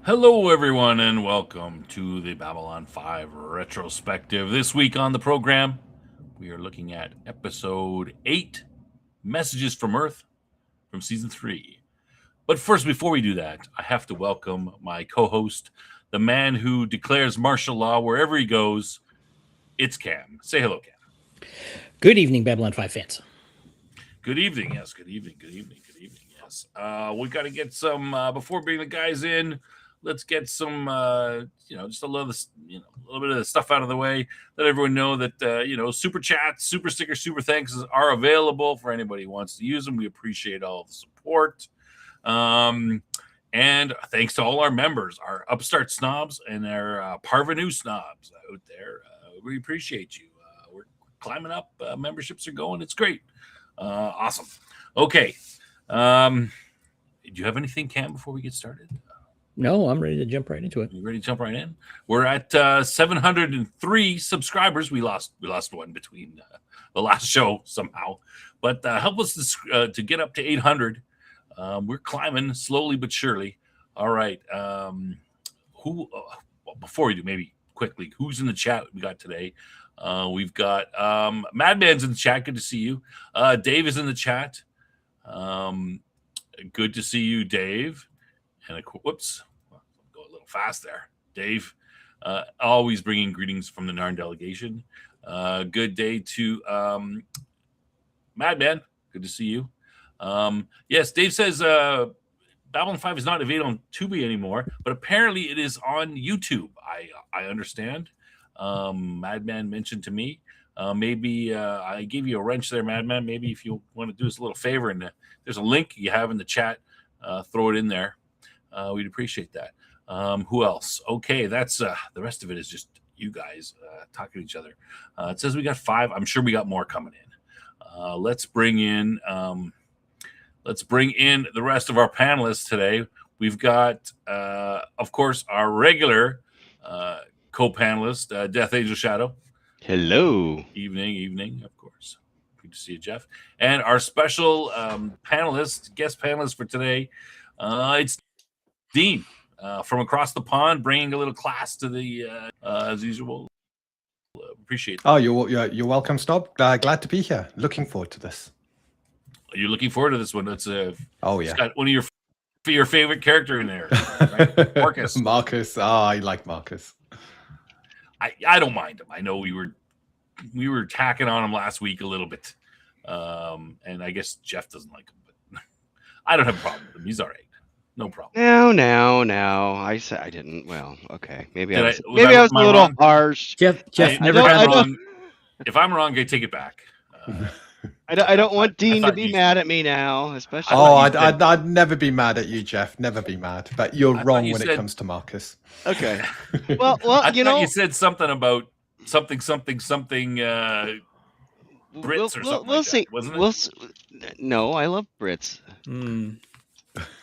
Hello, everyone, and welcome to the Babylon 5 Retrospective. This week on the program, we are looking at episode 8 Messages from Earth from season 3. But first, before we do that, I have to welcome my co host, the man who declares martial law wherever he goes. It's Cam. Say hello, Cam. Good evening, Babylon 5 fans. Good evening. Yes, good evening. Good evening. Good evening. Yes. We got to get some, before bringing the guys in, let's get some, just a little, a little bit of the stuff out of the way. Let everyone know that, super chats, super stickers, super thanks are available for anybody who wants to use them. We appreciate all the support. And thanks to all our members, our upstart snobs and our parvenu snobs out there. We appreciate you. We're climbing up. Memberships are going. It's great. Awesome. Okay. Do you have anything, Cam, before we get started? No, I'm ready to jump right into it. You ready to jump right in? We're at 703 subscribers. We lost one between the last show somehow, but help us to get up to 800. We're climbing slowly but surely. All right. Before we do, maybe quickly, who's in the chat we got today? We've got Madman's in the chat. Good to see you. Dave is in the chat. Good to see you, Dave. And whoops, go a little fast there, Dave. Always bringing greetings from the Narn delegation. Good day to Madman. Good to see you. Yes, Dave says Babylon 5 is not available on Tubi anymore, but apparently it is on YouTube. I understand. Madman mentioned to me. Maybe I gave you a wrench there, Madman. Maybe if you want to do us a little favor, and there's a link you have in the chat, throw it in there. We'd appreciate that. Who else? Okay, that's the rest of it is just you guys talking to each other. It says we got 5. I'm sure we got more coming in. Let's bring in the rest of our panelists today. We've got, of course, our regular co-panelist, Death Angel Shadow. Hello. Evening, of course. Good to see you, Jeff. And our special guest panelist for today, it's Dean from across the pond, bringing a little class to the as usual. Appreciate that. Oh, you're welcome, Snob. Glad to be here. Looking forward to this. You're looking forward to this one. It's yeah. It's got one of your favorite character in there, right? Marcus. Marcus. I like Marcus. I don't mind him. I know we were tacking on him last week a little bit, and I guess Jeff doesn't like him, but I don't have a problem with him. He's all right. No problem. No. I said I didn't. Well, okay. Maybe I was a little wrong? Harsh. Jeff never got wrong. If I'm wrong, I take it back. I don't want Dean to be mad at me now, especially. Oh, I'd never be mad at you, Jeff. Never be mad. But you're wrong when it comes to Marcus. Okay. Well, you said something about something. Brits or something. We'll see. Wasn't it? No, I love Brits.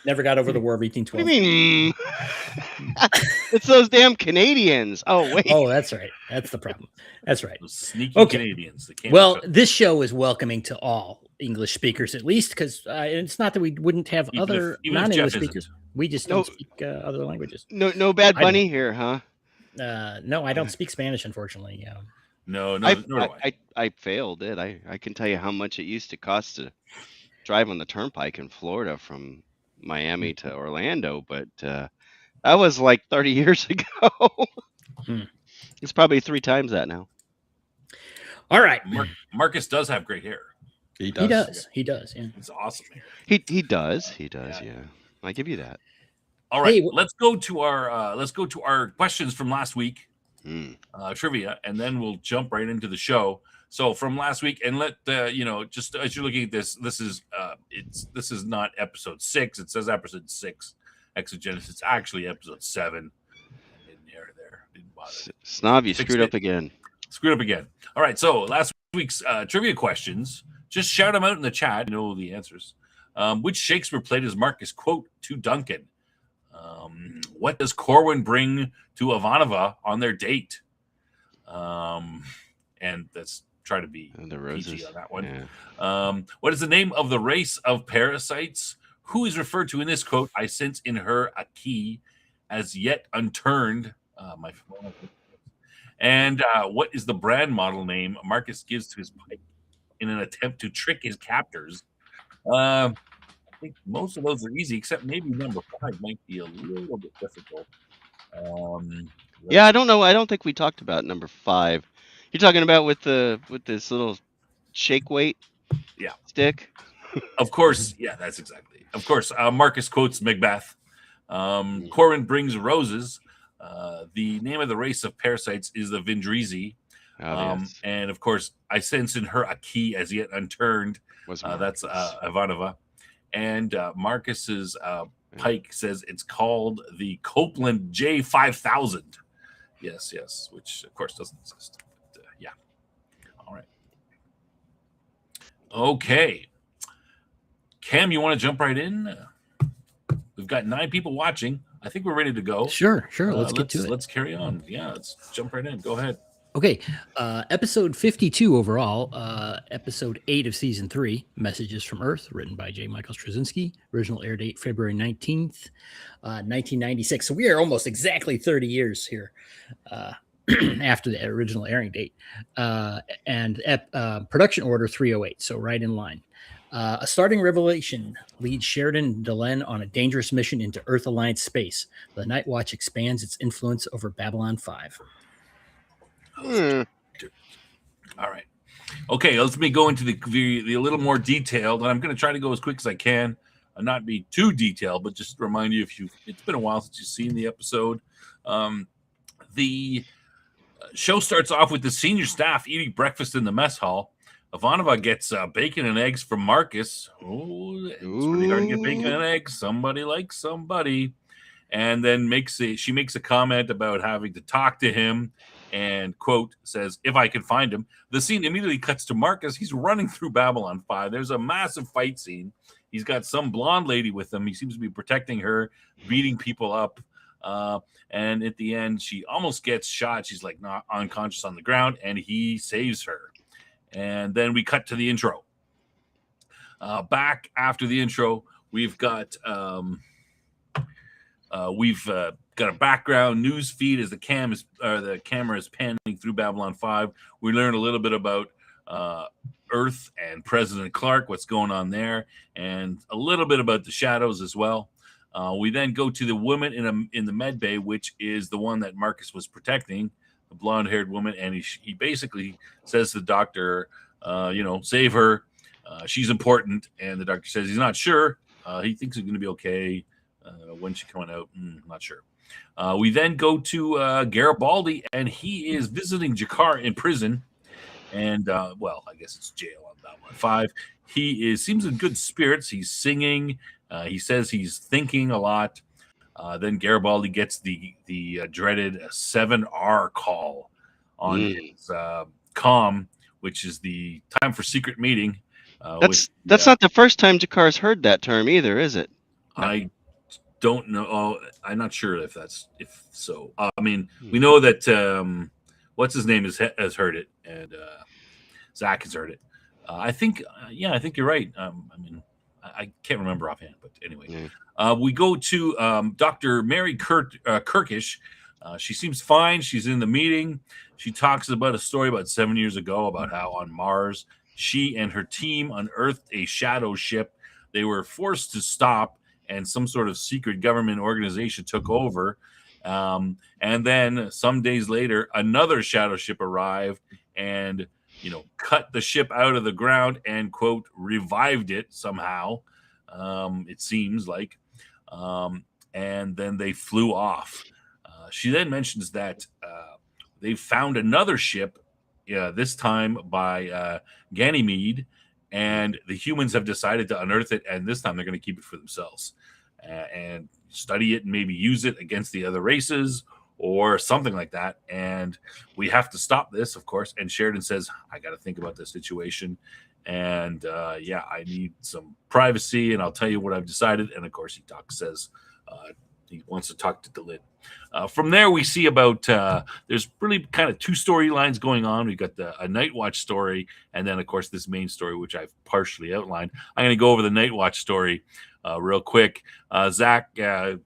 Never got over the War of 1812. What do you mean? It's those damn Canadians. Oh, wait. Oh, that's right. That's the problem. That's right. Those sneaky Canadians. Well, this show is welcoming to all English speakers, at least, because it's not that we wouldn't have other non-English speakers. We just don't speak other languages. No Bad Bunny here, huh? No, I don't speak Spanish, unfortunately. No, I failed it. I can tell you how much it used to cost to drive on the turnpike in Florida from Miami to Orlando, but that was like 30 years ago. It's probably 3 times that now. All right. Marcus does have great hair. He does. Yeah. It's awesome hair. He does. Yeah. I give you that. All right. Let's go to our questions from last week. Trivia, and then we'll jump right into the show. So from last week, and just as you're looking at this is not episode 6. It says episode 6, Exogenesis. It's actually episode 7. There. Didn't bother. Snob, you screwed up again. All right. So last week's trivia questions. Just shout them out in the chat. You know the answers. Which Shakespeare play does Marcus quote to Duncan? What does Corwin bring to Ivanova on their date? And that's try to be PG on that one. Yeah. What is the name of the race of parasites? Who is referred to in this quote? I sense in her a key as yet unturned. And what is the brand model name Marcus gives to his pike in an attempt to trick his captors? I think most of those are easy, except maybe number 5 might be a little bit difficult. Yeah, I don't know. I don't think we talked about number 5. You're talking about with this little shake weight stick? Of course. Yeah, that's exactly it. Of course, Marcus quotes Macbeth. Corin brings roses. The name of the race of parasites is the Vindrizi. And of course, I sense in her a key as yet unturned. That's Ivanova. And Marcus's pike says it's called the Copeland J5000. Yes, which of course doesn't exist. But, yeah. All right. Okay. Cam, you want to jump right in? We've got 9 people watching. I think we're ready to go. Sure. Let's get to it. Let's carry on. Yeah, let's jump right in. Go ahead. Okay. Episode 52 overall. Episode 8 of season 3, Messages from Earth, written by J. Michael Straczynski. Original air date February 19th, 1996. So we are almost exactly 30 years here after the original airing date. And production order 308. So right in line. A starting revelation leads Sheridan and Delenn on a dangerous mission into Earth Alliance space. The Nightwatch expands its influence over Babylon 5. All right. Okay, let me go into the a little more detailed. And I'm going to try to go as quick as I can and not be too detailed, but just remind you it's been a while since you've seen the episode. The show starts off with the senior staff eating breakfast in the mess hall. Ivanova gets bacon and eggs from Marcus. Oh, it's really hard to get bacon and eggs. Somebody likes somebody. And then she makes a comment about having to talk to him and, quote, says, if I can find him. The scene immediately cuts to Marcus. He's running through Babylon 5. There's a massive fight scene. He's got some blonde lady with him. He seems to be protecting her, beating people up. And at the end, she almost gets shot. She's like not unconscious on the ground, and he saves her. And then we cut to the intro. Back after the intro, we've got a background news feed as the camera is panning through Babylon 5. We learn a little bit about Earth and President Clark, what's going on there, and a little bit about the shadows as well. We then go to the woman in the med bay, which is the one that Marcus was protecting, the blonde-haired woman, and he basically says to the doctor, save her. She's important, and the doctor says he's not sure. He thinks it's going to be okay. When's she coming out? Not sure. We then go to Garibaldi, and he is visiting Jakar in prison. And, I guess it's jail on Babylon 5. He seems in good spirits. He's singing. He says he's thinking a lot. Then Garibaldi gets the dreaded 7R call on his comm, which is the time for secret meeting. That's not the first time Jakar's heard that term either, is it? I don't know. I'm not sure if so. We know that what's his name has heard it, and Zach has heard it. I think you're right. I can't remember offhand, but anyway. We go to Dr. Mary Kirkish. She seems fine. She's in the meeting. She talks about a story about 7 years ago about how on Mars, she and her team unearthed a shadow ship. They were forced to stop, and some sort of secret government organization took over. And then some days later, another shadow ship arrived and, cut the ship out of the ground and, quote, revived it somehow. It seems like. And then they flew off. She then mentions that they found another ship, this time by Ganymede, and the humans have decided to unearth it, and this time they're going to keep it for themselves and study it and maybe use it against the other races or something like that. And we have to stop this, of course. And Sheridan says, I got to think about this situation. And I need some privacy, and I'll tell you what I've decided. And of course, says he wants to talk to Delenn. From there, we see about there's really kind of two storylines going on. We've got a Nightwatch story, and then of course this main story, which I've partially outlined. I'm going to go over the Nightwatch story. real quick. Zach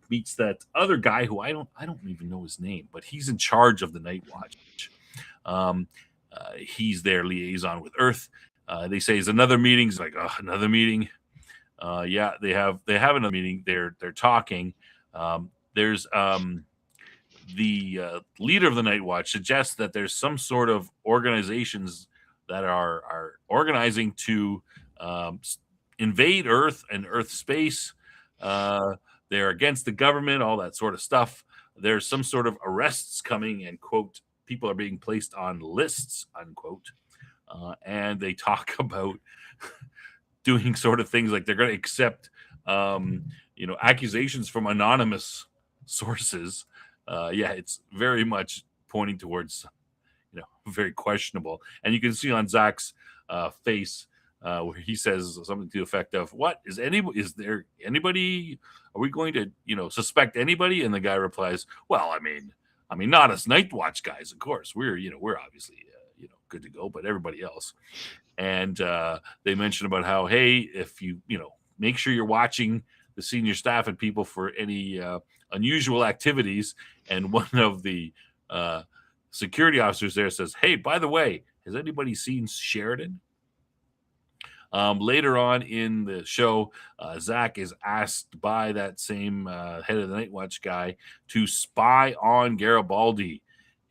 meets that other guy who I don't even know his name, but he's in charge of the Nightwatch. He's their liaison with Earth. They say it's another meeting. It's like, oh, another meeting. Yeah, they have another meeting. They're talking. There's the leader of the Nightwatch suggests that there's some sort of organizations that are organizing to invade Earth and Earth space. They're against the government, all that sort of stuff. There's some sort of arrests coming, and quote, people are being placed on lists, unquote. And they talk about doing sort of things like they're going to accept, accusations from anonymous sources. Yeah, it's very much pointing towards, very questionable. And you can see on Zach's face where he says something to the effect of, "What is there anybody? Are we going to, suspect anybody?" And the guy replies, "Well, I mean, not us Nightwatch guys, of course. We're obviously, good to go, but everybody else." And they mention about how, hey, if you, make sure you're watching the senior staff and people for any unusual activities. And one of the security officers there says, "Hey, by the way, has anybody seen Sheridan?" Later on in the show, Zach is asked by that same head of the Nightwatch guy to spy on Garibaldi.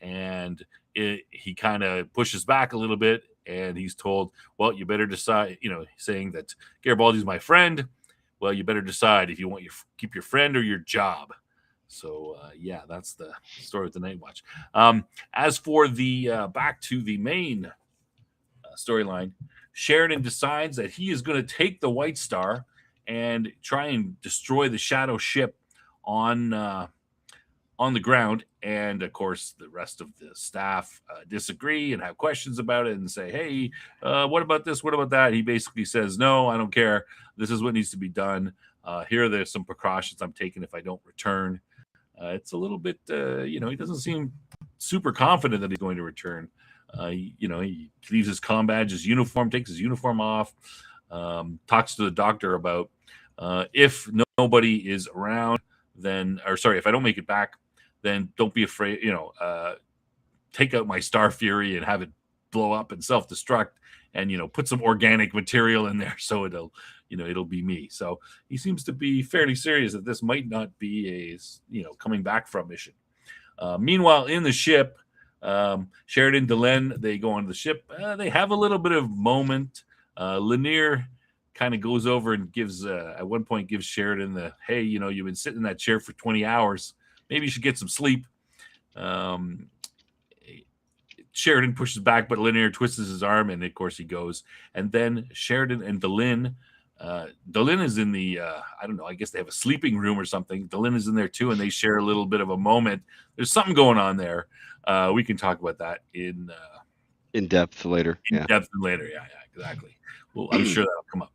And he kind of pushes back a little bit, and he's told, "Well, you better decide," saying that Garibaldi's my friend. Well, you better decide if you want keep your friend or your job. So, yeah, that's the story with the Nightwatch. As for the back to the main storyline, Sheridan decides that he is going to take the White Star and try and destroy the Shadow ship on the ground. And of course, the rest of the staff disagree and have questions about it and say, "Hey, what about this? What about that?" He basically says, "No, I don't care. This is what needs to be done. There's some precautions I'm taking if I don't return." It's a little bit, he doesn't seem super confident that he's going to return. He leaves his comm badge, his uniform, takes his uniform off, talks to the doctor about if nobody is around, if I don't make it back, then don't be afraid, take out my Star Fury and have it blow up and self-destruct, and, put some organic material in there so it'll be me. So he seems to be fairly serious that this might not be a, coming back from mission. Meanwhile, in the ship, Sheridan, Delenn, they go on the ship. They have a little bit of moment. Lanier kind of goes over and gives, at one point, gives Sheridan the, "Hey, you've been sitting in that chair for 20 hours. Maybe you should get some sleep." Sheridan pushes back, but Lanier twists his arm, and of course he goes. And then Sheridan and Delenn is in the, I don't know, I guess they have a sleeping room or something. Delenn is in there too, and they share a little bit of a moment. There's something going on there. We can talk about that in depth later. Yeah, exactly. Well, I'm sure that'll come up.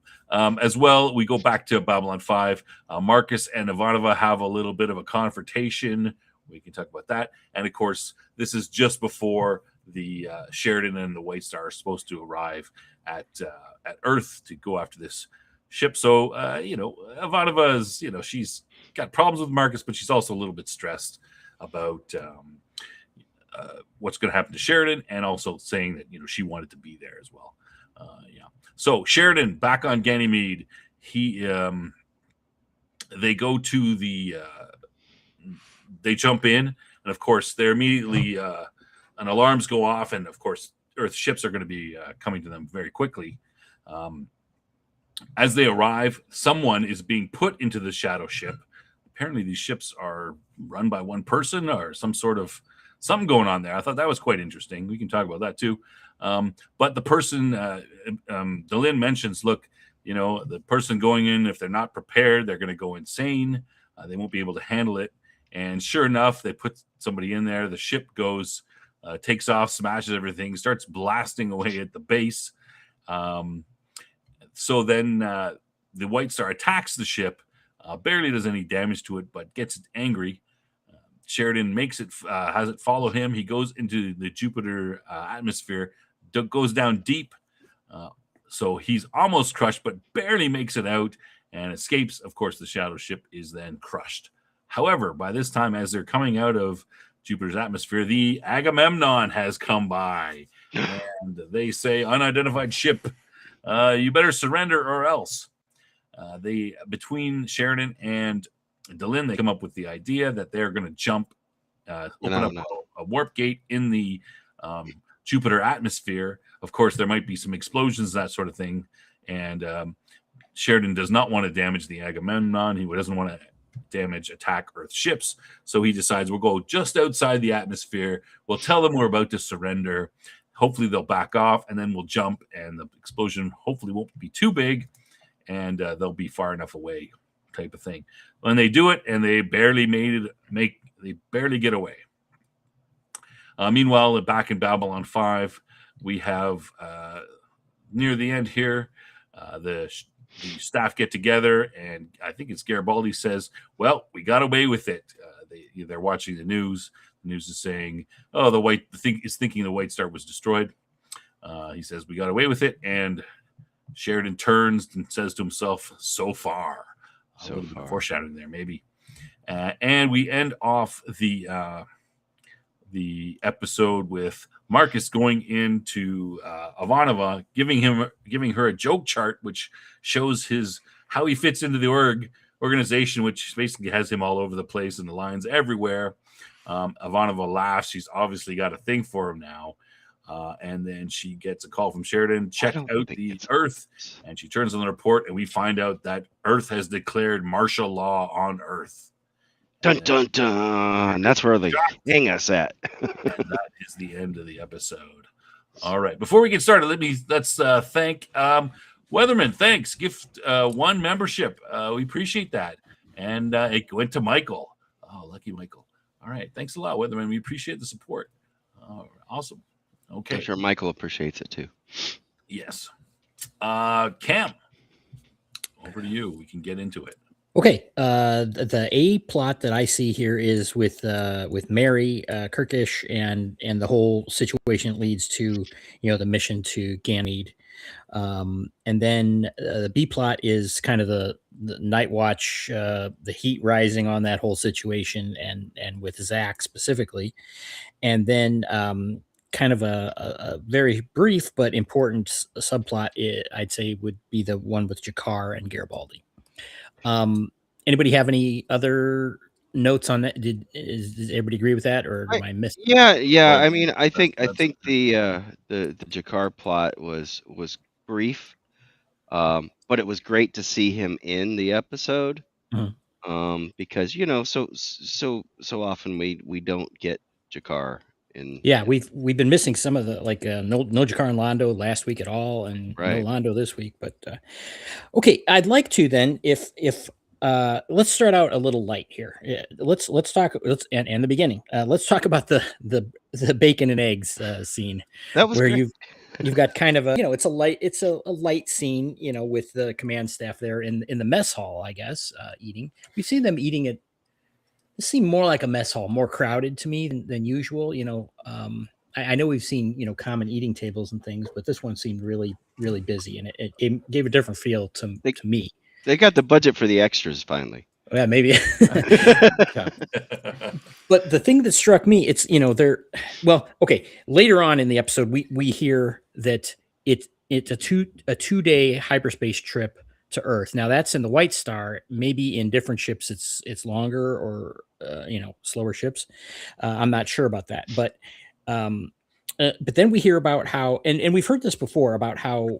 As well, we go back to Babylon 5. Marcus and Ivanova have a little bit of a confrontation. We can talk about that. And of course, this is just before the Sheridan and the White Star are supposed to arrive at Earth to go after this ship. So, Ivanova is, she's got problems with Marcus, but she's also a little bit stressed about what's going to happen to Sheridan, and also saying that, she wanted to be there as well. So Sheridan back on Ganymede. They go to they jump in, and of course they're immediately an alarms go off, and of course Earth ships are going to be coming to them very quickly. As they arrive, someone is being put into the Shadow ship. Apparently these ships are run by one person, or some sort of something going on there. I thought that was quite interesting. We can talk about that too. But the person, Delenn mentions, look, the person going in, if they're not prepared, they're going to go insane. They won't be able to handle it. And sure enough, they put somebody in there. The ship goes, takes off, smashes everything, starts blasting away at the base. So then the White Star attacks the ship, barely does any damage to it, but gets angry. Sheridan has it follow him. He goes into the Jupiter atmosphere, goes down deep. So he's almost crushed, but barely makes it out. and escapes. Of course, the shadow ship is then crushed. However, by this time, as they're coming out of Jupiter's atmosphere, the Agamemnon has come by, and they say, "Unidentified ship, you better surrender or else." Between Sheridan and Delenn, they come up with the idea that they're going to jump, open up a warp gate in the Jupiter atmosphere. Of course, there might be some explosions, that sort of thing, and Sheridan does not want to damage the Agamemnon. He doesn't want to attack Earth ships, so he decides we'll go just outside the atmosphere. We'll tell them we're about to surrender. Hopefully, they'll back off, and then we'll jump, and the explosion hopefully won't be too big, and they'll be far enough away, type of thing. When they do it, and they barely they barely get away. Meanwhile, back in Babylon 5, we have near the end here, the staff get together, and I think it's Garibaldi says, "Well, we got away with it." They're watching the news. The news is saying, "Oh, the thing is thinking the White Star was destroyed." He says, "We got away with it," and Sheridan turns and says to himself, "So far." A little bit of foreshadowing there, maybe. And we end off the episode with Marcus going into Ivanova, giving her a joke chart, which shows how he fits into the organization, which basically has him all over the place and the lines everywhere. Ivanova laughs. She's obviously got a thing for him now. And then she gets a call from Sheridan, check out the Earth, and she turns on the report, and we find out that Earth has declared martial law on Earth. Dun, dun, dun. That's where they hang us at. And that is the end of the episode. All right. Before we get started, let's thank Weatherman. Thanks. Gift 1 membership. We appreciate that. And it went to Michael. Oh, lucky Michael. All right. Thanks a lot, Weatherman. We appreciate the support. Awesome. Okay. I'm sure Michael appreciates it too. Yes. Cam, over to you. We can get into it. Okay, the A plot that I see here is with Mary Kirkish and the whole situation leads to the mission to Ganymede, and then the B plot is kind of the Nightwatch, the heat rising on that whole situation, and with Zach specifically, and then kind of a very brief but important subplot, I'd say, would be the one with Jakar and Garibaldi. Anybody have any other notes on that? Does everybody agree with that, or am I missing? Yeah. I mean, I think the Jakar plot was brief, but it was great to see him in the episode, because so often we don't get Jakar in. Yeah, we've been missing some of the no Jakar and Londo last week at all, and no Londo this week. But okay, I'd like to then if let's start out a little light here. Yeah, let's talk. And the beginning. Let's talk about the bacon and eggs scene. That was where great. you've got kind of it's a light scene, with the command staff there in the mess hall, I guess, eating. We've seen them eating it. It seemed more like a mess hall, more crowded to me than usual. I know we've seen common eating tables and things, but this one seemed really, really busy, and it gave a different feel to me. They got the budget for the extras finally. Yeah, maybe. But the thing that struck me, it's later on in the episode, we hear that it's a 2-day hyperspace trip to Earth. Now that's in the White Star. Maybe in different ships it's longer, or slower ships. I'm not sure about that, but then we hear about how, and we've heard this before, about how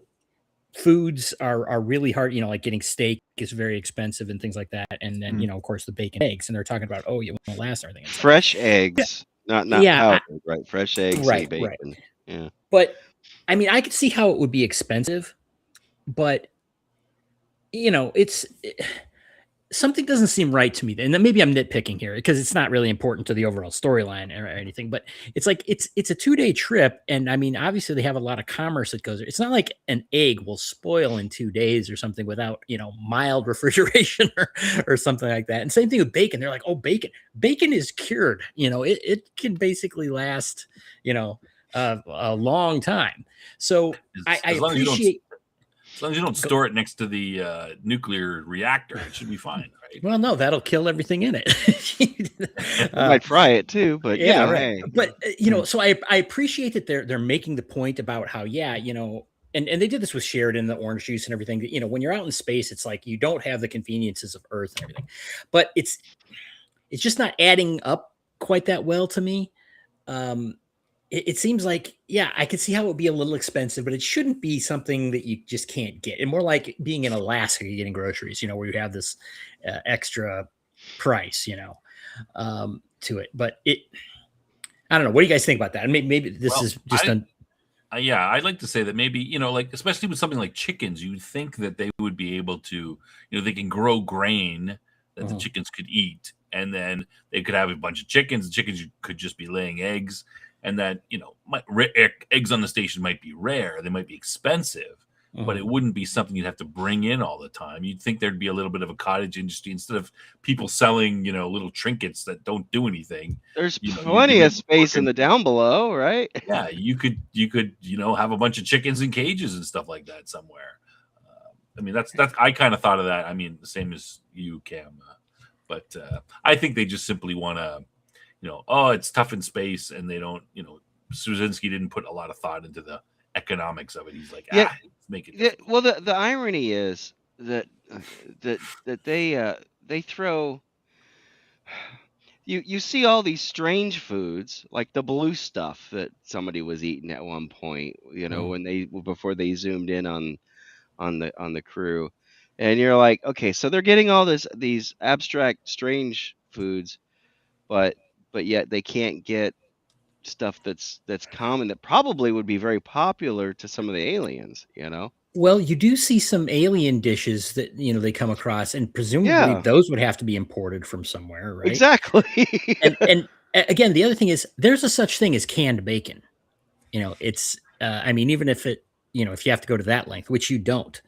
foods are really hard, like getting steak is very expensive and things like that, and then of course the bacon eggs, and they're talking about it won't last and everything. Fresh eggs, not powdered, right? Fresh eggs, and bacon. Right. Yeah. But I mean, I could see how it would be expensive, but something doesn't seem right to me. And then maybe I'm nitpicking here because it's not really important to the overall storyline or anything, but it's like, it's a 2-day trip. And I mean, obviously they have a lot of commerce that goes there. It's not like an egg will spoil in 2 days or something without, mild refrigeration or something like that. And same thing with bacon. They're like, oh, bacon is cured. It can basically last, a long time. So I appreciate. As long as you don't store it next to the nuclear reactor, it should be fine, right? Well, no, that'll kill everything in it. I might fry it too, but yeah, you know, right. hey. But so I appreciate that they're making the point about how and they did this with Sheridan, the orange juice and everything. That, when you're out in space, it's like you don't have the conveniences of Earth and everything, but it's just not adding up quite that well to me. It seems like, I could see how it would be a little expensive, but it shouldn't be something that you just can't get. And more like being in Alaska, you're getting groceries, where you have this extra price, to it. But I don't know. What do you guys think about that? I mean, maybe this is just I'd like to say that maybe, like, especially with something like chickens, you'd think that they would be able to, they can grow grain that the chickens could eat. And then they could have a bunch of chickens. The chickens could just be laying eggs. And that, eggs on the station might be rare. They might be expensive, but it wouldn't be something you'd have to bring in all the time. You'd think there'd be a little bit of a cottage industry instead of people selling, little trinkets that don't do anything. There's plenty of space in the down below, right? Yeah, you could, have a bunch of chickens in cages and stuff like that somewhere. I mean, that's I kind of thought of that. I mean, the same as you, Cam. But I think they just simply want to, it's tough in space, and they don't, Straczynski didn't put a lot of thought into the economics of it. He's like, let's make it. Yeah, well, the irony is that they throw. You see all these strange foods, like the blue stuff that somebody was eating at one point, before they zoomed in on the crew, and you're like, okay, so they're getting all these abstract, strange foods, but yet they can't get stuff that's common that probably would be very popular to some of the aliens, Well, you do see some alien dishes that they come across, and presumably those would have to be imported from somewhere, right? Exactly. and again, the other thing is there's a such thing as canned bacon. It's I mean, even if it if you have to go to that length, which you don't.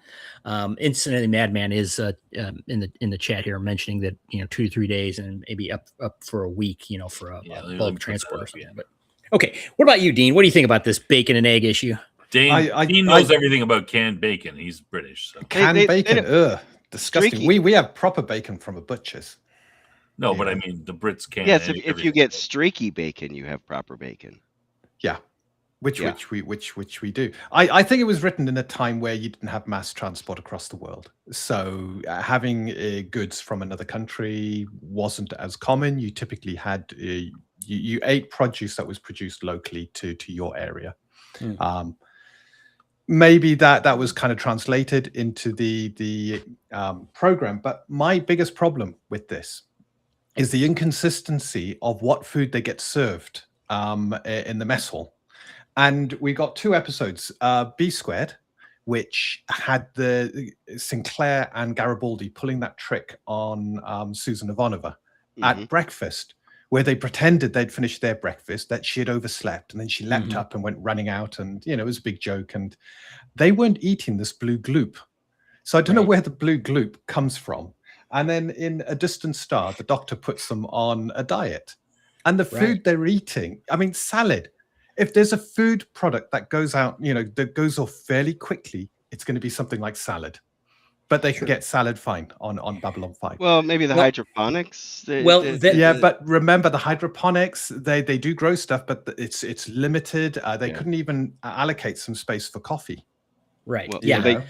Incidentally, Madman is in the chat here mentioning that 2 to 3 days and maybe up for a week, for a bulk transport or something. But okay, what about you, Dean? What do you think about this bacon and egg issue? Dean knows everything about canned bacon. He's British. So. Canned bacon, disgusting. Streaky. We have proper bacon from a butcher's. No, but I mean the Brits can. Yes, if you get streaky bacon, you have proper bacon. Yeah. Which we do. I think it was written in a time where you didn't have mass transport across the world, so having goods from another country wasn't as common. You typically had you ate produce that was produced locally to your area. Maybe that was kind of translated into the program, but my biggest problem with this is the inconsistency of what food they get served in the mess hall. And we got 2 episodes, B Squared, which had the Sinclair and Garibaldi pulling that trick on Susan Ivanova at breakfast, where they pretended they'd finished their breakfast, that she had overslept, and then she leapt up and went running out, and it was a big joke. And they weren't eating this blue gloop. So I don't know where the blue gloop comes from. And then in A Distant Star, the doctor puts them on a diet. And the food they're eating, I mean, salad. If there's a food product that goes out, that goes off fairly quickly, it's going to be something like salad. But they can get salad fine on Babylon 5. Well, maybe the hydroponics. But remember the hydroponics, they do grow stuff, but it's limited. They couldn't even allocate some space for coffee. Right. Well,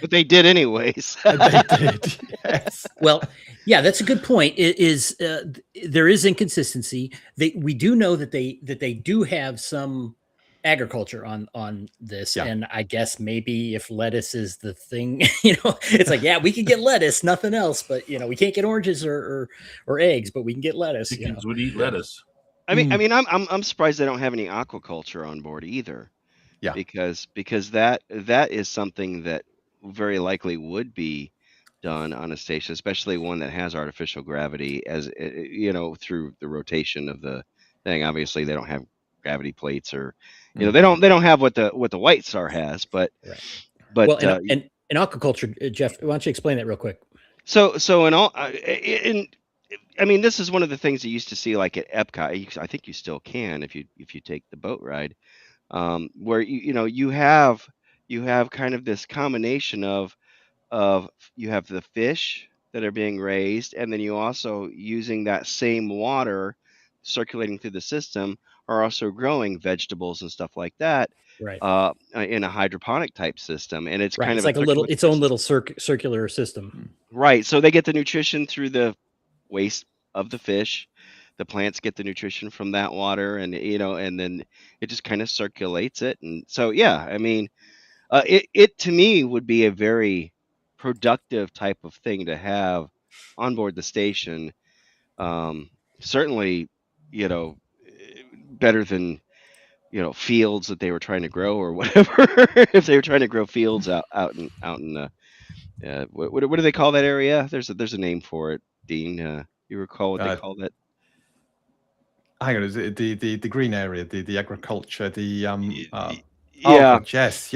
but they did anyways. They did. Yes. Well, that's a good point. There is inconsistency. We do know that they do have some agriculture on this, and I guess maybe if lettuce is the thing, it's like we can get lettuce, nothing else, but we can't get oranges or eggs, but we can get lettuce. Chickens would eat lettuce. I mean, I'm surprised they don't have any aquaculture on board either. Yeah, because that is something that very likely would be done on a station, especially one that has artificial gravity, as through the rotation of the thing. Obviously, they don't have gravity plates, or they don't have what the White Star has, but in aquaculture, Jeff, why don't you explain that real quick? So in all, I mean, this is one of the things you used to see, like at Epcot. I think you still can if you take the boat ride, where you have kind of this combination of of you have the fish that are being raised, and then you also using that same water circulating through the system are also growing vegetables and stuff like that Right. In a hydroponic type system, and it's Right. kind It's of like its own little circular system. right. So they get the nutrition through the waste of the fish. The plants get the nutrition from that water, and and then it just kind of circulates it. And so, yeah, I mean, it to me would be a very productive type of thing to have on board the station. Certainly, you know, better than fields that they were trying to grow or whatever. If they were trying to grow fields out in what do they call that area? There's a name for it, Dean. You recall what they called it? Hang on, is it the green area, the agriculture, the Yeah. Oh God, yes.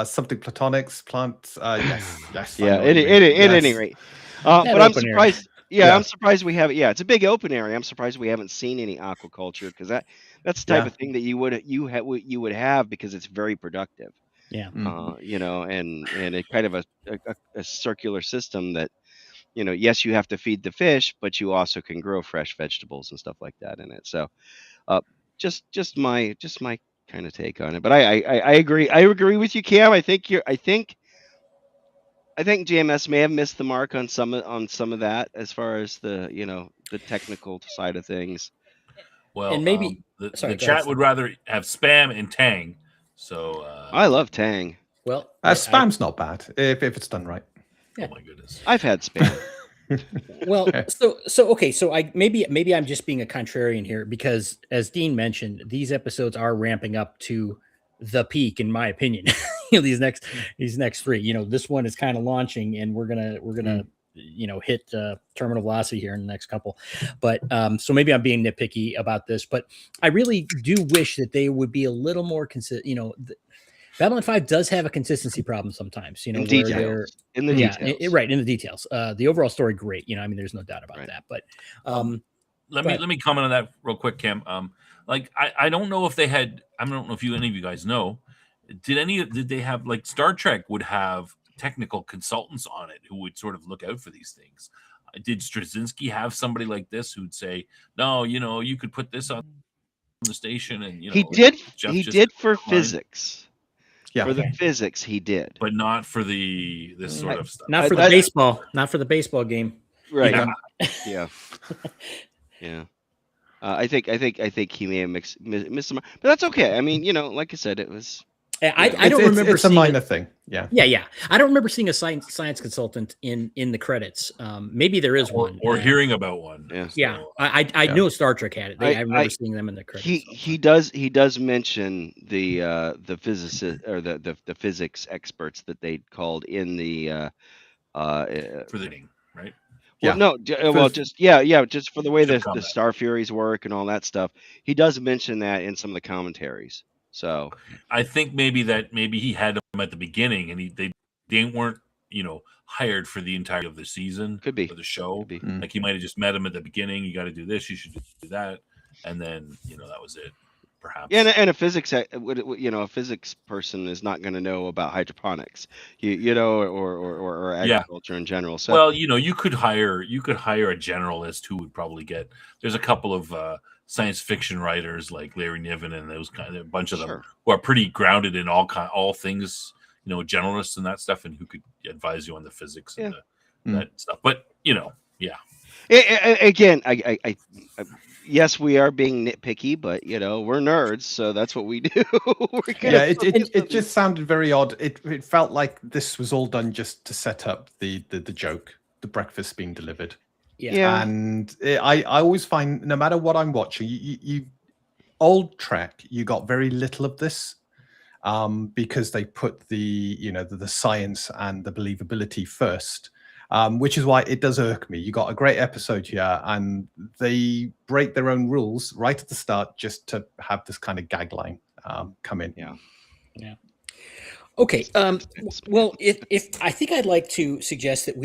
Something platonics, plant. Yes. I Yeah. know what you mean. At Yes. any rate, but I'm open area. surprised. Yeah, Yeah. I'm surprised we have. Yeah, it's a big open area. I'm surprised we haven't seen any aquaculture because that's the type Yeah. of thing that you would have because it's very productive. Yeah. And it kind of a circular system that yes, you have to feed the fish, but you also can grow fresh vegetables and stuff like that in it. So, just my kind of take on it. But I agree. I agree with you, Cam. I think JMS may have missed the mark on some of that as far as the the technical side of things. Well, And maybe the sorry, go chat ahead. would rather have spam and tang. So I love Tang. Well, Spam's not bad if it's done right. oh my goodness. I've had spam. Well, so okay, so I maybe I'm just being a contrarian here because as Dean mentioned, these episodes are ramping up to the peak, in my opinion. These next three. This one is kind of launching, and we're gonna hit terminal velocity here in the next couple. But so maybe I'm being nitpicky about this, but I really do wish that they would be a little more consistent. Babylon 5 does have a consistency problem sometimes, In where details. they're In the details. right in the details. The overall story, great. I mean, there's no doubt about Right. that. But let me comment on that real quick, Cam. I don't know if they had. I don't know if any of you guys know. Did they have like Star Trek would have technical consultants on it who would sort of look out for these things? Did Straczynski have somebody like this who'd say, no, you could put this on the station, and he did for fine. Physics. Yeah. For the physics, he did, but not for this sort of stuff. not for the baseball, not for the baseball game. Right? Yeah. Yeah. I think he may have missed some, but that's okay. I mean, like I said, it was. I don't remember. It's a minor thing. Yeah. Yeah. I don't remember seeing a science consultant in the credits. Maybe there is one, or hearing about one. Yeah. Yeah, I know Star Trek had it. I remember seeing them in the credits. He does mention the physicist or the physics experts that they called in the For the thing, right? Well, no, just for the way the Star Furies work and all that stuff. He does mention that in some of the commentaries. So I think maybe he had them at the beginning, and they weren't hired for the entirety of the season. Could be for the show. Could be. Like he might have just met them at the beginning. You got to do this. You should do that, and then that was it. Perhaps. Yeah, and a physics a physics person is not going to know about hydroponics, or agriculture in general. So well, you could hire a generalist who would probably get. There's a couple of science fiction writers like Larry Niven and those a bunch of them who are pretty grounded in all things, generalists and that stuff, and who could advise you on the physics and that stuff. But yeah. Again, I yes, we are being nitpicky, but we're nerds, so that's what we do. It just sounded very odd. It felt like this was all done just to set up the joke, the breakfast being delivered. Yeah. And I always find, no matter what I'm watching, you old Trek, you got very little of this, because they put the science and the believability first. Which is why it does irk me. You got a great episode here, and they break their own rules right at the start just to have this kind of gag line come in. Yeah. Okay. Well, if I think I'd like to suggest that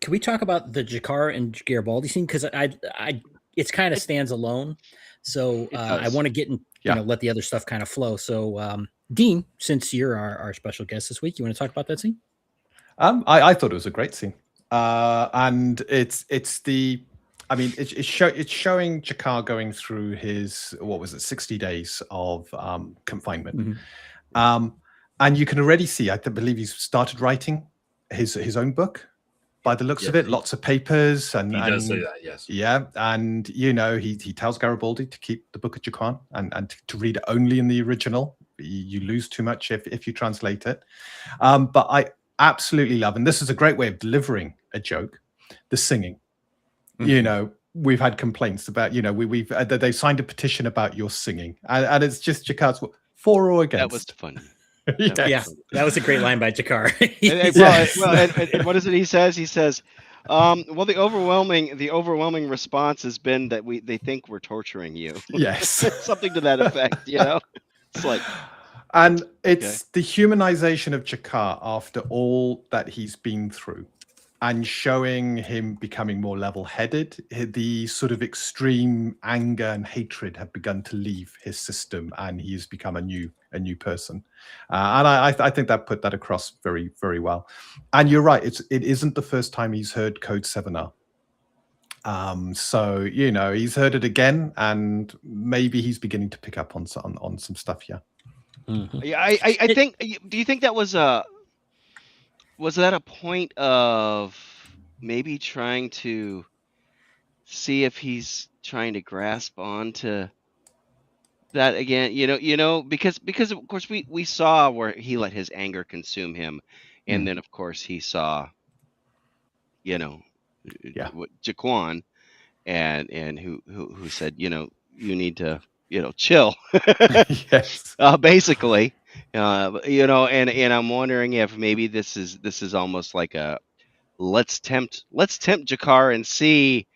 can we talk about the Jakar and Garibaldi scene, because it's kind of stands alone. So I want to get let the other stuff kind of flow. So, Dean, since you're our special guest this week, you want to talk about that scene? I thought it was a great scene, and it's showing Jakar going through his 60 days of confinement, and you can already see. I believe he's started writing his own book. By the looks of it, lots of papers, and he does say that, yes. Yeah, and he tells Garibaldi to keep the Book of Jaquan and to read it only in the original. You lose too much if you translate it. But I absolutely love, and this is a great way of delivering a joke, the singing. We've had complaints about, they signed a petition about your singing, and it's just Jakar's for or against. That was funny. That was a great line by Jakar. And what is it he says? He says, the overwhelming response has been that they think we're torturing you. Yes. Something to that effect, It's like, and it's the humanization of Jakar after all that he's been through, and showing him becoming more level-headed. The sort of extreme anger and hatred have begun to leave his system, and he has become a new person. And I think that put that across very, very well. And you're right; it isn't the first time he's heard Code 7R. So he's heard it again, and maybe he's beginning to pick up on some stuff. Yeah. Mm-hmm. Yeah, I think. Do you think that was that a point of maybe trying to see if he's trying to grasp onto that again? Because of course we saw where he let his anger consume him, and then of course he saw, Jaquan, and who said, you need to chill. Yes. Basically. And I'm wondering if maybe this is almost like a let's tempt Jakar and see,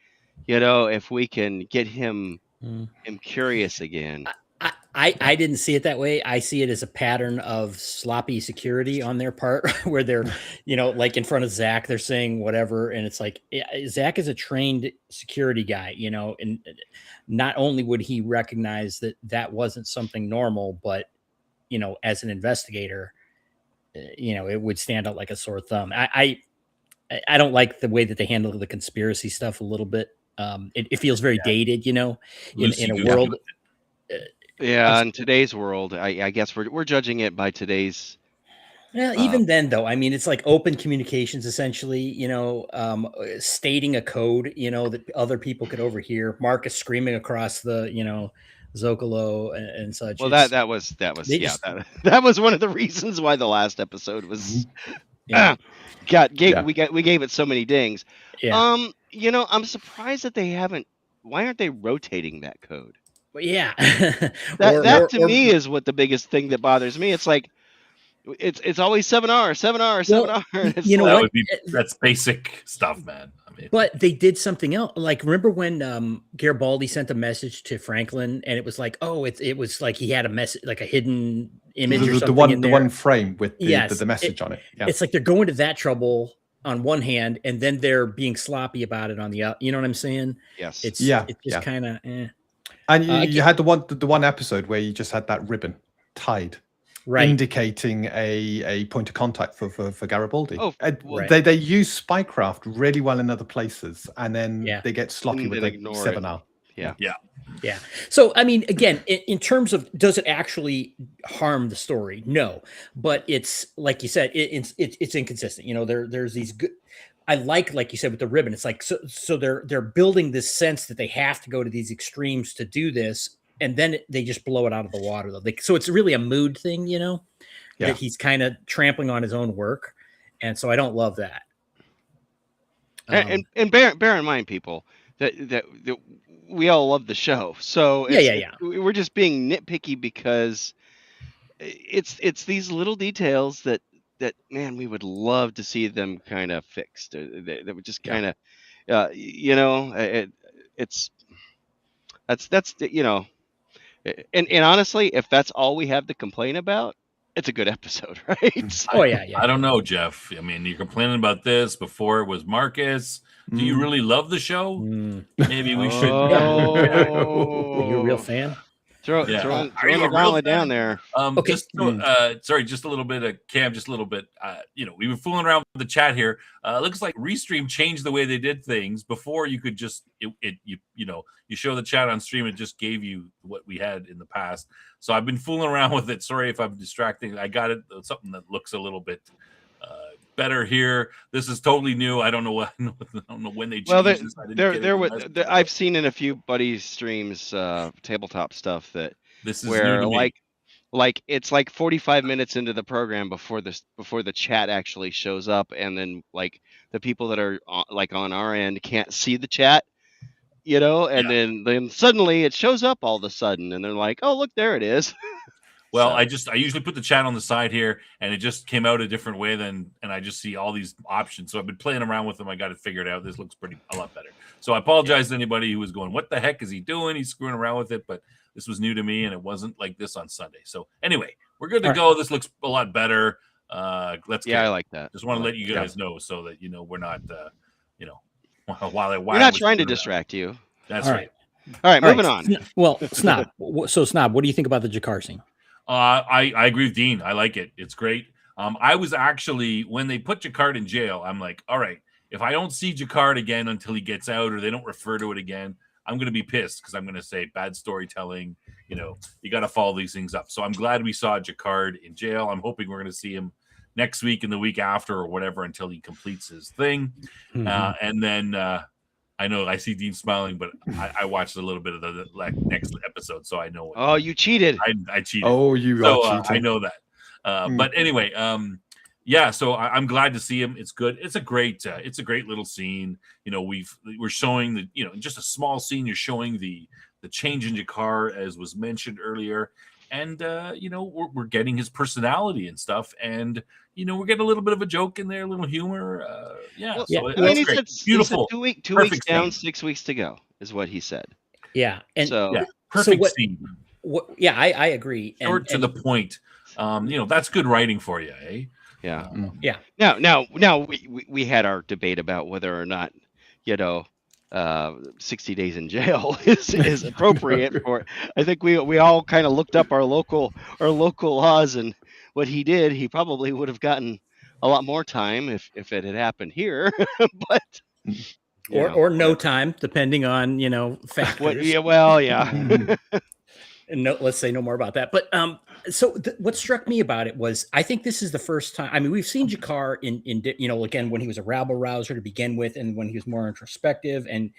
if we can get him curious again. I didn't see it that way. I see it as a pattern of sloppy security on their part, where they're, like in front of Zach, they're saying whatever, and it's like Zach is a trained security guy, and not only would he recognize that wasn't something normal, but as an investigator, it would stand out like a sore thumb. I don't like the way that they handle the conspiracy stuff a little bit. It feels very dated, in a world. In today's world, I guess we're judging it by today's. Well, even then, though, I mean, it's like open communications, essentially, stating a code, that other people could overhear. Marcus screaming across the, Zocalo and such. Well, that was that was one of the reasons why the last episode was we gave it so many dings. Yeah. I'm surprised that they haven't. Why aren't they rotating that code? But yeah, that to me is what the biggest thing that bothers me. It's like it's always 7R. That's basic stuff, man. But they did something else. Like, remember when Garibaldi sent a message to Franklin, and it was like, it was like he had a message, like a hidden image or something. The one frame with the message on it. Yeah. It's like they're going to that trouble on one hand, and then they're being sloppy about it on the other. You know what I'm saying? Yes. It's just kind of. And you had the one episode where you just had that ribbon tied. Right. Indicating a point of contact for Garibaldi. Oh, right. They use spycraft really well in other places, and then they get sloppy with the 7R. Yeah. So, I mean, again, in terms of, does it actually harm the story? No, but it's like you said, it's inconsistent. There's these good. I like you said, with the ribbon. It's like so they're building this sense that they have to go to these extremes to do this. And then they just blow it out of the water, though. So it's really a mood thing, that he's kind of trampling on his own work, and so I don't love that. And bear in mind, people, that we all love the show, so we're just being nitpicky because it's these little details that man, we would love to see them kind of fixed. That would just kind of, it's that's. And honestly, if that's all we have to complain about, it's a good episode, right? Oh yeah. I don't know, Jeff. I mean, you're complaining about this before it was Marcus. Do you really love the show? Maybe we should. Are you a real fan? Throwing Are you the a real gauntlet fan? down there. Okay. Sorry, just a little bit of Cam, just a little bit. We were fooling around with the chat here. Looks like Restream changed the way they did things. Before you could just you show the chat on stream, it just gave you what we had in the past. So I've been fooling around with it. Sorry if I'm distracting. I got it. Something that looks a little bit better here. This is totally new. I don't know what. I don't know when they changed this. I didn't get it. I've seen in a few buddies' streams, tabletop stuff that This is where new to me. like it's like 45 minutes into the program before the chat actually shows up, and then like the people that are on our end can't see the chat, and then suddenly it shows up all of a sudden, and they're like, oh, look, there it is. Well, I usually put the chat on the side here, and it just came out a different way and I just see all these options. So I've been playing around with them. I got it figured out. This looks a lot better. So I apologize to anybody who was going, what the heck is he doing? He's screwing around with it, but this was new to me, and it wasn't like this on Sunday. So anyway, we're good to go. This looks a lot better. Let's I like that. Just want to let you guys know so that we're not while we're not trying to distract you. That's right. All right, moving on. Well, Snob. So Snob, what do you think about the Jakar scene? I agree with Dean. I like it. It's great. I was actually, when they put Jakar in jail, I'm like, all right, if I don't see Jakar again until he gets out or they don't refer to it again, I'm going to be pissed because I'm going to say bad storytelling. You got to follow these things up. So I'm glad we saw Jakar in jail. I'm hoping we're going to see him next week and the week after or whatever until he completes his thing. And then I know I see Dean smiling, but I watched a little bit of the next episode, so I know. Oh, you cheated! I cheated. Oh, you are cheating. I know that. But anyway, so I'm glad to see him. It's good. It's a great little scene. We're showing just a small scene. You're showing the change in Jakar, as was mentioned earlier, and we're getting his personality and stuff, and we're getting a little bit of a joke in there, a little humor. He said beautiful. 2 weeks down, 6 weeks to go is what he said. Yeah, and perfect scene. I agree. Short to the point. That's good writing for you, eh? Yeah. Now we had our debate about whether or not 60 days in jail is appropriate for it. I think we all kind of looked up our local laws, and what he did, he probably would have gotten a lot more time if it had happened here, but or no time, depending on factors. And let's say no more about that. But so what struck me about it was, I think this is the first time. I mean, we've seen Jakar in again, when he was a rabble rouser to begin with, and when he was more introspective and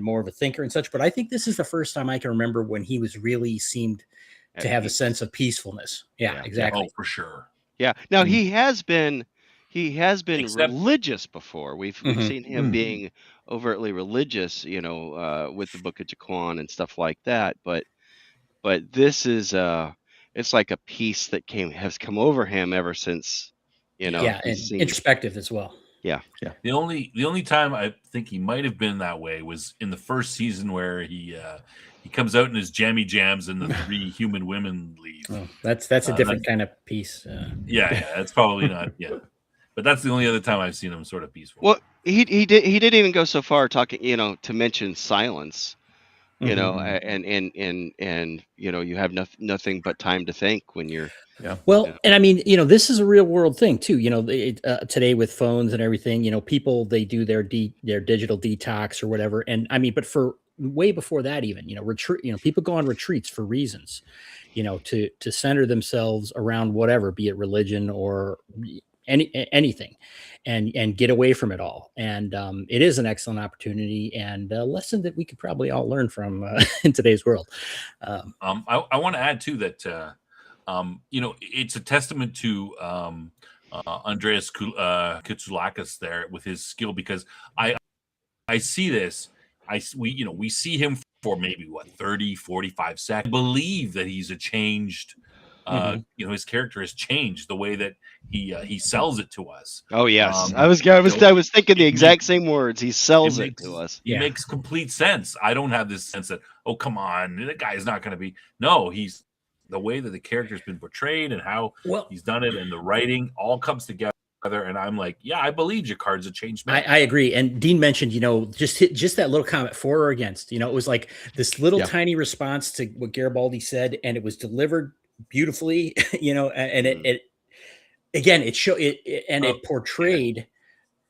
more of a thinker and such. But I think this is the first time I can remember when he was really seemed to have a sense of peacefulness. Yeah, exactly. Oh, for sure. Yeah. Now he has been religious before. We've seen him being overtly religious, with the Book of Jaquan and stuff like that. But this is it's like a peace that has come over him ever since, and introspective as well. Yeah. The only time I think he might have been that way was in the first season where he comes out in his jammy jams and the 3 human women leave. Oh, that's a different kind of peace. That's probably not. Yeah, but that's the only other time I've seen him sort of peaceful. Well, he didn't even go so far talking, to mention silence. And you have nothing but time to think when you're and I mean, this is a real world thing too. Today with phones and everything, people, they do their digital detox or whatever. And I mean, but for way before that, even retreat, people go on retreats for reasons, to center themselves around whatever, be it religion or anything, and get away from it all. And it is an excellent opportunity and a lesson that we could probably all learn from in today's world. I want to add too that it's a testament to Andreas Kitsoulakis there with his skill, because I see this. We see him for maybe 30, 45 seconds. I believe that he's a changed. His character has changed the way that he sells it to us. Oh yes, I was thinking the exact same words. He sells it to us. It makes complete sense. I don't have this sense that, oh come on, the guy is not going to be. No, he's the way that the character's been portrayed and how he's done it, and the writing all comes together. brother, and I'm like, yeah, I believe Jakkar's a changed man. I agree. And Dean mentioned, just that little comment for or against. It was like this little tiny response to what Garibaldi said, and it was delivered beautifully. And it again, it showed it and it portrayed,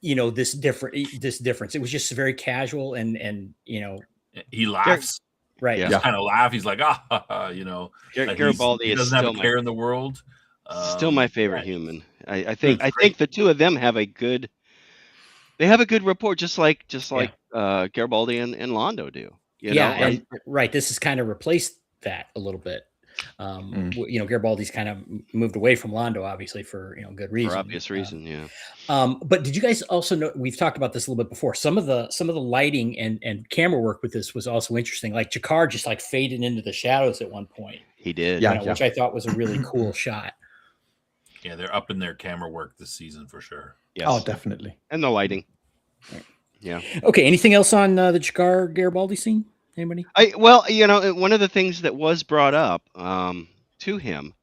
this difference. It was just very casual and he laughs. Right. He's kind of laugh. He's like, Garibaldi he doesn't have a care in the world. Still my favorite human. I think the two of them have a good rapport, just like Garibaldi and Londo do. Right. This has kind of replaced that a little bit. Garibaldi's kind of moved away from Londo, obviously for good reason. For obvious reason, yeah. But did you guys also know? We've talked about this a little bit before. Some of the lighting and camera work with this was also interesting. Like Jakkar just like faded into the shadows at one point. He did, which I thought was a really cool shot. Yeah, they're up in their camera work this season for sure. Yes. Oh, definitely. And the lighting. Yeah. Okay. Anything else on the Jakkar Garibaldi scene? Anybody? One of the things that was brought up to him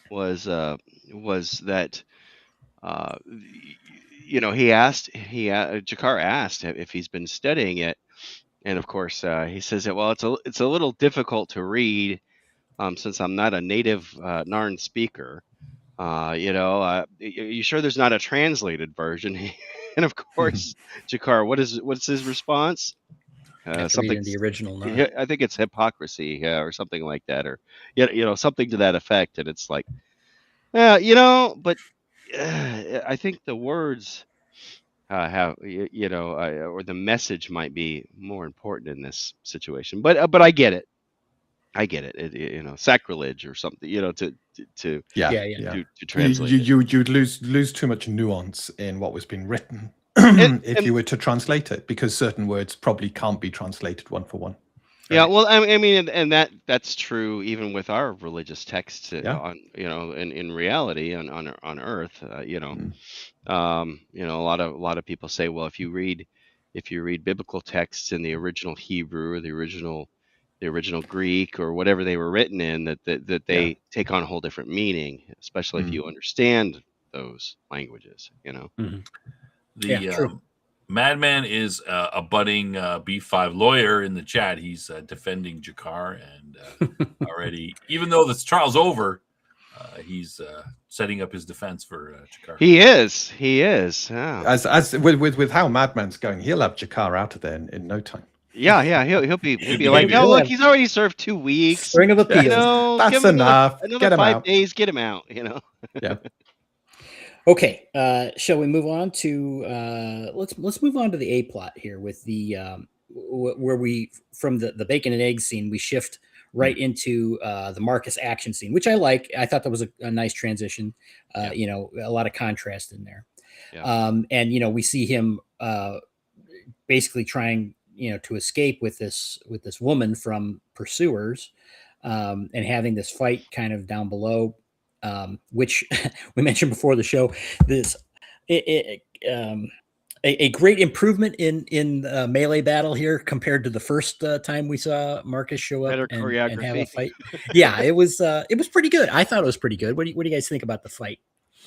was that Jakkar asked if he's been studying it, and of course he says that it's a little difficult to read since I'm not a native Narn speaker. You sure there's not a translated version? And of course, Jakkar, what's his response? Something in the original. I think it's hypocrisy or something like that, or something to that effect. And it's like, but I think the words have or the message might be more important in this situation. But I get it. Sacrilege or something. To translate. You'd lose too much nuance in what was being written. If you were to translate it, because certain words probably can't be translated one for one. Right? Yeah, well, I mean, and that's true even with our religious texts. In reality, on Earth, a lot of people say, well, if you read biblical texts in the original Hebrew or the original Greek or whatever they were written in, that they take on a whole different meaning, especially if you understand those languages. Mm-hmm. The Madman is a budding B5 lawyer in the chat. He's defending Jakkar, and already, even though this trial's over, he's setting up his defense for Jakkar. He is. Yeah. As with how Madman's going, he'll have Jakkar out of there in no time. Yeah. He'll be like, no, look, he's already served 2 weeks. Spring of appeal. That's enough. Another 5 days, get him out. Yeah. Okay, shall we move on to let's move on to the A plot here with the where we from the bacon and eggs scene we shift right into the Marcus action scene, which I like. I thought that was a nice transition. A lot of contrast in there. Yeah. And we see him basically trying to escape with this woman from pursuers, and having this fight kind of down below. Which we mentioned before the show, a great improvement in melee battle here compared to the first time we saw Marcus show up and have a fight. Yeah, it was pretty good. I thought it was pretty good. What do you guys think about the fight?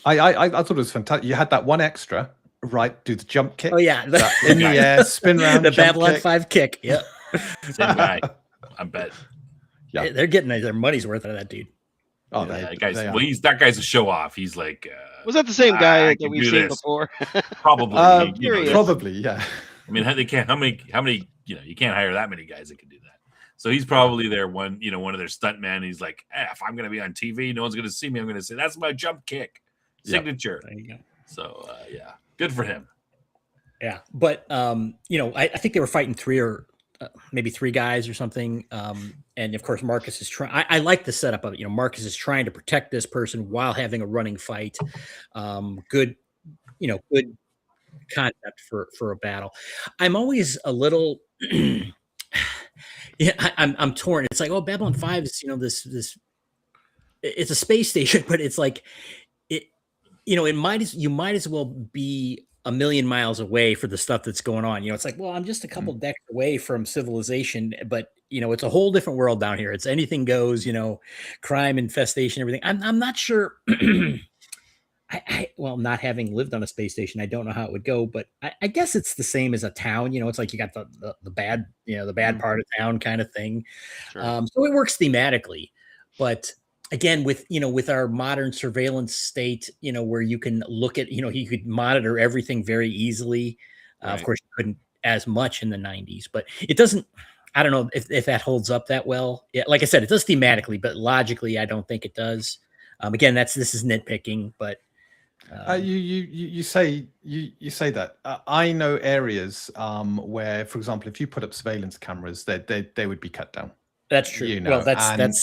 I thought it was fantastic. You had that one extra, right? Do the jump kick. Oh yeah, in the air, spin round. The Babylon 5 kick. Yeah, same guy. I bet. Yeah, they're getting their money's worth out of that dude. Oh, that guy's a show off. He's like, was that the same guy that we've seen before? Probably, probably, yeah. I mean, how many? You can't hire that many guys that can do that. So he's probably their one of their stuntmen. He's like, if I'm going to be on TV, no one's going to see me. I'm going to say that's my jump kick signature. There you go. So good for him. Yeah, but I think they were fighting 3 or maybe 3 guys or something. And of course, Marcus is trying. I like the setup of it. Marcus is trying to protect this person while having a running fight. Good concept for a battle. I'm always a little, I'm torn. It's like, Babylon 5 is this. It's a space station, but it's like you might as well be a million miles away for the stuff that's going on. It's like, I'm just a couple decks away from civilization, but it's a whole different world down here. It's anything goes, crime, infestation, everything. I'm not sure well, not having lived on a space station, I don't know how it would go, but I guess it's the same as a town. It's like you got the bad, the bad part of town kind of thing. Sure. So it works thematically, but again, with our modern surveillance state, where you can look at, you could monitor everything very easily. Of Right. course, you couldn't as much in the 90s, but it doesn't. I don't know if that holds up that well. Yeah, like I said, it does thematically, but logically, I don't think it does. Again, this is nitpicking, but you say that. I know areas where, for example, if you put up surveillance cameras, they would be cut down. that's true. You know, Well, that's and-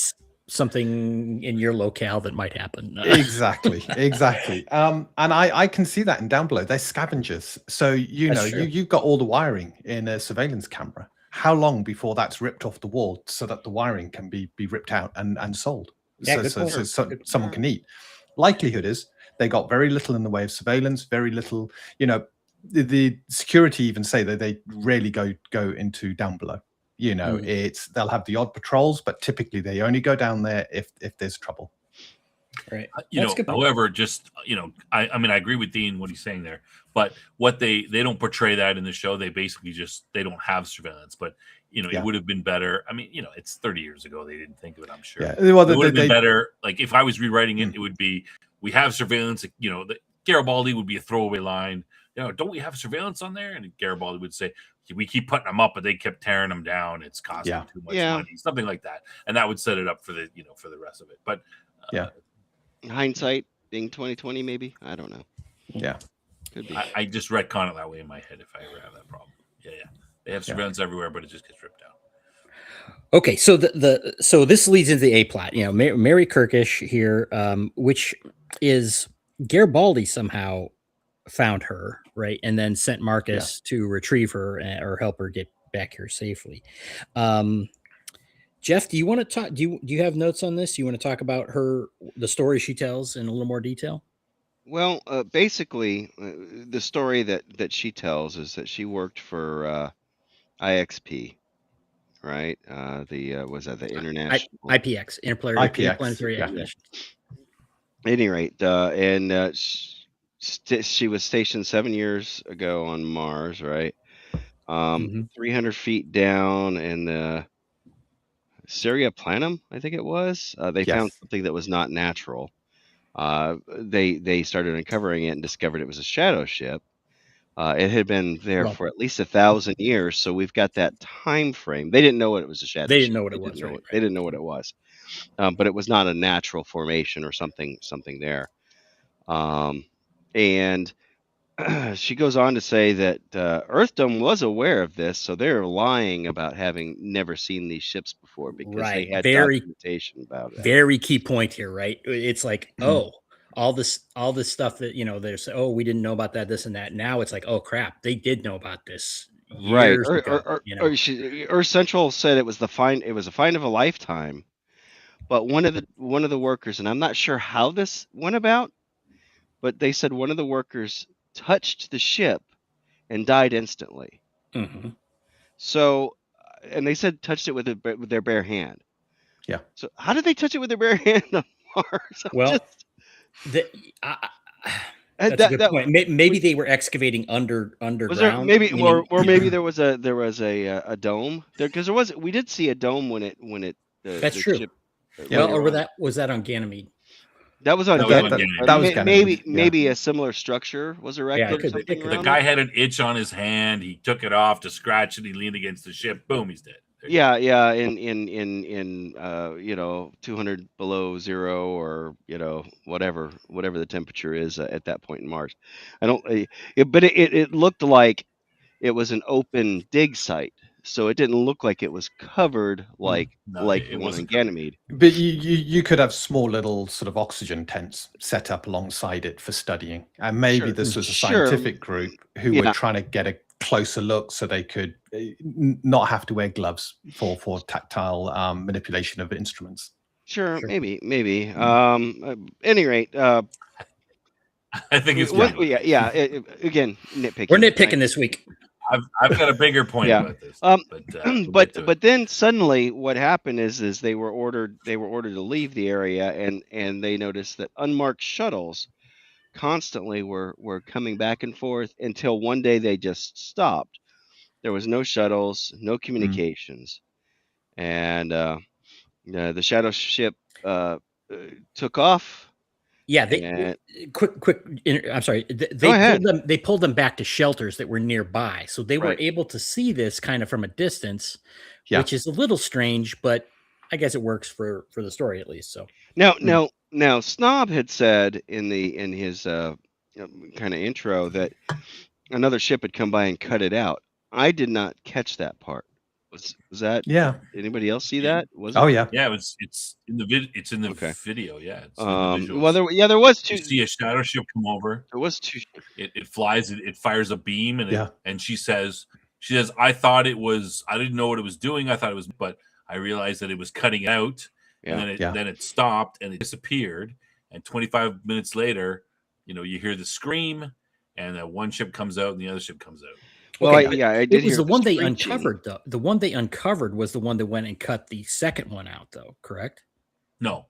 something in your locale that might happen. Exactly. And I can see that in down below. They're scavengers. So That's true. you've got all the wiring in a surveillance camera. How long before that's ripped off the wall so that the wiring can be ripped out and sold? Yeah, good so point. someone can eat. Likelihood is they got very little in the way of surveillance, very little, the security even say that they rarely go into down below. They'll have the odd patrols, but typically they only go down there if there's trouble. Right. However, just I mean, I agree with Dean what he's saying there, but what they don't portray that in the show. They basically they don't have surveillance, but it would have been better. I mean, it's 30 years ago. They didn't think of it. I'm sure. Yeah. Well, it would have been better. Like if I was rewriting it, it would be we have surveillance. Garibaldi would be a throwaway line. Don't we have surveillance on there? And Garibaldi would say, we keep putting them up, but they kept tearing them down. It's costing too much money, something like that. And that would set it up for the, for the rest of it. But hindsight being 2020, maybe, I don't know. Yeah, could be. I just retcon it that way in my head if I ever have that problem. Yeah, they have surveillance everywhere, but it just gets ripped down. Okay, so so this leads into the A plot. Mary Kirkish here, which is Garibaldi somehow found her, right, and then sent Marcus to retrieve her or help her get back here safely. Jeff, do you want to talk? Do you have notes on this? Do you want to talk about the story she tells in a little more detail? Well, basically, the story that she tells is that she worked for IXP, right? Was that the international IPX, Interplanetary yeah. Expedition. At any rate, and she was stationed 7 years ago on Mars, right? 300 feet down in the Syria Planum, I think it was. They found something that was not natural. They started uncovering it and discovered it was a shadow ship. It had been there for at least 1,000 years, so we've got that time frame. They didn't know what it was a shadow ship. They didn't know what it was. They didn't know what it was, but it was not a natural formation or something there. And she goes on to say that Earthdom was aware of this, so they're lying about having never seen these ships before because they had documentation about it. Very key point here, right? It's like, all this stuff that there's we didn't know about that, this and that. Now it's like, oh crap, they did know about this years ago. Earth Central said it was a find of a lifetime, but one of the workers, and I'm not sure how this went about, but they said one of the workers touched the ship and died instantly. So, and they said touched it with their bare hand. Yeah. So how did they touch it with their bare hand on Mars? That's a good point. Maybe they were excavating underground. Was there, maybe there was a dome there, because we did see a dome when it. That's true. Ship, or was that on Ganymede? That was on Ganymede. Maybe a similar structure was erected. The guy had an itch on his hand. He took it off to scratch it. He leaned against the ship. Boom, he's dead. Yeah. In 200 below zero, or whatever the temperature is at that point in Mars. But it looked like it was an open dig site. So it didn't look like it was covered like the one in Ganymede. But you could have small little sort of oxygen tents set up alongside it for studying. And maybe this was a scientific group who were trying to get a closer look so they could not have to wear gloves for tactile manipulation of instruments. Sure. Maybe. At any rate, I think it's again, nitpicking. We're nitpicking this week. I've got a bigger point about this. But then suddenly what happened is they were ordered to leave the area, and they noticed that unmarked shuttles constantly were coming back and forth until one day they just stopped. There was no shuttles, no communications, and the shadow ship took off. Yeah, And I'm sorry. Go They ahead. pulled them back to shelters that were nearby, so they were Right. able to see this kind of from a distance, Yeah. which is a little strange, but I guess it works for the story at least. So Now, Snob had said in his kind of intro that another ship had come by and cut it out. I did not catch that part. Was that? Yeah. Anybody else see that? Was it? Oh yeah. Yeah, it's in the It's in the Okay. video. Yeah, it's in the visuals. Well, there was two. You see a shadow ship come over. There was two. It flies. It fires a beam, and Yeah. and she says, I thought it was. I didn't know what it was doing. I thought it was, but I realized that it was cutting out, Yeah. and then it stopped and it disappeared. And 25 minutes later, you hear the scream, and one ship comes out and the other ship comes out. Well, Okay, I did it was hear the one they screeching. uncovered, though. The one they uncovered was the one that went and cut the second one out, though. Correct? No,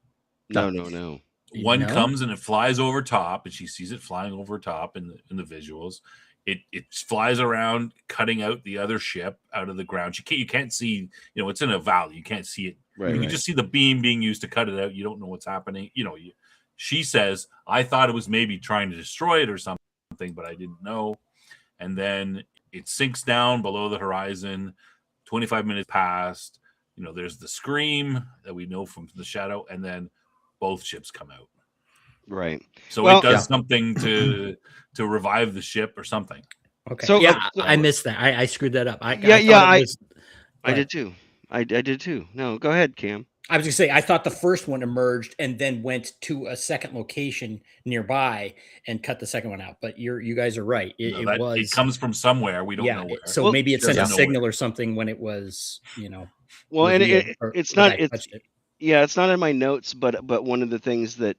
No. one No? comes and it flies over top, and she sees it flying over top in the visuals. It flies around, cutting out the other ship out of the ground. You can't see, it's in a valley. You can't see it. Right. You can just see the beam being used to cut it out. You don't know what's happening. She says, I thought it was maybe trying to destroy it or something, but I didn't know. And then it sinks down below the horizon. 25 minutes passed. There's the scream that we know from the shadow, and then both ships come out. Right. So Well, it does something to revive the ship or something. Okay. So, yeah, I missed that. I screwed that up. I Yeah, thought I did too. I did too. No, go ahead, Cam. I was going to say, I thought the first one emerged and then went to a second location nearby and cut the second one out. But you guys are right. It comes from somewhere. We don't know where. So Well, maybe it sent a doesn't know signal where. or something when it was, Well, and revealed or it's the not. guy It's touched it. yeah, it's not in my notes, but one of the things that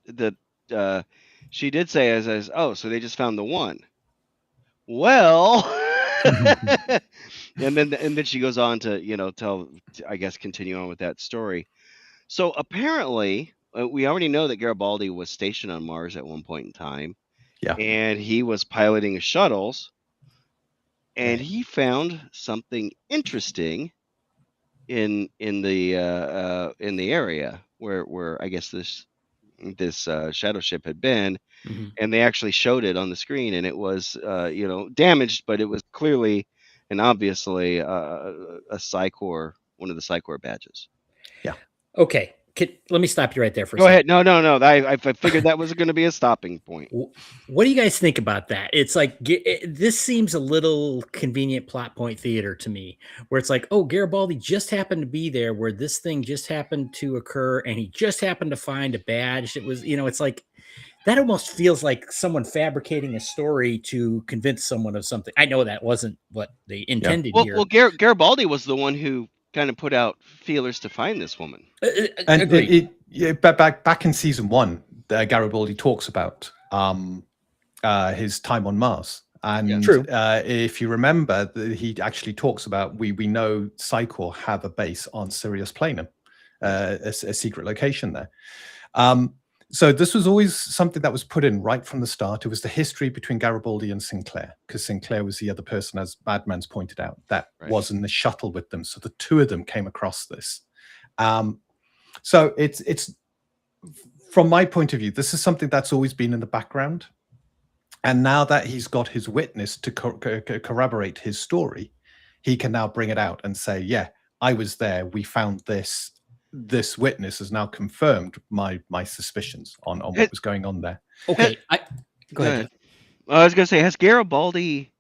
she did say is, oh, so they just found the one. Well, and then she goes on to continue on with that story. So apparently, we already know that Garibaldi was stationed on Mars at one point in time. Yeah. And he was piloting shuttles, and he found something interesting in the area where I guess this shadow ship had been. Mm-hmm. And they actually showed it on the screen, and it was damaged, but it was clearly and obviously a Psycor, one of the Psycor badges. Yeah. Okay. Let me stop you right there for a Go second. ahead. No. I figured that was going to be a stopping point. What do you guys think about that? It's like this seems a little convenient plot point theater to me, where it's like, oh, Garibaldi just happened to be there where this thing just happened to occur, and he just happened to find a badge. It was, it's like that almost feels like someone fabricating a story to convince someone of something. I know that wasn't what they intended here. Well, Garibaldi was the one who kind of put out feelers to find this woman. And back in season 1, Garibaldi talks about his time on Mars. And True. If you remember, he actually talks about we know Psycor have a base on Sirius Planum, a secret location there. So this was always something that was put in right from the start. It was the history between Garibaldi and Sinclair, because Sinclair was the other person, as Badman's pointed out, that was in the shuttle with them. So the two of them came across this. So it's from my point of view, this is something that's always been in the background. And now that he's got his witness to corroborate his story, he can now bring it out and say, yeah, I was there. We found this. This witness has now confirmed my suspicions on what was going on there. Okay. Go ahead. I was going to say, has Garibaldi,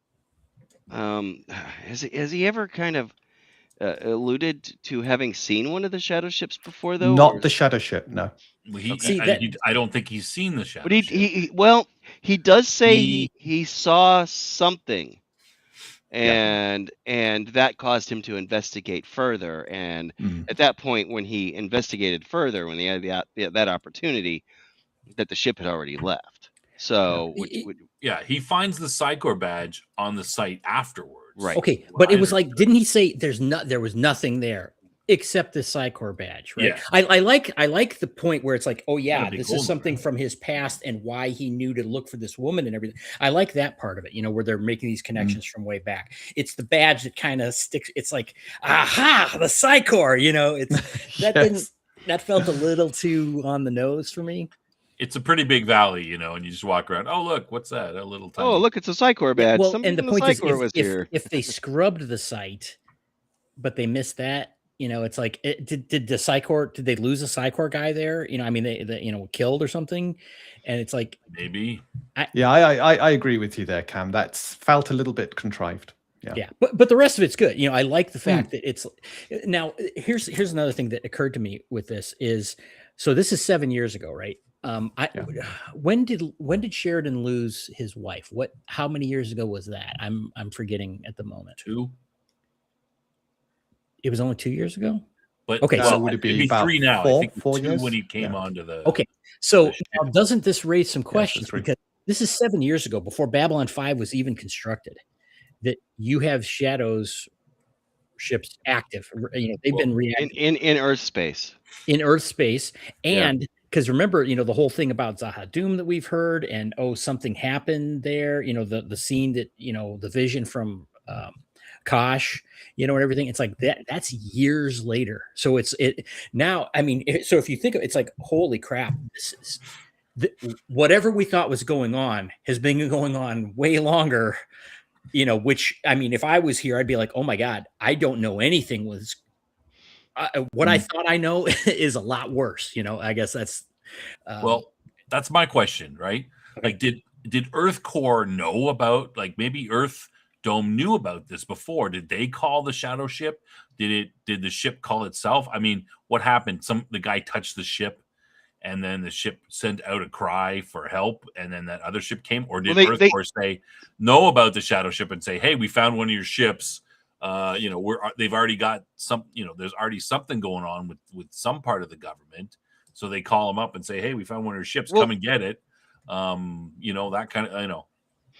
has he ever kind of alluded to having seen one of the shadow ships before, though? Not the shadow ship, no. I don't think he's seen the shadow But ship. he does say he saw something. And that caused him to investigate further. And at that point, when he investigated further, when he had that opportunity, that the ship had already left. So, he finds the Psycor badge on the site afterwards. Right. Okay, but it was like, didn't he say there was nothing there? Except the Psychor badge, right? Yeah. I like the point where it's like, oh yeah, big this hole in is the something ground. from his past and why he knew to look for this woman and everything. I like that part of it, where they're making these connections from way back. It's the badge that kind of sticks. It's like, aha, the Psychor, it's that didn't Yes. that felt a little too on the nose for me. It's a pretty big valley, and you just walk around. Oh, look, what's that? A little tiny. Oh, look, it's a Psychor badge. Well, Somebody and the from the point is, Psychor was here. if they scrubbed the site, but they missed that, it's like, did the Psychor, did they lose a Psychor guy there? I mean, they killed or something, and it's like, Maybe. I agree with you there, Cam. That's felt a little bit contrived. Yeah, but the rest of it's good. I like the fact that it's now. Here's another thing that occurred to me with this is, so this is 7 years ago, right? When did Sheridan lose his wife? How many years ago was that? I'm forgetting at the moment. 2. It was only 2 years ago. But okay, so would it'd be about 3 now. four- I think 4 2 years? when he came Yeah. onto the. Okay, so the now doesn't this raise some questions? 3. Because this is 7 years ago, before Babylon 5 was even constructed, that you have Shadow's ships active. They've been reactive in Earth space. in Earth space, and because remember, the whole thing about Zahadum that we've heard, and something happened there. The scene that the vision from Kosh, and everything. It's like that's years later. So it now. I mean, so if you think of it's like, holy crap, this is whatever we thought was going on has been going on way longer. Which, I mean, if I was here, I'd be like, oh my God, I don't know anything was what I thought I know is a lot worse. I guess that's well, that's my question, right? Okay. Like, did Earth Core know about, like, maybe Earth Dome knew about this before? Did they call the shadow ship? Did the ship call itself? I mean, what happened? The guy touched the ship, and then the ship sent out a cry for help, and then that other ship came? Or did Earth Core know about the shadow ship and say, hey, we found one of your ships? They've already got some, there's already something going on with some part of the government. So they call them up and say, hey, we found one of your ships, come and get it. That kind of,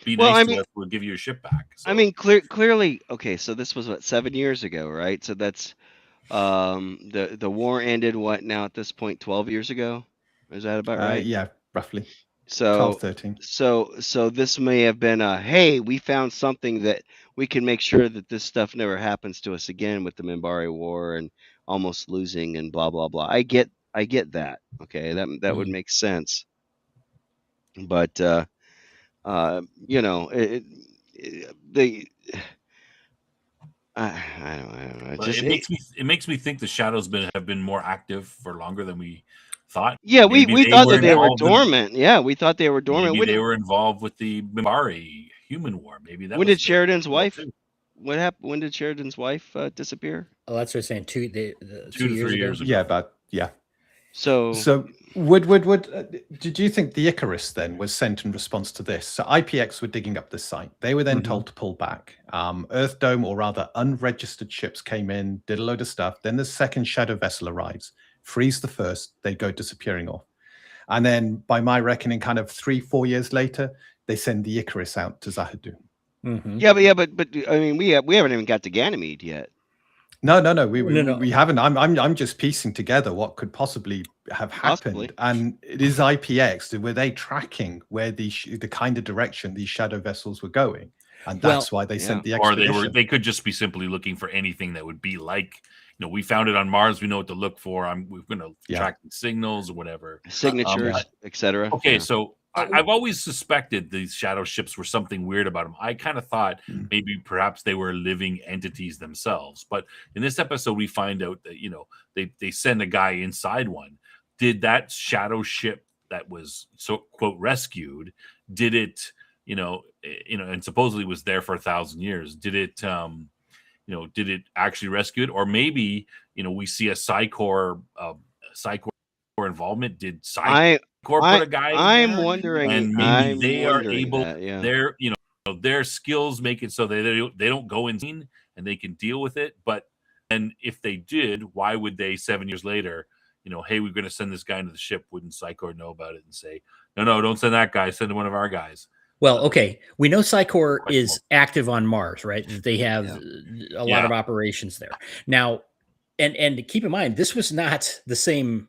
be nice to us, we'll give you your ship back. So. I mean, clearly, okay, so this was 7 years ago, right? So that's the war ended now at this point 12 years ago. Is that about right? Yeah, roughly. So 12, 13. So this may have been hey, we found something that we can make sure that this stuff never happens to us again with the Minbari War and almost losing and blah blah blah. I get that. Okay, that would make sense. But I don't know. It makes me think the shadows have been more active for longer than we thought. Yeah, we thought that they were dormant. We thought they were dormant. Maybe they were involved with the Minbari human war. Maybe that. When did Sheridan's wife? What happened? When did Sheridan's wife disappear? Oh, that's what I'm saying. 2 to 3 years ago. Yeah, about So did you think the Icarus then was sent in response to this? So IPX were digging up the site. They were then told to pull back. Earth Dome, or rather unregistered ships, came in, did a load of stuff. Then the second shadow vessel arrives, frees the first, they go disappearing off. And then by my reckoning, kind of 3-4 years later, they send the Icarus out to Zahadum. Mm-hmm. But I mean, we haven't even got to Ganymede yet. No, we haven't. I'm just piecing together what could possibly have happened. And it is IPX. Were they tracking where the kind of direction these shadow vessels were going? And that's why they sent the expedition. Or they could just be simply looking for anything that would be like, we found it on Mars. We know what to look for. We're going to track the signals or whatever. Signatures, etc. Okay, so I've always suspected these shadow ships were something weird about them. I kind of thought maybe perhaps they were living entities themselves. But in this episode, we find out that, they send a guy inside one. Did that shadow ship that was quote rescued, did it, and supposedly was there for 1,000 years. Did it, did it actually rescue it? Or maybe, we see a Psychor involvement. Did Psychor put a guy? I'm wondering, and maybe they are able. Their skills make it so they don't go insane and they can deal with it. But and if they did, why would they 7 years later? Hey, we're going to send this guy into the ship. Wouldn't Psychor know about it and say, no, don't send that guy. Send one of our guys. Well, okay. We know Psychor is active on Mars, right? They have a lot of operations there. Now, and keep in mind, this was not the same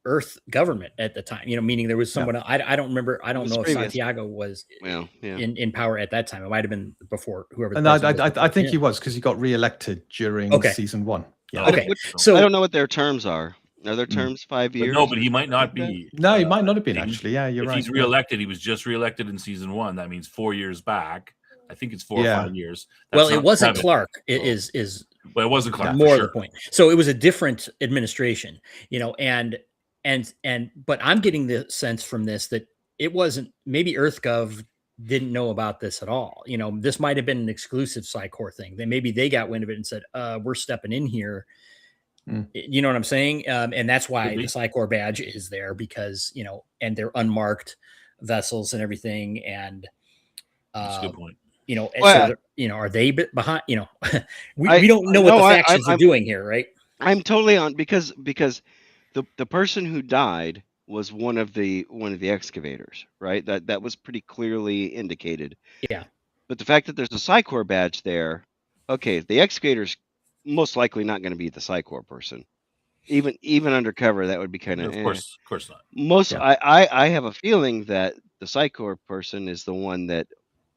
Earth government at the time. Meaning there was someone. I don't remember. I don't was know if previous. Santiago was Well, yeah. in power at that time. It might have been before whoever. The And president was I before think him. he was, because he got re-elected during Okay. season 1. Yeah. Oh, Okay. I So don't know what their terms are. Are their terms 5 But years? no, but he might not like that? be. No, he might not have been, Dayton. actually. Yeah, you're If right. he's reelected, he was just reelected in season 1. That means 4 years back. I think it's 4 or 5 years. That's well, it not wasn't 7. Clark. It is Well, it wasn't Clark. more for of sure. the point. So it was a different administration, and but I'm getting the sense from this that it wasn't, maybe Earth Gov didn't know about this at all. This might have been an exclusive Psycor thing. Maybe they got wind of it and said, we're stepping in here. You know what I'm saying? And that's why the Psycor badge is there, because, and they're unmarked vessels and everything. And that's a good point. So are they behind? We don't know what the factions are doing here, right? I'm totally on, because the person who died was one of the excavators, right? That was pretty clearly indicated. Yeah. But the fact that there's a Psycor badge there, okay, the excavator's most likely not going to be the Psycor person. Even undercover, that would be kind of. Of course not. I have a feeling that the Psycor person is the one that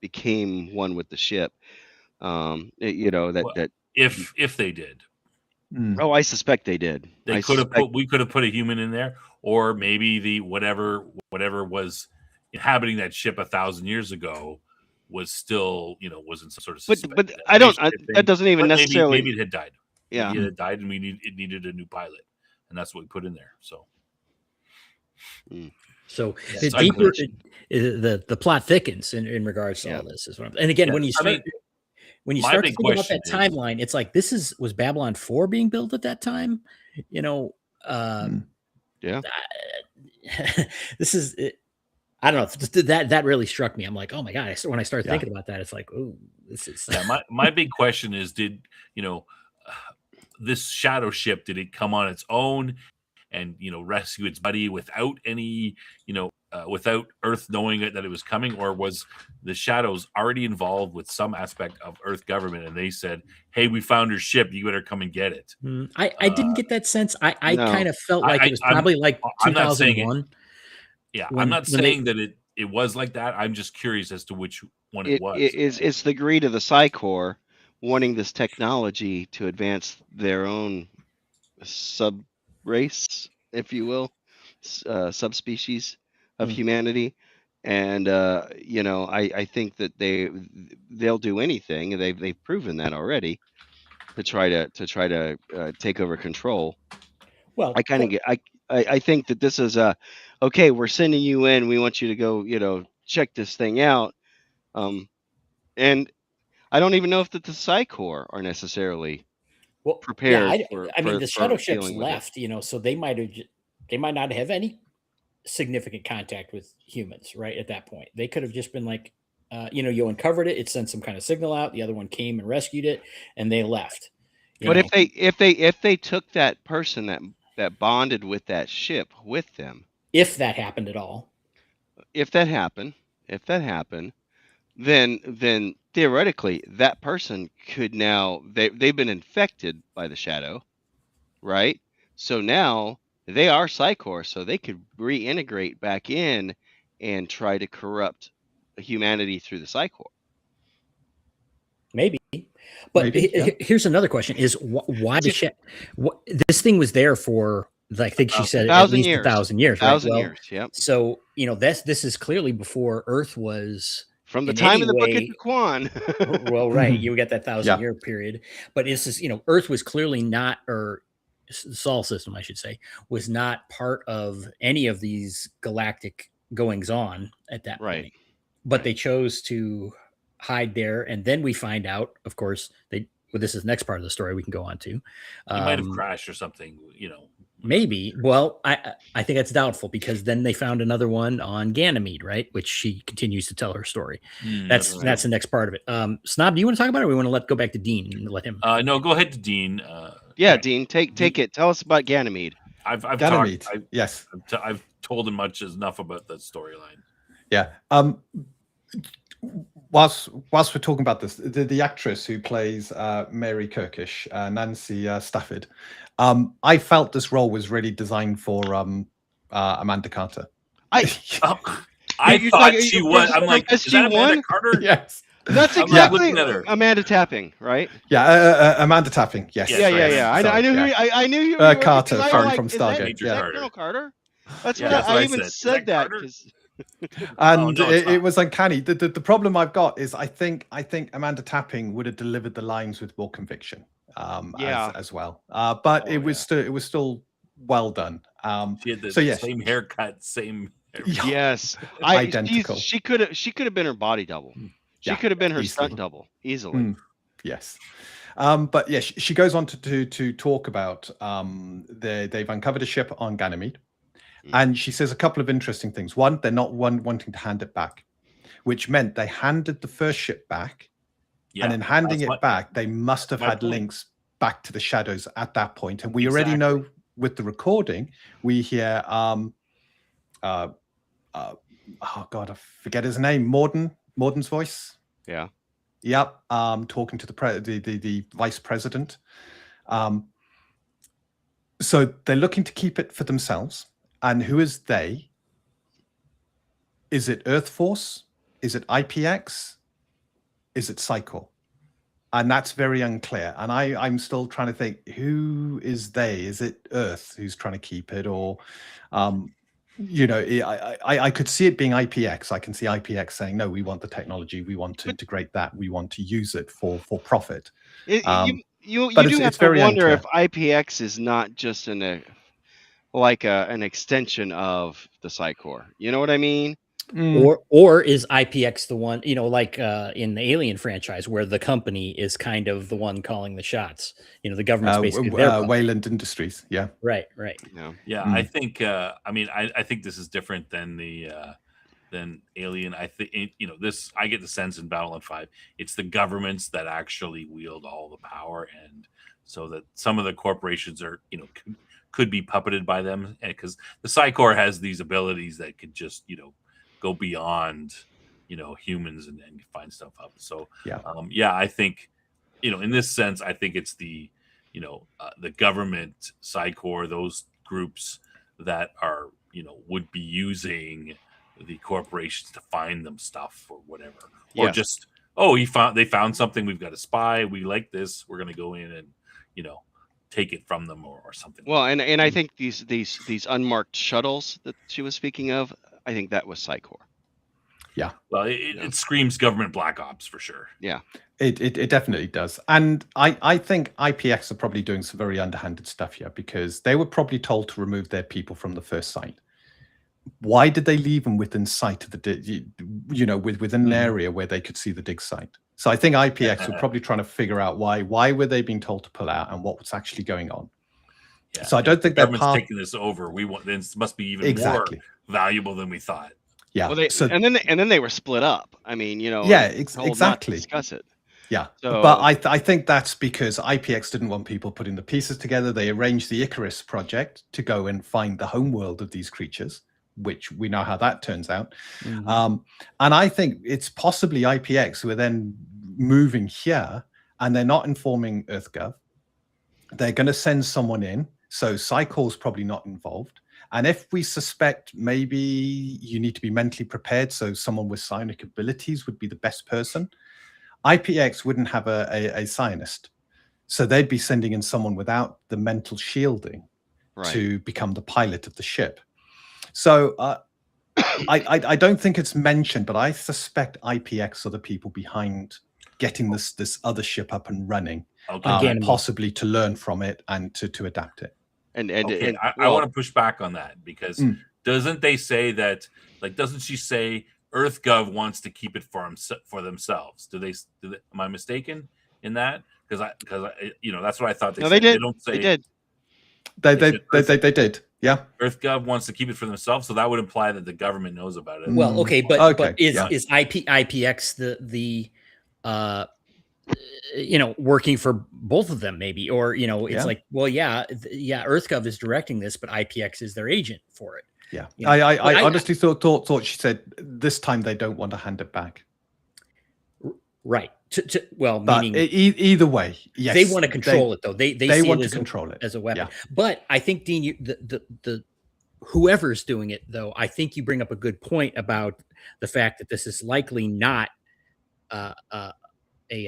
became one with the ship. If they did. Oh, I suspect they did. We could have put a human in there, or maybe the whatever was inhabiting that ship 1,000 years ago was still, was in some sort of. But I don't. That doesn't even necessarily. Maybe it had died. Yeah, maybe it had died, and it needed a new pilot, and that's what we put in there. So. So the deeper the plot thickens in regards to all this, is what and again, when you start to think about that timeline, it's like, was Babylon 4 being built at that time? This is I don't know, that really struck me. I'm like, oh my god, when I started thinking about that, it's like, oh, this is my big question is, did this shadow ship, did it come on its own and rescue its buddy without any without Earth knowing that it was coming, or was the Shadows already involved with some aspect of Earth government and they said, hey, we found your ship, you better come and get it? I didn't get that sense. I kind of felt like it was probably like 2001. I'm not saying that it was like that. I'm just curious as to which one it was. It's the greed of the Psycor wanting this technology to advance their own sub race, if you will, subspecies of humanity, and I think that they'll do anything. They've proven that already to try to take over control. Well, I think that this is okay. We're sending you in. We want you to go check this thing out, and I don't even know if the Psycor are necessarily prepared. The shadow ships left, so they might not have any significant contact with humans right at that point. They could have just been like, you uncovered it sent some kind of signal out, the other one came and rescued it, and they left. But if they took that person that bonded with that ship with them, if that happened at all, if that happened, then theoretically that person could now they've been infected by the shadow, right? So now they are Psycor, so they could reintegrate back in and try to corrupt humanity through the Psycor. Maybe. But here's another question: is why this thing was there for? I think she said at least 1,000 years. 1,000 years. Yep. So this is clearly before Earth was. From the time of the Book of Quan. Well, right. You get that 1,000-year period. But it's just, Earth was clearly not, or the Sol system, I should say, was not part of any of these galactic goings on at that point. But they chose to hide there. And then we find out, of course, this is the next part of the story we can go on to. He might have crashed or something, Maybe. Well, I think that's doubtful, because then they found another one on Ganymede, right? Which she continues to tell her story. That's the next part of it. Snob, do you want to talk about it, or we want to go back to Dean and let him? No, go ahead to Dean. Dean, take it. Tell us about Ganymede. I've Ganymede. Yes. I've told him enough about that storyline. Yeah. whilst we're talking about this, the actress who plays Mary Kirkish, Nancy Stafford, I felt this role was really designed for Amanda Carter. I I You're thought talking- she you're was. from I'm like, is that Amanda SG-1? Carter? Yes. That's I'm like exactly looking at her. Amanda Tapping, right? Yeah, Amanda Tapping. Yes. Yes, Yeah, right. yeah. I Sorry, knew yeah. I knew you were Carter because I from like, Stargate, is that, Major is that Carter. Colonel Carter? That's Yeah, what that's what I I even said. Is said that that Carter? because And no, it's it not. was uncanny. The problem I've got is I think Amanda Tapping would have delivered the lines with more conviction, Yeah. as well. But Oh, it was still well done. She had the So yes, same haircut, same. Yeah. yes, Identical. She could have been her body double. She Yeah, could have been her easily. stunt double easily. Yes. But yeah, she goes on to talk about they've uncovered a ship on Ganymede, and she says a couple of interesting things. One, they're not wanting to hand it back, which meant they handed the first ship back, Yeah, and in handing that's it back, they must have my had point. links back to the shadows at that point. And we already know with the recording, we hear oh god, I forget his name, Morden's voice. Yeah. Yep. Talking to the vice president. So they're looking to keep it for themselves. And who is they? Is it Earth Force? Is it IPX? Is it Psycho? And that's very unclear. And I'm still trying to think, who is they? Is it Earth who's trying to keep it? Or I could see it being IPX. I can see IPX saying, no, we want the technology. We want to integrate that. We want to use it for profit. You But do it's have to very wonder unclear. if IPX is not just an extension of the Psychor. You know what I mean? Or is IPX the one, like in the Alien franchise, where the company is kind of the one calling the shots? The government's basically their puppet. Wayland Industries. Yeah. Right. Yeah, I think. I think this is different than than Alien. I think this. I get the sense in Babylon 5, it's the governments that actually wield all the power, and so that some of the corporations are could be puppeted by them, and because the Psychor has these abilities that could just go beyond humans and find stuff up. So I think in this sense, I think it's the the government Psychor, those groups that are would be using the corporations to find them stuff or whatever, or just they found something, we've got a spy, we like this, we're going to go in and take it from them or something. Well, and I think these unmarked shuttles that she was speaking of, I think that was Psychor. Yeah. Well, it screams government black ops for sure. Yeah. It definitely does. And I think IPX are probably doing some very underhanded stuff here, because they were probably told to remove their people from the first site. Why did they leave them within sight of the within an area where they could see the dig site? So I think IPX were probably trying to figure out why were they being told to pull out and what was actually going on. Yeah. So I don't think they're taking this over. This must be even more valuable than we thought. Yeah. Well, and then they were split up. I mean, exactly. Discuss it. Yeah. So, but I think that's because IPX didn't want people putting the pieces together. They arranged the Icarus project to go and find the homeworld of these creatures, which we know how that turns out. And I think it's possibly IPX who are then moving here, and they're not informing Earth Gov. They're going to send someone in. So Psychor's probably not involved. And if we suspect maybe you need to be mentally prepared, so someone with psionic abilities would be the best person, IPX wouldn't have a psionist. So they'd be sending in someone without the mental shielding to become the pilot of the ship. So I don't think it's mentioned, but I suspect IPX are the people behind getting this other ship up and running, possibly to learn from it and to adapt it. I want to push back on that, because doesn't they say that, doesn't she say Earth Gov wants to keep it for themselves? Am I mistaken in that? Because that's what I thought they said. They did. They don't say they did. They did. Yeah. Earth Gov wants to keep it for themselves, so that would imply that the government knows about it. Well, but is IPX the working for both of them, maybe, or it's Earth Gov is directing this, but IPX is their agent for it. I honestly thought she said this time they don't want to hand it back. Right. Well, But meaning either way, yes, they want to control it, though. They see want it to as control it as a weapon. Yeah. But I think, Dean, the whoever's doing it, though, I think you bring up a good point about the fact that this is likely not a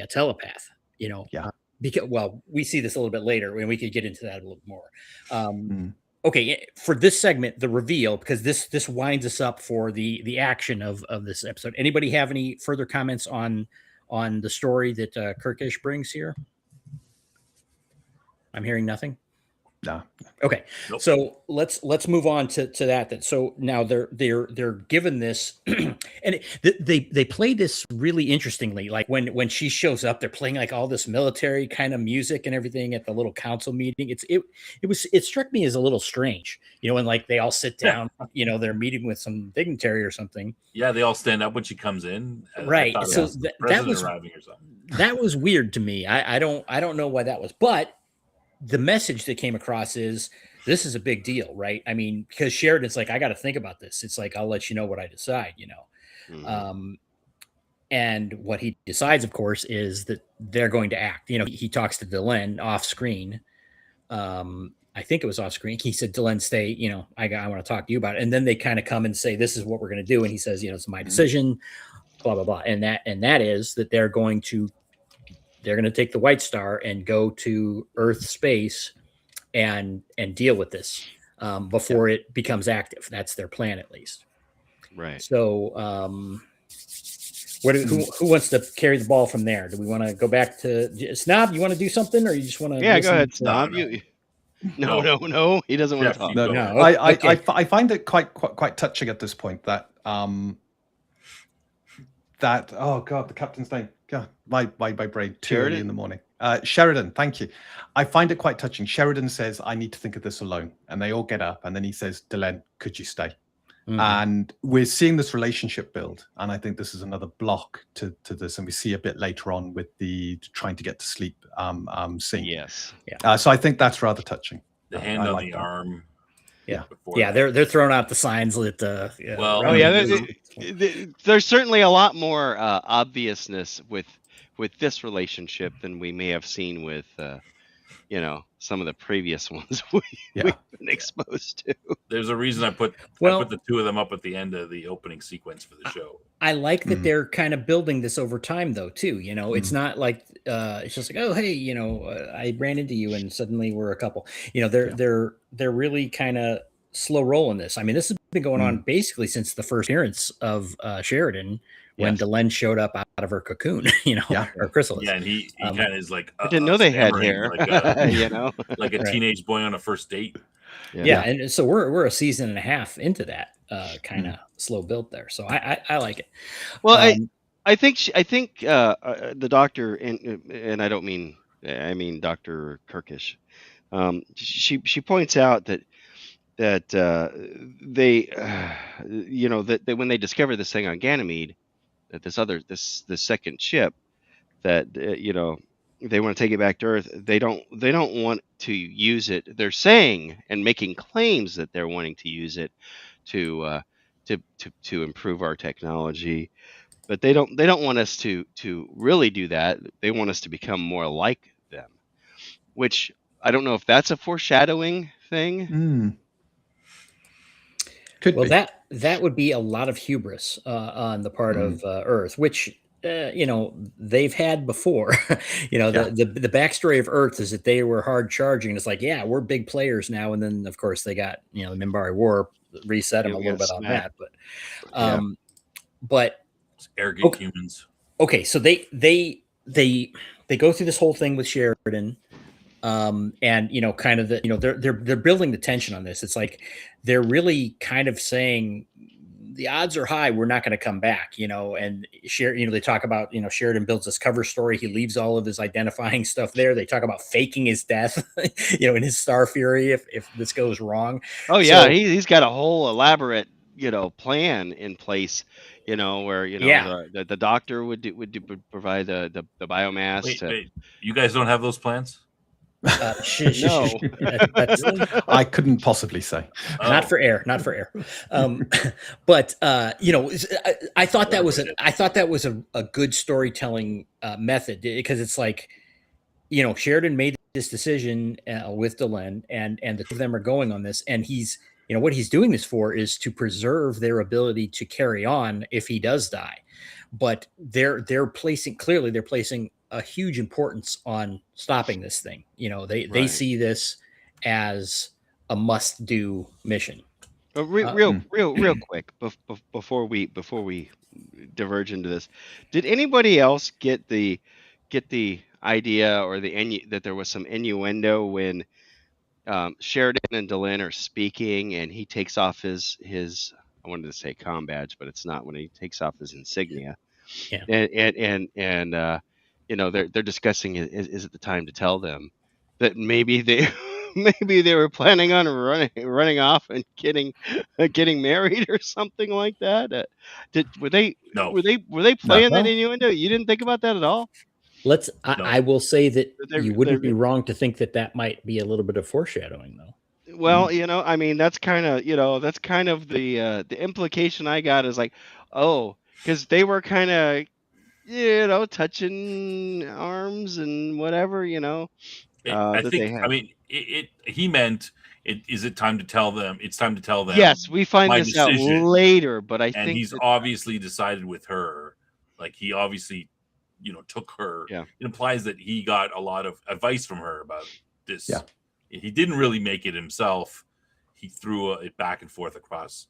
telepath. Yeah. Because we see this a little bit later, and we could get into that a little more. Mm. Okay, for this segment, the reveal, because this winds us up for the action of this episode. Anybody have any further comments on the story that Kirkish brings here? I'm hearing nothing. No. Okay, Nope. so let's move on to that. Then, so now they're given this, and they play this really interestingly. Like when she shows up, they're playing like all this military kind of music and everything at the little council meeting. It struck me as a little strange, and like they all sit down, they're meeting with some dignitary or something. Yeah, they all stand up when she comes in. Right. So that was arriving or something. That was weird to me. I don't know why that was, but the message that came across is this is a big deal, right? I mean, because Sheridan's like, I got to think about this. It's like, I'll let you know what I decide, Mm-hmm. And what he decides, of course, is that they're going to act. He talks to Delenn off screen. I think it was off screen. He said, Delenn, stay, I want to talk to you about it. And then they kind of come and say, this is what we're going to do. And he says, it's my decision, blah, blah, blah. And that is that they're going to take the White Star and go to Earth space and deal with this before it becomes active. That's their plan, at least. Right. So, who wants to carry the ball from there? Do we want to go back to Snob? You want to do something, or you just want to? Yeah, go ahead, Snob. No. No. He doesn't want to talk. No. Okay. I find it quite touching at this point that oh god, the captain's name. God, my brain too early in the morning. Sheridan, thank you. I find it quite touching. Sheridan says, I need to think of this alone. And they all get up, and then he says, Delenn, could you stay? Mm-hmm. And we're seeing this relationship build. And I think this is another block to this. And we see a bit later on with the trying to get to sleep scene. Yes. Yeah. So I think that's rather touching. The hand on the arm. Yeah. Yeah. They're throwing out the signs that there's certainly a lot more obviousness with this relationship than we may have seen with some of the previous ones we've been exposed to. There's a reason I put the two of them up at the end of the opening sequence for the show. I like that they're kind of building this over time, though, too. It's not like it's just like, oh, hey, I ran into you and suddenly we're a couple. They're really kind of slow rolling this. I mean, this has been going on basically since the first appearance of Sheridan when Delenn showed up out of her cocoon, her chrysalis. Yeah, and he kind of is like, I didn't know they had hair, like a teenage boy on a first date. Yeah, and so we're a season and a half into that kind of slow build there. So I like it. Well, I think the doctor, and I don't mean, I mean Dr. Kirkish. She points out that they, that when they discover this thing on Ganymede, that this second ship, that they want to take it back to Earth. They don't want to use it. They're saying and making claims that they're wanting to use it to improve our technology, but they don't want us to really do that. They want us to become more like them, which I don't know if that's a foreshadowing thing. Could be. That would be a lot of hubris on the part of Earth, which they've had before. The backstory of Earth is that they were hard charging. It's like, yeah, we're big players now, and then of course they got the Minbari War reset them a little bit on that, but arrogant humans. Okay, so they go through this whole thing with Sheridan. And kind of they're building the tension on this. It's like they're really kind of saying the odds are high we're not going to come back. And they talk about Sheridan builds this cover story. He leaves all of his identifying stuff there. They talk about faking his death, in his Star Fury if this goes wrong. Oh yeah, he's got a whole elaborate plan in place. Where the doctor would provide the biomass. Wait, you guys don't have those plans? No. That's I couldn't possibly say. not for air, not for air. But I thought that was a good storytelling method, because it's like, Sheridan made this decision with Delenn, and the two of them are going on this, and he's, what he's doing this for is to preserve their ability to carry on if he does die. But they're placing a huge importance on stopping this thing. They Right. see this as a must-do mission. But real quick, before we diverge into this, did anybody else get the idea or that there was some innuendo when Sheridan and Delenn are speaking, and he takes off his I wanted to say comm badge, but it's not, when he takes off his insignia. Yeah. And they're discussing, is it the time to tell them that maybe they maybe they were planning on running off and getting married or something like that. Were they No. playing that No. innuendo? You didn't think about that at all? I will say that They're- you wouldn't they're- be wrong to think that might be a little bit of foreshadowing, though. Well, I mean, that's kind of the implication I got, is like, oh, because they were kind of touching arms and whatever, I that think. they had. I mean, he meant. Is it time to tell them? It's time to tell them. Yes, we find my this out decision. later, but I And think he's obviously decided with her. Like, he obviously, took her. Yeah. It implies that he got a lot of advice from her about this. Yeah. He didn't really make it himself. He threw it back and forth across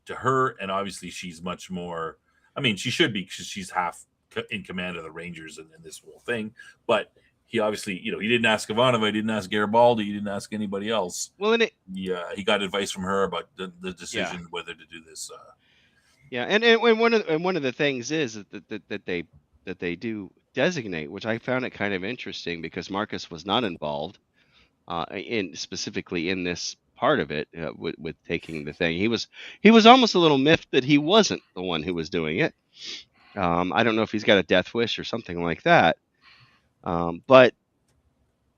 to her, and obviously she's much more. I mean, she should be, because she's half in command of the Rangers and this whole thing. But he obviously, he didn't ask Ivanova, he didn't ask Garibaldi, he didn't ask anybody else. well, and He got advice from her about the decision whether to do this. and one of the things is that they do designate, which I found it kind of interesting, because Marcus was not involved specifically in this part of it, with taking the thing. He was almost a little miffed that he wasn't the one who was doing it. I don't know if he's got a death wish or something like that. But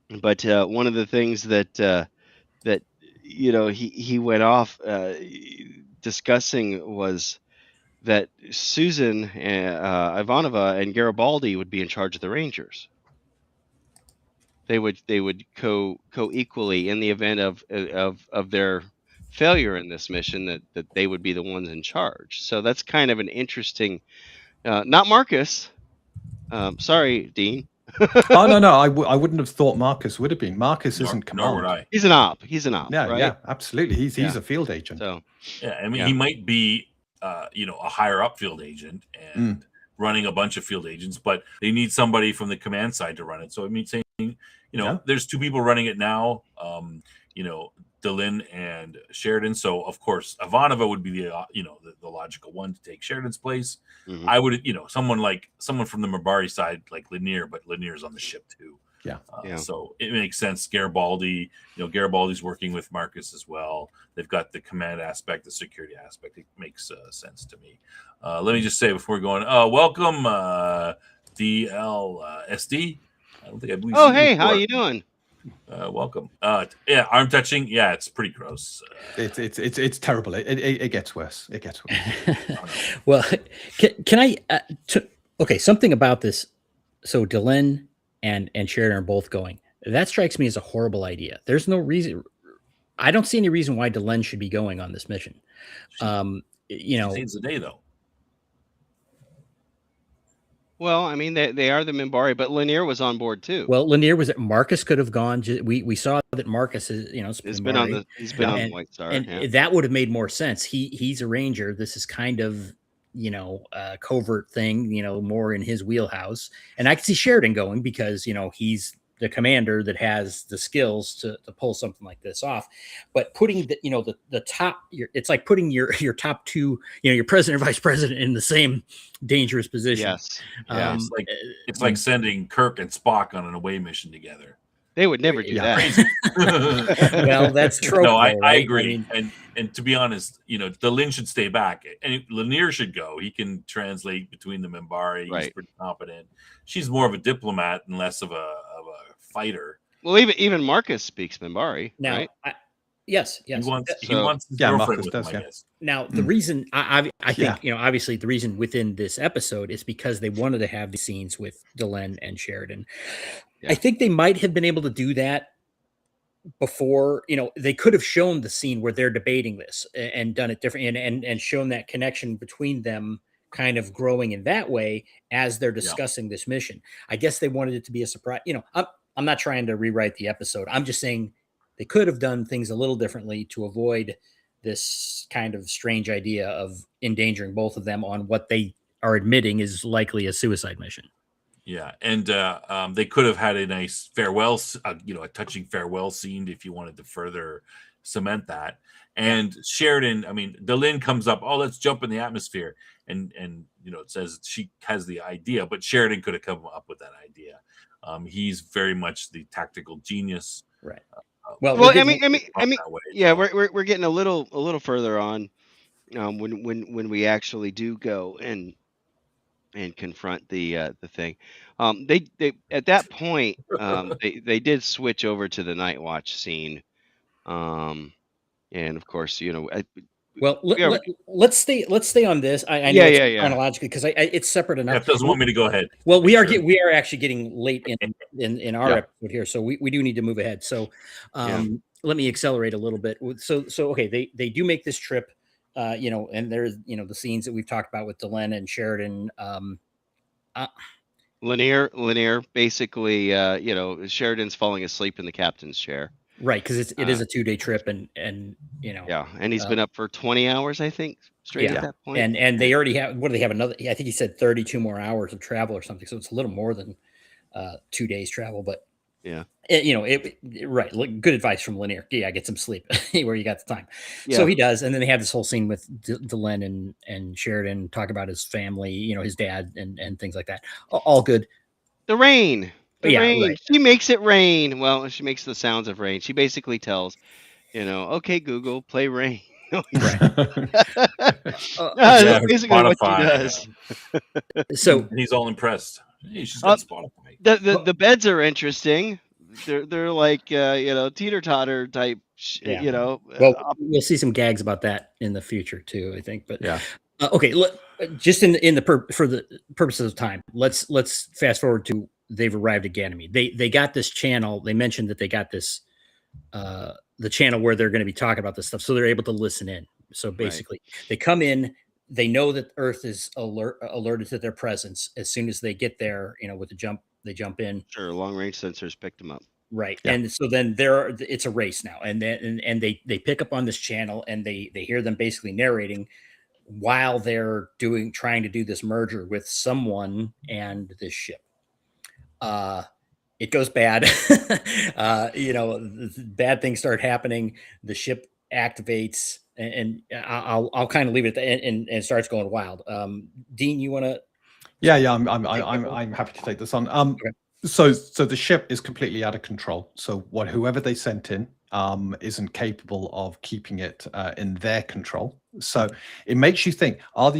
one of the things that he went off discussing was that Susan, Ivanova, and Garibaldi would be in charge of the Rangers. They would co-equally, in the event of their failure in this mission, that they would be the ones in charge. So that's kind of an interesting. Not Marcus. Sorry, Dean. Oh no, I wouldn't have thought Marcus would have been. Marcus isn't command. Nor would I. He's an op. Yeah, Yeah, right? yeah, absolutely. He's Yeah. a field agent. So Yeah, I mean, Yeah. he might be, a higher up field agent and running a bunch of field agents, but they need somebody from the command side to run it. So I mean, saying, there's two people running it now, Delenn and Sheridan. So of course, Ivanova would be the logical one to take Sheridan's place. mhm. I would, someone from the Mabari side, like Lanier, but Lanier's on the ship too. Yeah. Yeah. So it makes sense. Garibaldi, Garibaldi's working with Marcus as well. They've got the command aspect, the security aspect. It makes sense to me. Let me just say before going, welcome, DLSD. I believe. Oh, hey, how you doing? Welcome. Yeah, arm touching. Yeah, it's pretty gross. It's terrible. It gets worse. It gets worse. Well, can I? Okay, something about this. So Delenn and Sheridan are both going. That strikes me as a horrible idea. There's no reason. I don't see any reason why Delenn should be going on this mission. Saves the day though. Well, I mean, they are the Minbari, but Lanier was on board too. Well, Lanier was. Marcus could have gone. We saw that Marcus is. He's been on the White Star, and that would have made more sense. He's a Ranger. This is kind of a covert thing. More in his wheelhouse. And I can see Sheridan going because he's the commander that has the skills to pull something like this off. But putting the top, it's like putting your top two, your president or vice president in the same dangerous position. Yes. Yeah. It's like sending Kirk and Spock on an away mission together. They would never do that. Crazy. Well, that's true. No, I agree. And to be honest, Delenn should stay back, and Lanier should go. He can translate between the Minbari. He's Right. pretty competent. She's more of a diplomat and less of a fighter. Well, even Marcus speaks Minbari, Now, right? yes. He wants his Yeah, girlfriend Marcus with him, does, I yeah. guess. Now, the reason I think, Yeah. obviously the reason within this episode is because they wanted to have the scenes with Delenn and Sheridan. Yeah. I think they might have been able to do that before. They could have shown the scene where they're debating this and done it different, and shown that connection between them kind of growing in that way as they're discussing this mission. I guess they wanted it to be a surprise. I'm not trying to rewrite the episode. I'm just saying they could have done things a little differently to avoid this kind of strange idea of endangering both of them on what they are admitting is likely a suicide mission. Yeah, and they could have had a nice farewell, a touching farewell scene if you wanted to further cement that. And Sheridan, I mean, Delenn comes up, oh, let's jump in the atmosphere, and it says she has the idea, but Sheridan could have come up with that idea. He's very much the tactical genius, right? Well, I mean, yeah, we're getting a little further on when we actually do go and confront the thing. They at that point they did switch over to the Nightwatch scene, and of course let's stay on this. I know it's chronologically because it's separate enough. Jeff doesn't want me to go ahead. Well, we are actually getting late in our episode here, so we do need to move ahead. So let me accelerate a little bit. So okay, they do make this trip, and there's the scenes that we've talked about with Delenn and Sheridan. Lanier basically, Sheridan's falling asleep in the captain's chair. Right, because it is a 2-day trip, and and he's been up for 20 hours, I think, straight at that point. And they already have, what do they have, another? I think he said 32 more hours of travel or something, so it's a little more than 2 days travel. But right. Look, good advice from Lanier. Yeah, get some sleep where you got the time. Yeah. So he does, and then they have this whole scene with Delenn and Sheridan talk about his family, his dad and things like that. All good. The rain. Rain. Right. She makes it rain. Well, she makes the sounds of rain. She basically tells, okay, Google, play rain. Right. That's basically what she does. So he's all impressed. Hey, she's got Spotify. The beds are interesting. They're like teeter totter type. Well, we'll see some gags about that in the future too, I think. But okay, just in the for the purposes of time, let's fast forward to they've arrived at Ganymede. They got this channel. They mentioned that they got this the channel where they're going to be talking about this stuff, so they're able to listen in. So basically, they come in. They know that Earth is alerted to their presence as soon as they get there. With the jump, they jump in. Sure, long range sensors picked them up. Right, and so then it's a race now, and they pick up on this channel, and they hear them basically narrating while they're trying to do this merger with someone and this ship. It goes bad. Bad things start happening. The ship activates, and I'll kind of leave it at that, and it starts going wild. Dean, you want to? Yeah. I'm happy to take this on. Okay. So the ship is completely out of control. So whoever they sent in isn't capable of keeping it in their control. So it makes you think: can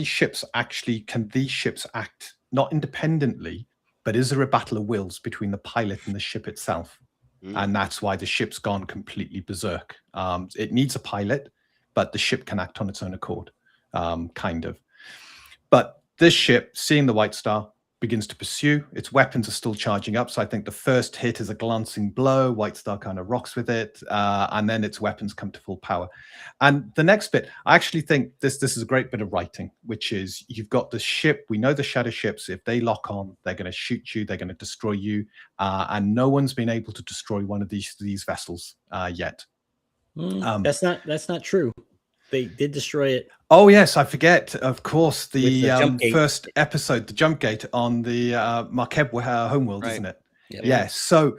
these ships act not independently? But is there a battle of wills between the pilot and the ship itself? And that's why the ship's gone completely berserk. It needs a pilot, but the ship can act on its own accord, kind of. But this ship, seeing the White Star, begins to pursue. Its weapons are still charging up. So I think the first hit is a glancing blow. White Star kind of rocks with it. And then its weapons come to full power. And the next bit, I actually think this is a great bit of writing, which is you've got the ship. We know the shadow ships. If they lock on, they're going to shoot you. They're going to destroy you. And no one's been able to destroy one of these vessels yet. That's not true. They did destroy it. Oh yes, I forget. Of course, the first episode, the jump gate on the Marquette homeworld, isn't it? Yep. Yes. So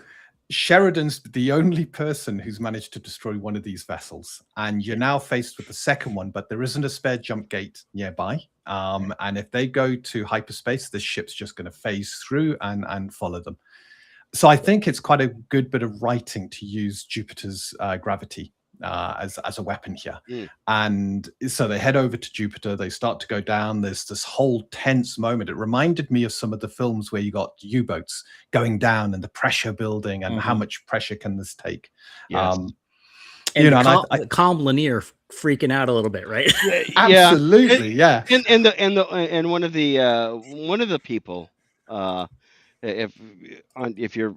Sheridan's the only person who's managed to destroy one of these vessels, and you're now faced with the second one. But there isn't a spare jump gate nearby, and if they go to hyperspace, this ship's just going to phase through and follow them. So I think it's quite a good bit of writing to use Jupiter's gravity as a weapon here. Mm. And so they head over to Jupiter. They start to go down. There's this whole tense moment. It reminded me of some of the films where you got U-boats going down and the pressure building and how much pressure can this take. Yes. And You know, the calm Lanier freaking out a little bit, right? absolutely, yeah. And one of the people, if you're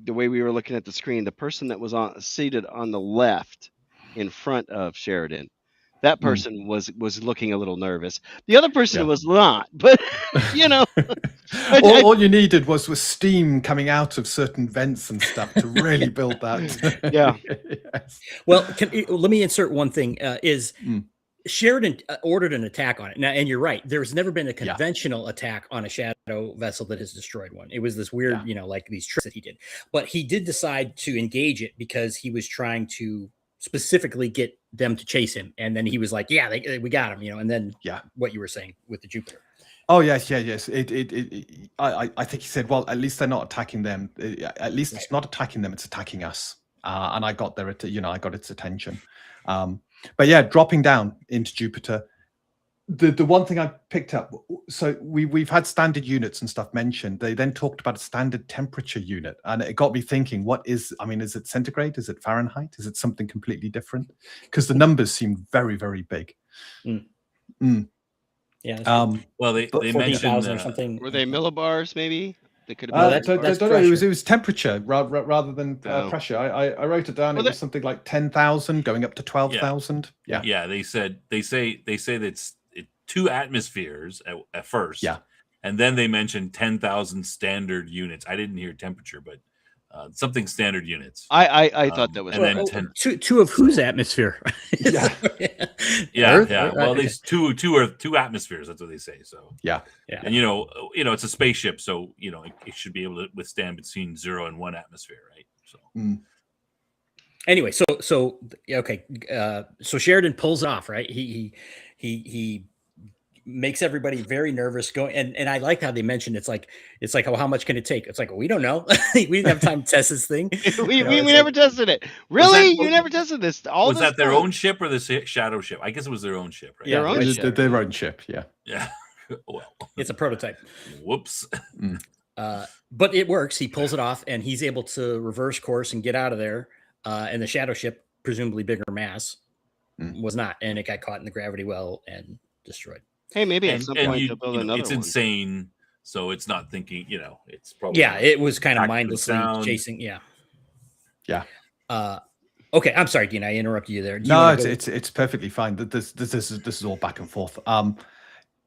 the way we were looking at the screen, the person that was seated on the left in front of Sheridan, that person was looking a little nervous. The other person was not, but you know, all you needed was steam coming out of certain vents and stuff to really build that. Yes. Well, let me insert one thing. Sheridan ordered an attack on it. Now, and you're right. There's never been a conventional attack on a shadow vessel that has destroyed one. It was this weird, like these tricks that he did. But he did decide to engage it because he was trying to specifically get them to chase him. And then he was like, "Yeah, we got him," And then what you were saying with the Jupiter. Oh yes. I think he said, well, at least they're not attacking them. At least it's not attacking them; it's attacking us. And I got there. I got its attention. But yeah, dropping down into Jupiter. The one thing I picked up. So we've had standard units and stuff mentioned. They then talked about a standard temperature unit, and it got me thinking: is it centigrade? Is it Fahrenheit? Is it something completely different? Because the numbers seem very, very big. Yeah. Well, they mentioned or something. Were they millibars? Maybe they could I have been. don't know. It was temperature rather than pressure. I wrote it down. It was something like 10,000 going up to 12,000. Yeah. They say that it's 2 atmospheres at first. Yeah. And then they mentioned 10,000 standard units. I didn't hear temperature, but something standard units. I thought that was. And then two of whose atmosphere? Yeah. Well, these two atmospheres. That's what they say. So yeah. And it's a spaceship, so it should be able to withstand between 0 and 1 atmosphere, right? So. Anyway, so Sheridan pulls off, right? He makes everybody very nervous going, and I like how they mentioned it's like, oh, how much can it take? It's like, well, we don't know. We didn't have time to test this thing. we never tested it. Really? You never tested this? Was that their own ship or the shadow ship? I guess it was their own ship, right? Their own ship. Their own ship. Yeah. Well, it's a prototype. Whoops. But it works. He pulls it off, and he's able to reverse course and get out of there. And the shadow ship, presumably bigger mass, was not, and it got caught in the gravity well and destroyed. Hey, maybe at some point they'll build another it's one. insane, so it's not thinking. It's probably it was kind of mindlessly chasing. Yeah. Okay, I'm sorry, Dean. I interrupted you there. No, it's perfectly fine. This is all back and forth.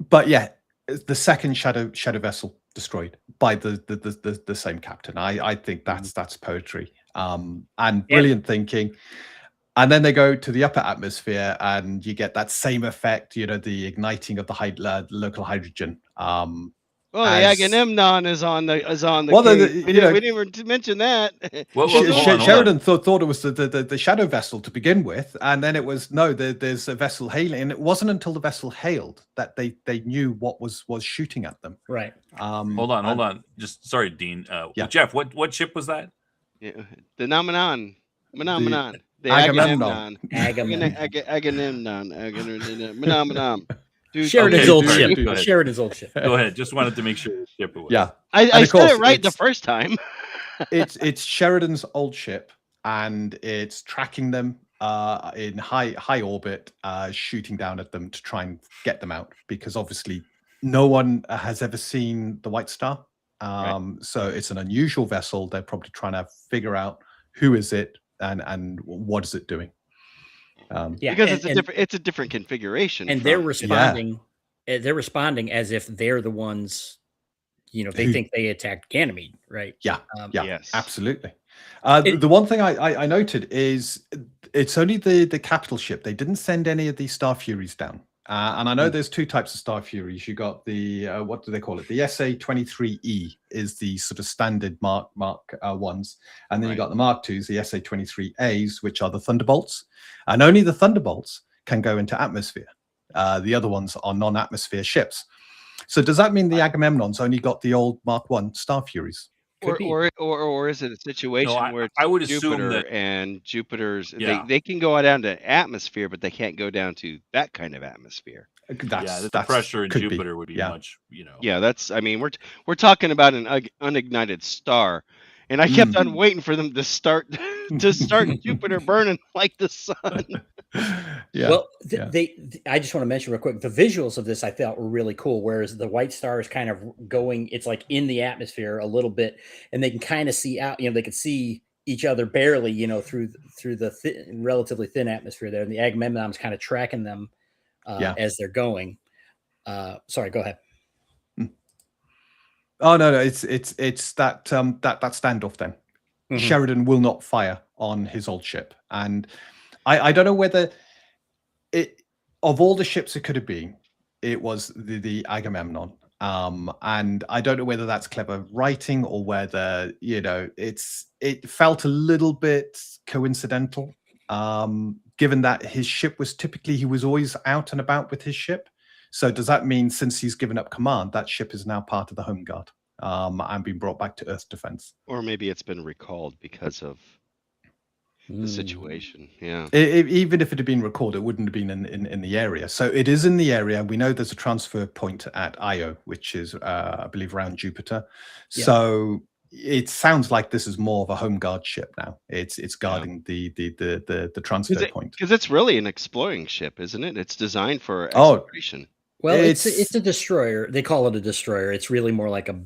But yeah, the second shadow vessel destroyed by the same captain. I think that's poetry. And brilliant thinking. And then they go to the upper atmosphere, and you get that same effect. The igniting of the local hydrogen. The Agamemnon is on the. Well, we didn't mention that. Sheridan thought it was the shadow vessel to begin with, and then it was there's a vessel hailing, and it wasn't until the vessel hailed that they knew what was shooting at them. Right. Hold on. Just sorry, Dean. Jeff, what ship was that? Yeah, the Nomenon. The Agamemnon. Agamemnon. Sheridan's old ship. Sheridan's old ship. Go ahead. Just wanted to make sure the ship it was. Yeah. I said it right the first time. it's Sheridan's old ship, and it's tracking them in high orbit, shooting down at them to try and get them out, because obviously no one has ever seen the White Star. So it's an unusual vessel. They're probably trying to figure out who is it and what is it doing. Because it's a different configuration, and they're responding. They're responding as if they're the ones. They think they attacked Ganymede, right? Yes, absolutely. The one thing I noted is it's only the capital ship. They didn't send any of the Star Furies down. And I know there's 2 types of Star Furies. You got the what do they call it? The SA-23E is the sort of standard Mark ones, and then you got the Mark IIs, the SA-23As, which are the Thunderbolts, and only the Thunderbolts can go into atmosphere. The other ones are non-atmosphere ships. So does that mean the Agamemnon's only got the old Mark I Star Furies? Could be. Or is it a situation where it's I would assume Jupiter that and Jupiter's Yeah. they can go down to atmosphere, but they can't go down to that kind of atmosphere. the pressure in could be. Jupiter would be Yeah. much, Yeah, I mean, we're talking about an unignited star, and I kept on waiting for them to start Jupiter burning like the sun. Yeah. Well, I just want to mention real quick, the visuals of this I felt were really cool. Whereas the white star is kind of going, it's like in the atmosphere a little bit, and they can kind of see out. They can see each other barely, through the relatively thin atmosphere there. And the Agamemnon's kind of tracking them as they're going. Sorry, go ahead. Oh no, it's that that standoff then. Mhm. Sheridan will not fire on his old ship, and I don't know whether it, of all the ships it could have been, it was the Agamemnon, and I don't know whether that's clever writing or whether it felt a little bit coincidental, given that his ship was he was always out and about with his ship. So does that mean since he's given up command, that ship is now part of the Home Guard and been brought back to Earth defense? Or maybe it's been recalled because of the situation. Yeah. Even if it had been recalled, it wouldn't have been in the area. So it is in the area. We know there's a transfer point at Io, which is, I believe, around Jupiter. Yeah. So it sounds like this is more of a Home Guard ship now. It's guarding the transfer point. Because it's really an exploring ship, isn't it? It's designed for exploration. Well, it's a destroyer. They call it a destroyer. It's really more like a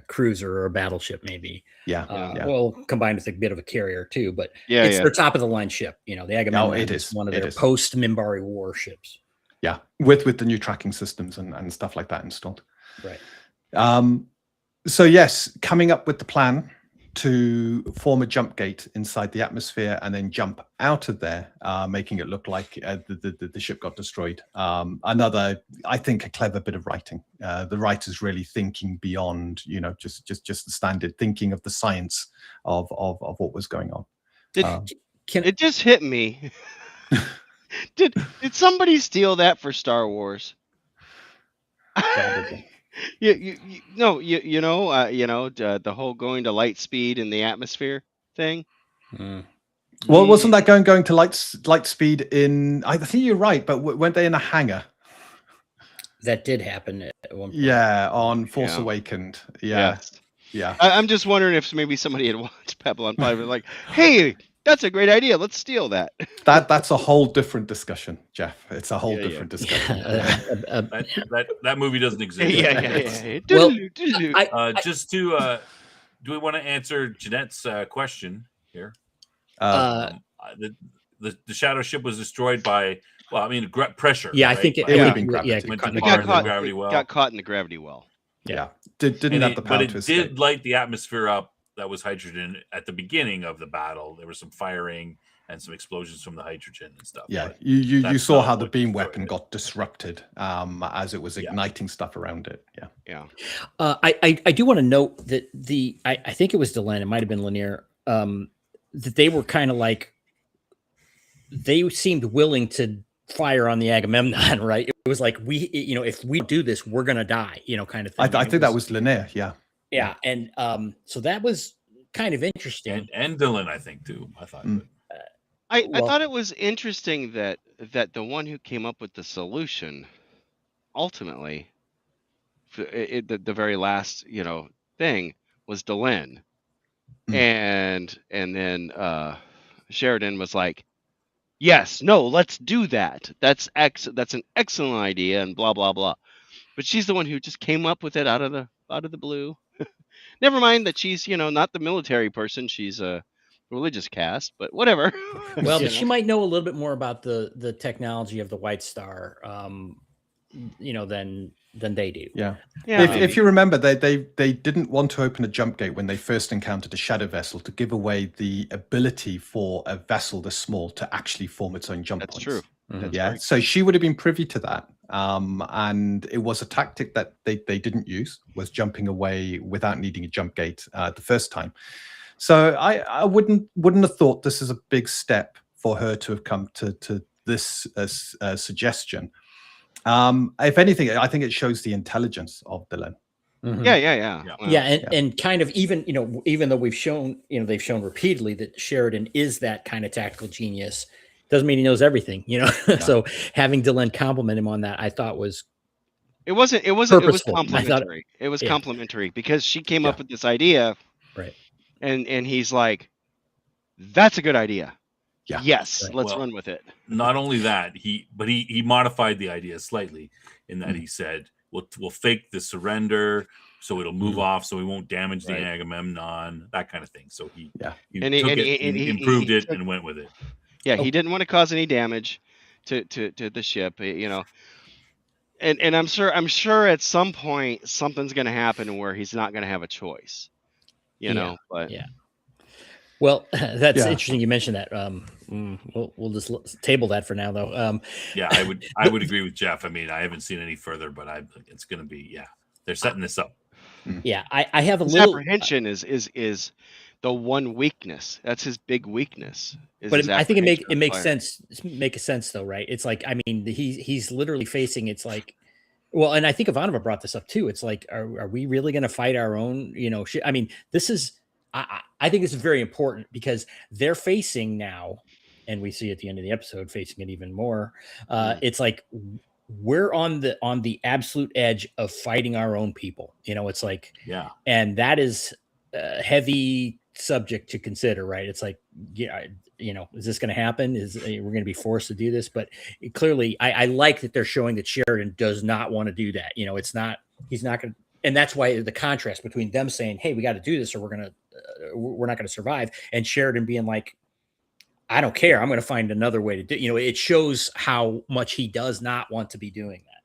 cruiser or a battleship, maybe. Well, combined with a bit of a carrier too. But it's their top of the line ship. The Agamemnon is one of their post Minbari warships. Yeah, with the new tracking systems and stuff like that installed. Right. So yes, coming up with the plan to form a jump gate inside the atmosphere and then jump out of there, making it look like the ship got destroyed. Another, I think, a clever bit of writing. The writer's really thinking beyond, just the standard thinking of the science of what was going on. It just hit me. Did somebody steal that for Star Wars? Probably. The whole going to light speed in the atmosphere thing. Well, wasn't that going to light speed in? I think you're right, but weren't they in a hangar? That did happen at one point. Yeah, on Force Awakened. Yeah, yeah. I'm just wondering if maybe somebody had watched Babylon 5 and like, hey, that's a great idea. Let's steal that. That's a whole different discussion, Jeff. It's a whole different discussion. that movie doesn't exist. Well, just to, do we want to answer Jeanette's question here? The shadow ship was destroyed by, pressure. Yeah, right? I think it would have been gravity. Got caught in the gravity well. Yeah, didn't have the power to escape. Did light the atmosphere up. That was hydrogen at the beginning of the battle. There was some firing and some explosions from the hydrogen and stuff. Yeah, you saw how the beam weapon got disrupted as it was igniting stuff around it. Yeah. I do want to note that I think it was Delenn, it might have been Lanier, that they were kind of like, they seemed willing to fire on the Agamemnon, right? It was like, if we do this, we're gonna die, kind of thing. I think that was Lanier. Yeah, and so that was kind of interesting. And Dylan, I think too. I thought. I thought it was interesting that the one who came up with the solution, ultimately, the very last thing was Delenn, and then Sheridan was like, yes, no, let's do that. That's an excellent idea, and blah blah blah. But she's the one who just came up with it out of the blue. Never mind that she's, not the military person. She's a religious caste, but whatever. Well, but she might know a little bit more about the technology of the White Star, than they do. Yeah. If you remember, they didn't want to open a jump gate when they first encountered a shadow vessel to give away the ability for a vessel this small to actually form its own jump points. That's true. Mm-hmm. Yeah. So she would have been privy to that. And it was a tactic that they didn't use, was jumping away without needing a jump gate the first time. So I wouldn't have thought this is a big step for her to have come to this suggestion. If anything, I think it shows the intelligence of Dylan. Mhm. Yeah. Yeah. Well, Yeah, and kind of even even though we've shown they've shown repeatedly that Sheridan is that kind of tactical genius, doesn't mean he knows everything. So having Dylan compliment him on that, I thought was it was purposeful. I thought, complimentary. It was yeah, complimentary because she came Yeah. up with this idea, right. and he's like, "That's a good idea. Yeah. Yes, Right. let's Well, run with it." Not only that, he modified the idea slightly in that he said, we'll fake the surrender so it'll move off, so we won't damage the Right. Agamemnon, that kind of thing. So he And took he- it and and he- improved he it took- and went with it. Yeah, Oh. he didn't want to cause any damage to the ship, And I'm sure at some point something's going to happen where he's not going to have a choice, but Yeah. Well, that's Yeah. interesting. You mentioned that. We'll just table that for now, though. Yeah, I would agree with Jeff. I mean, I haven't seen any further, but it's going to be they're setting this up. Yeah, I have a his little. apprehension is the one weakness. That's his big weakness. But I think it makes fire. sense. Make a sense though, right? It's like, I mean, he's literally facing. It's like, well, and I think Ivanova brought this up too. It's like, are we really going to fight our own? Shit. I mean, this is. I think this is very important because they're facing now, and we see at the end of the episode facing it even more. It's like we're on the absolute edge of fighting our own people. It's like, and that is a heavy subject to consider, right? It's like, is this going to happen? We're going to be forced to do this? But clearly, I like that they're showing that Sheridan does not want to do that. He's not going to, and that's why the contrast between them saying, "Hey, we got to do this, or we're not going to survive," and Sheridan being like, "I don't care. I'm going to find another way to do." It shows how much he does not want to be doing that.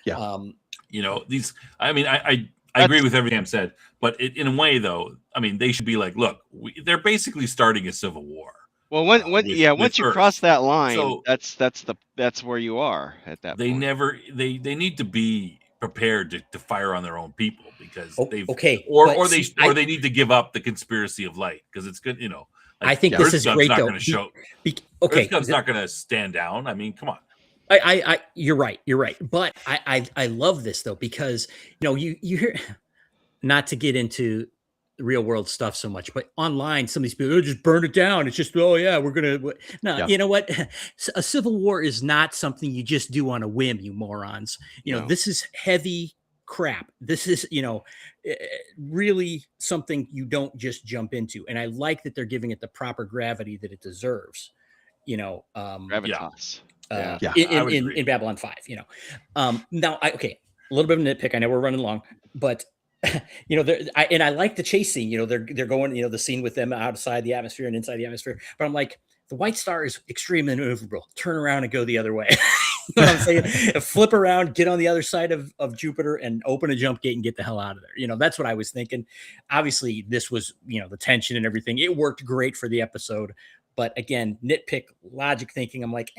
Yeah. These. I mean, I agree with everything I've said, but in a way, though, I mean, they should be like, look, they're basically starting a civil war. Well, once you Earth. cross that line, So, that's where you are at that point. They need to be prepared to fire on their own people because they've they need to give up the conspiracy of light because it's good. I think this is great though. Earth Gov's not going to stand down. I mean, come on. You're right. But I love this though because you hear, not to get into real world stuff so much, but online some of these people just burn it down. It's just we're gonna You know what? A civil war is not something you just do on a whim, you morons. This is heavy crap. This is really something you don't just jump into, and I like that they're giving it the proper gravity that it deserves. Gravitas. In Babylon 5, now a little bit of a nitpick. I know we're running long, but I like the chase scene. They're going, the scene with them outside the atmosphere and inside the atmosphere. But I'm like, the White Star is extremely maneuverable. Turn around and go the other way. You know what I'm saying? Flip around, get on the other side of Jupiter, and open a jump gate and get the hell out of there. That's what I was thinking. Obviously, this was the tension and everything. It worked great for the episode. But again, nitpick, logic thinking. I'm like,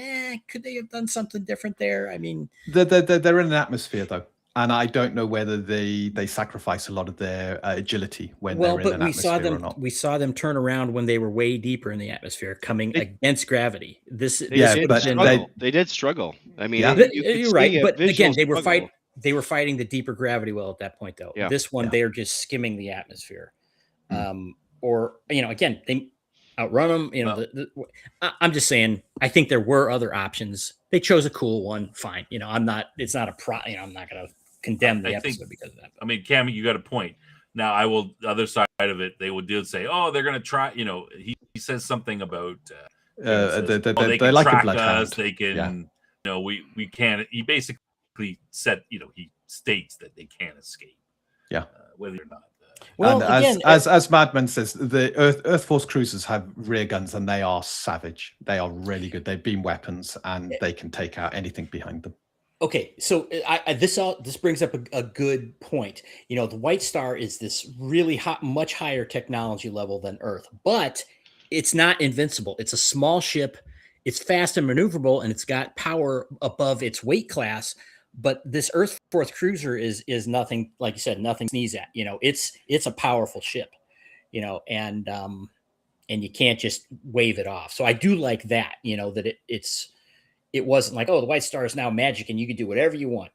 could they have done something different there? I mean, they're in an atmosphere though, and I don't know whether they sacrifice a lot of their agility when they're in an atmosphere or not. We saw them turn around when they were way deeper in the atmosphere, coming against gravity. They did struggle. I mean, you're right. But again, they were fighting the deeper gravity well at that point, though. Yeah. This one, they're just skimming the atmosphere. Or again, they outrun them. I'm just saying. I think there were other options. They chose a cool one. Fine. It's not a pro. I'm not going to condemn the episode because of that. I mean, Cam, you got a point. Now, the other side of it, they would say, "Oh, they're going to try." He says something about they can like track the us. They can, we can't. He basically said, he states that they can't escape. Yeah, whether or not. Well, and again, as Madman says, the Earth Force cruisers have rear guns and they are savage. They are really good. They've been weapons and they can take out anything behind them. Okay, so this brings up a good point. The White Star is this really much higher technology level than Earth, but it's not invincible. It's a small ship. It's fast and maneuverable, and it's got power above its weight class. But this Earth Force cruiser is nothing, like you said, nothing to sneeze at. It's a powerful ship, and you can't just wave it off. So I do like that, that it wasn't like, oh, the White Star is now magic and you can do whatever you want,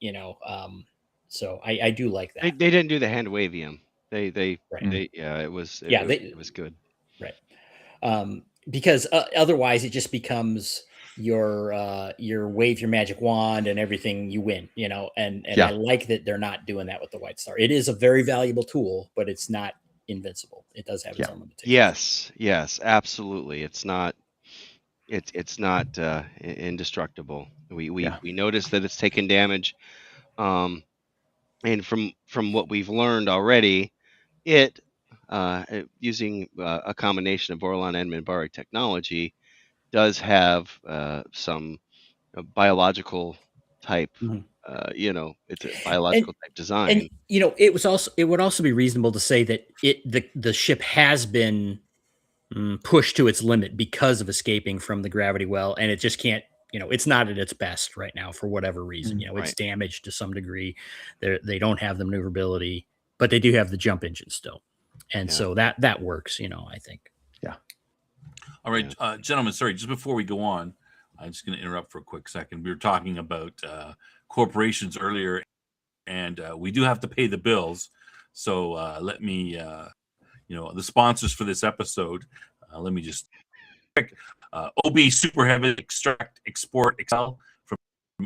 So I do like They that. didn't do the hand wavium. Right. Yeah, it was They it was good. right. Because otherwise it just becomes your wave your magic wand and everything you win, and I Yeah. like that they're not doing that with the White Star. It is a very valuable tool, but it's not invincible. It does have its Yeah. own limitations. Yes, absolutely. It's not indestructible. Yeah. We notice that it's taken damage, and from what we've learned already, using a combination of Orlon and Minbari technology does have some biological type. Mhm. It's a biological type design. And it would also be reasonable to say that the ship has been pushed to its limit because of escaping from the gravity well, and it just can't. It's not at its best right now for whatever reason. It's Right. damaged to some degree. They don't have the maneuverability, but they do have the jump engine still, and Yeah. so that works. I think. Yeah. All right, gentlemen. Sorry, just before we go on, I'm just going to interrupt for a quick second. We were talking about corporations earlier, and we do have to pay the bills. So let me, the sponsors for this episode. Let me just quick. OB Super Heavy Extract Export Excel from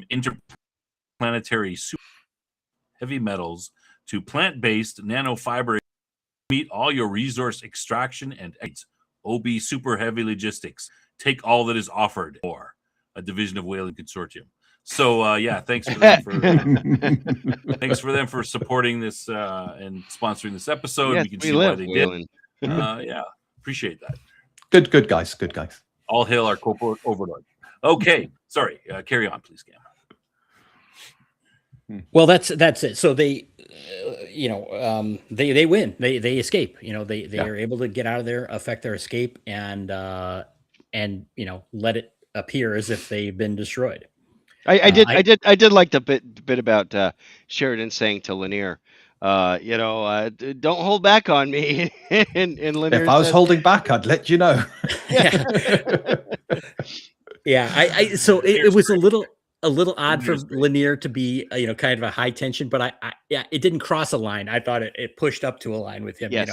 interplanetary super heavy metals to plant-based nanofiber. Meet all your resource extraction and aids. OB Super Heavy Logistics. Take all that is offered, or a division of Whaling Consortium. So thanks for them thanks for them for supporting this and sponsoring this episode. Yes, we can we see why live they whaling. did. Appreciate that. Good guys. Good guys. All hail our corporate overlord. Okay, sorry. Carry on, please, Cam. Well, that's it. So they, they win. They escape. They are able to get out of there, affect their escape, and let it appear as if they've been destroyed. I did like the bit about Sheridan saying to Lanier, don't hold back on me. and Lanier If I was says, holding back, I'd let you know. Yeah. Yeah. So it was a little odd for Lanier to be, kind of a high tension, but it didn't cross a line. I thought it pushed up to a line with him, yes.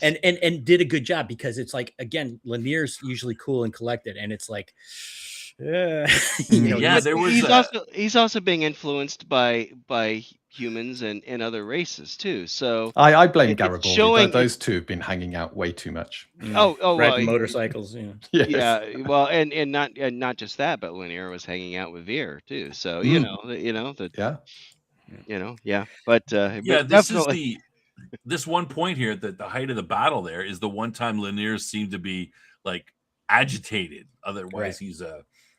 and did a good job, because it's like, again, Lanier's usually cool and collected, and it's like, he's also being influenced by humans and other races too. So I blame Garibaldi. Showing those two have been hanging out way too much. Riding motorcycles. Yes. Yeah, well, and not just that, but Lanier was hanging out with Veer too. So but this is this one point here, that the height of the battle there is the one time Lanier seemed to be like agitated. Otherwise, he's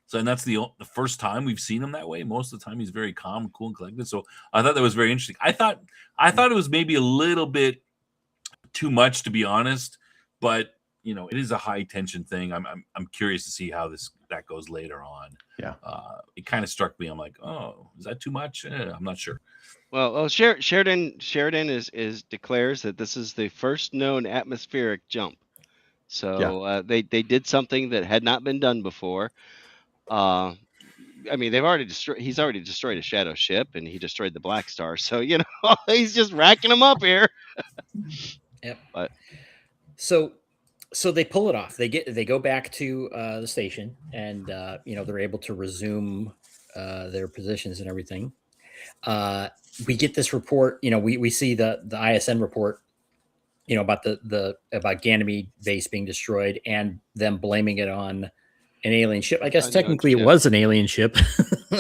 so, and that's the first time we've seen him that way. Most of the time, he's very calm, cool, and collected. So I thought that was very interesting. I thought it was maybe a little bit too much, to be honest, but it is a high tension thing. I'm curious to see how that goes later on. Yeah. It kind of struck me. I'm like, oh, is that too much? I'm not sure. Well, Sheridan declares that this is the first known atmospheric jump. So they did something that had not been done before. They've already destroyed. He's already destroyed a shadow ship, and he destroyed the Black Star. So he's just racking them up here. Yep. But so they pull it off. They go back to the station, and they're able to resume their positions and everything. We get this report. We see the ISN report. About Ganymede base being destroyed, and them blaming it on an alien ship. I guess technically it was an alien ship.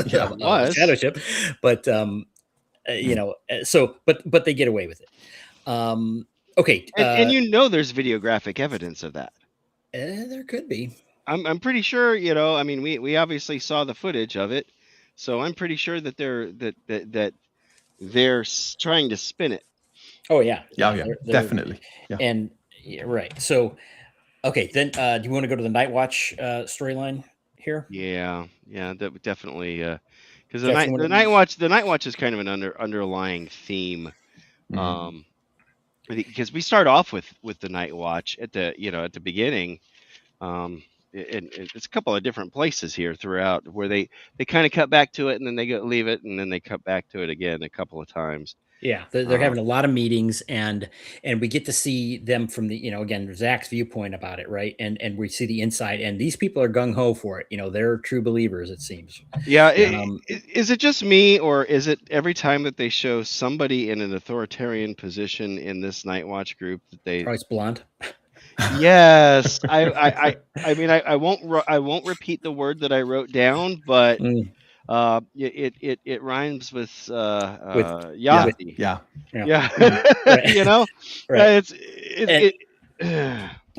Yeah, it was a shadow ship, but but they get away with it. Okay, and there's videographic evidence of that. There could be. I'm pretty sure. We obviously saw the footage of it, so I'm pretty sure that they're trying to spin it. Oh yeah, definitely. Yeah. And right. So, okay, then do you want to go to the Nightwatch storyline here? Yeah, definitely. Because the Nightwatch is kind of an underlying theme. Because we start off with the Nightwatch at the beginning, it's a couple of different places here throughout where they kind of cut back to it and then they leave it and then they cut back to it again a couple of times. Yeah, they're having a lot of meetings, and we get to see them from the, again, Zach's viewpoint about it, right? And we see the inside, and these people are gung ho for it. They're true believers, it seems. Yeah, is it just me, or is it every time that they show somebody in an authoritarian position in this Nightwatch group that they? Probably it's blonde. Yes, I mean I won't repeat the word that I wrote down, but it rhymes with Yahtzee. Yeah. Right. Right.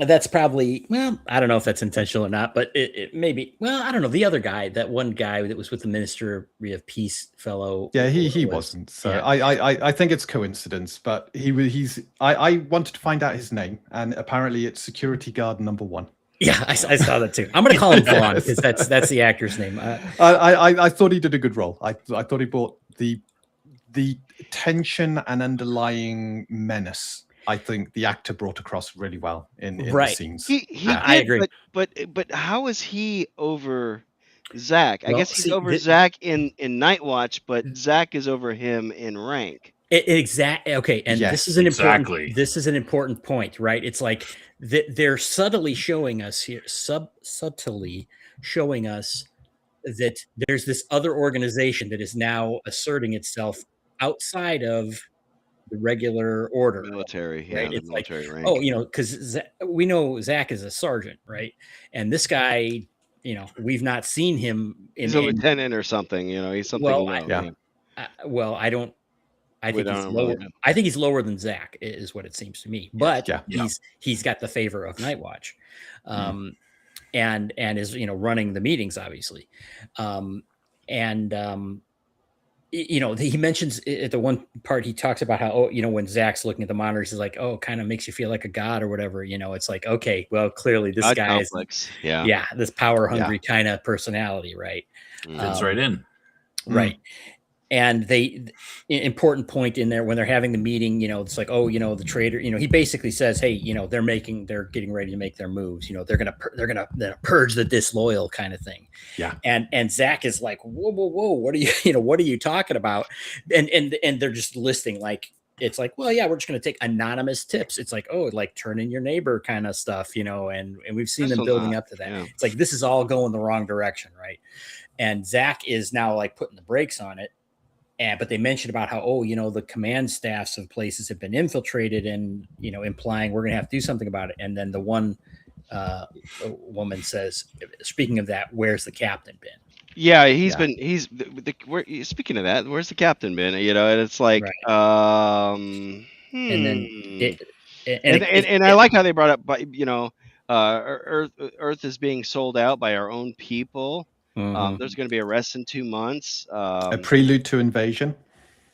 That's probably, well, I don't know if that's intentional or not, but it maybe, well, I don't know. The other guy, that one guy that was with the Ministry of Peace fellow. Yeah, he wasn't. So yeah. I think it's coincidence, but I wanted to find out his name, and apparently it's security guard number 1. Yeah, I saw that too. I'm going to call him Vaughn because that's the actor's name. I thought he did a good role. I thought he brought the tension and underlying menace. I think the actor brought across really well in the scenes. I agree. But how is he over Zach? I guess he's over Zach in Nightwatch, but Zach is over him in rank. Exactly. Okay, and yes, this is an important point, right? It's like they're subtly showing us here, subtly showing us that there's this other organization that is now asserting itself outside of the regular order, military, right? Yeah, it's military like, rank. because we know Zach is a sergeant, right? And this guy, we've not seen him. He's a lieutenant or something. He's something. Well, I don't. I think he's lower. I think he's lower than Zach, is what it seems to me. But he's got the favor of Nightwatch, and is running the meetings, obviously, he mentions at the one part, he talks about how, when Zach's looking at the monitors, he's like, kind of makes you feel like a god or whatever. It's like, okay, well, clearly this guy is, this power hungry kind of personality, right? Fits right in. Right. And important point in there when they're having the meeting, it's like, the trader, he basically says, hey, they're getting ready to make their moves. They're gonna purge the disloyal kind of thing. Yeah. And Zach is like, whoa, what are you, what are you talking about? And they're just listing, like, it's like, well, yeah, we're just going to take anonymous tips. It's like, like turn in your neighbor kind of stuff, and we've seen them building up to that. Yeah. It's like, this is all going the wrong direction. Right. And Zach is now like putting the brakes on it. But they mentioned about how, the command staffs of places have been infiltrated and, implying we're going to have to do something about it. And then the one woman says, speaking of that, where's the captain been? Yeah, speaking of that, where's the captain been? And it's like, and then I like how they brought up, Earth is being sold out by our own people. There's going to be arrests in 2 months. A prelude to invasion.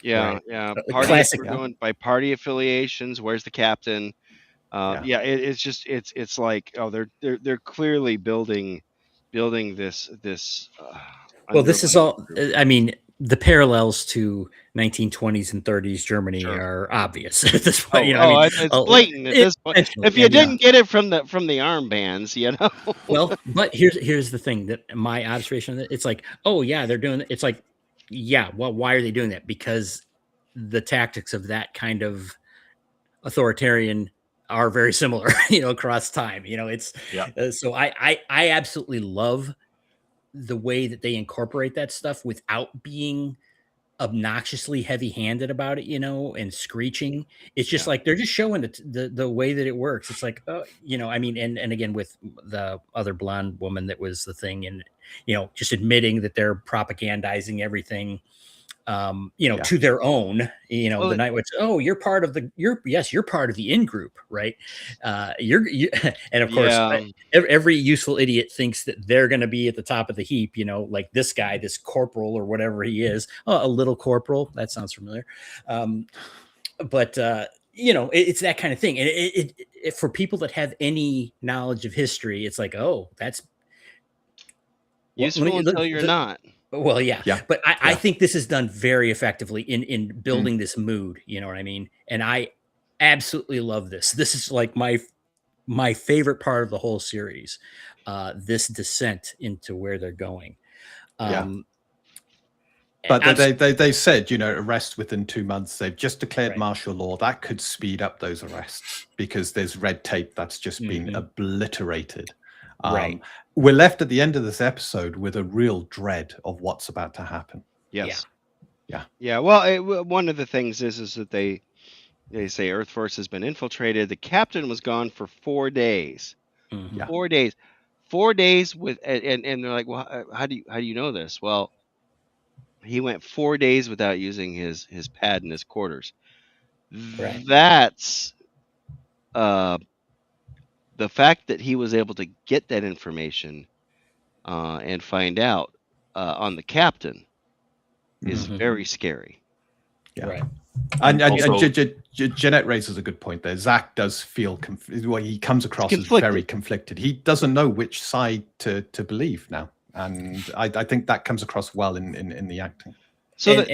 Yeah, right. Classic. We're going by party affiliations. Where's the captain? It's like, they're clearly building this. Well, this is all. I mean, the parallels to 1920s and 30s Germany are obvious at this point. It's blatant at this point. If you didn't get it from the armbands, Well, but here's the thing that my observation, it's like, they're doing it. It's like, well, why are they doing that? Because the tactics of that kind of authoritarian are very similar, across time. So I absolutely love the way that they incorporate that stuff without being obnoxiously heavy-handed about it, and screeching. It's just like they're just showing the way that it works. It's like, and again with the other blonde woman that was the thing, and just admitting that they're propagandizing everything, to their own, the Nightwatch. You're part of you're part of the in group, right? And of course, every useful idiot thinks that they're going to be at the top of the heap, like this guy, this corporal or whatever he is, a little corporal. That sounds familiar. But it's that kind of thing. And it for people that have any knowledge of history, it's like, that's useful until you're not. Well, yeah. But I think this is done very effectively in building this mood. You know what I mean? And I absolutely love this. This is like my favorite part of the whole series. this descent into where they're going. Yeah. But they said, arrest within 2 months. They've just declared martial law. That could speed up those arrests because there's red tape that's just been obliterated. Right. We're left at the end of this episode with a real dread of what's about to happen. Yes. Yeah. Well, one of the things is that they say Earth Force has been infiltrated. The captain was gone for 4 days. Mhm. 4 days. 4 days with, and they're like, well, how do you know this? Well, he went 4 days without using his pad in his quarters. Right. That's the fact that he was able to get that information and find out on the captain is very scary. Yeah. Right. And Also- Jeanette raises a good point there. Zach does feel he comes across as conflicted. very conflicted. He doesn't know which side to believe now, and I think that comes across well in the acting. So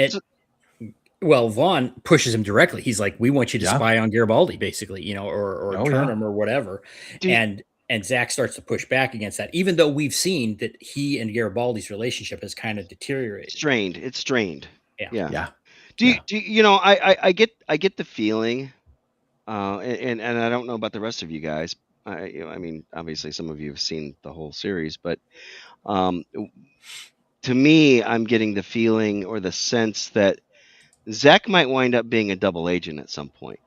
Well, Vaughn pushes him directly. He's like, "We want you to Yeah. spy on Garibaldi, basically, or Oh, turn yeah. him or whatever." Dude. And Zach starts to push back against that, even though we've seen that he and Garibaldi's relationship has kind of deteriorated. It's strained. Yeah. Do you know? I get the feeling, and I don't know about the rest of you guys. I mean, obviously, some of you have seen the whole series, but to me, I'm getting the feeling or the sense that Zach might wind up being a double agent at some point.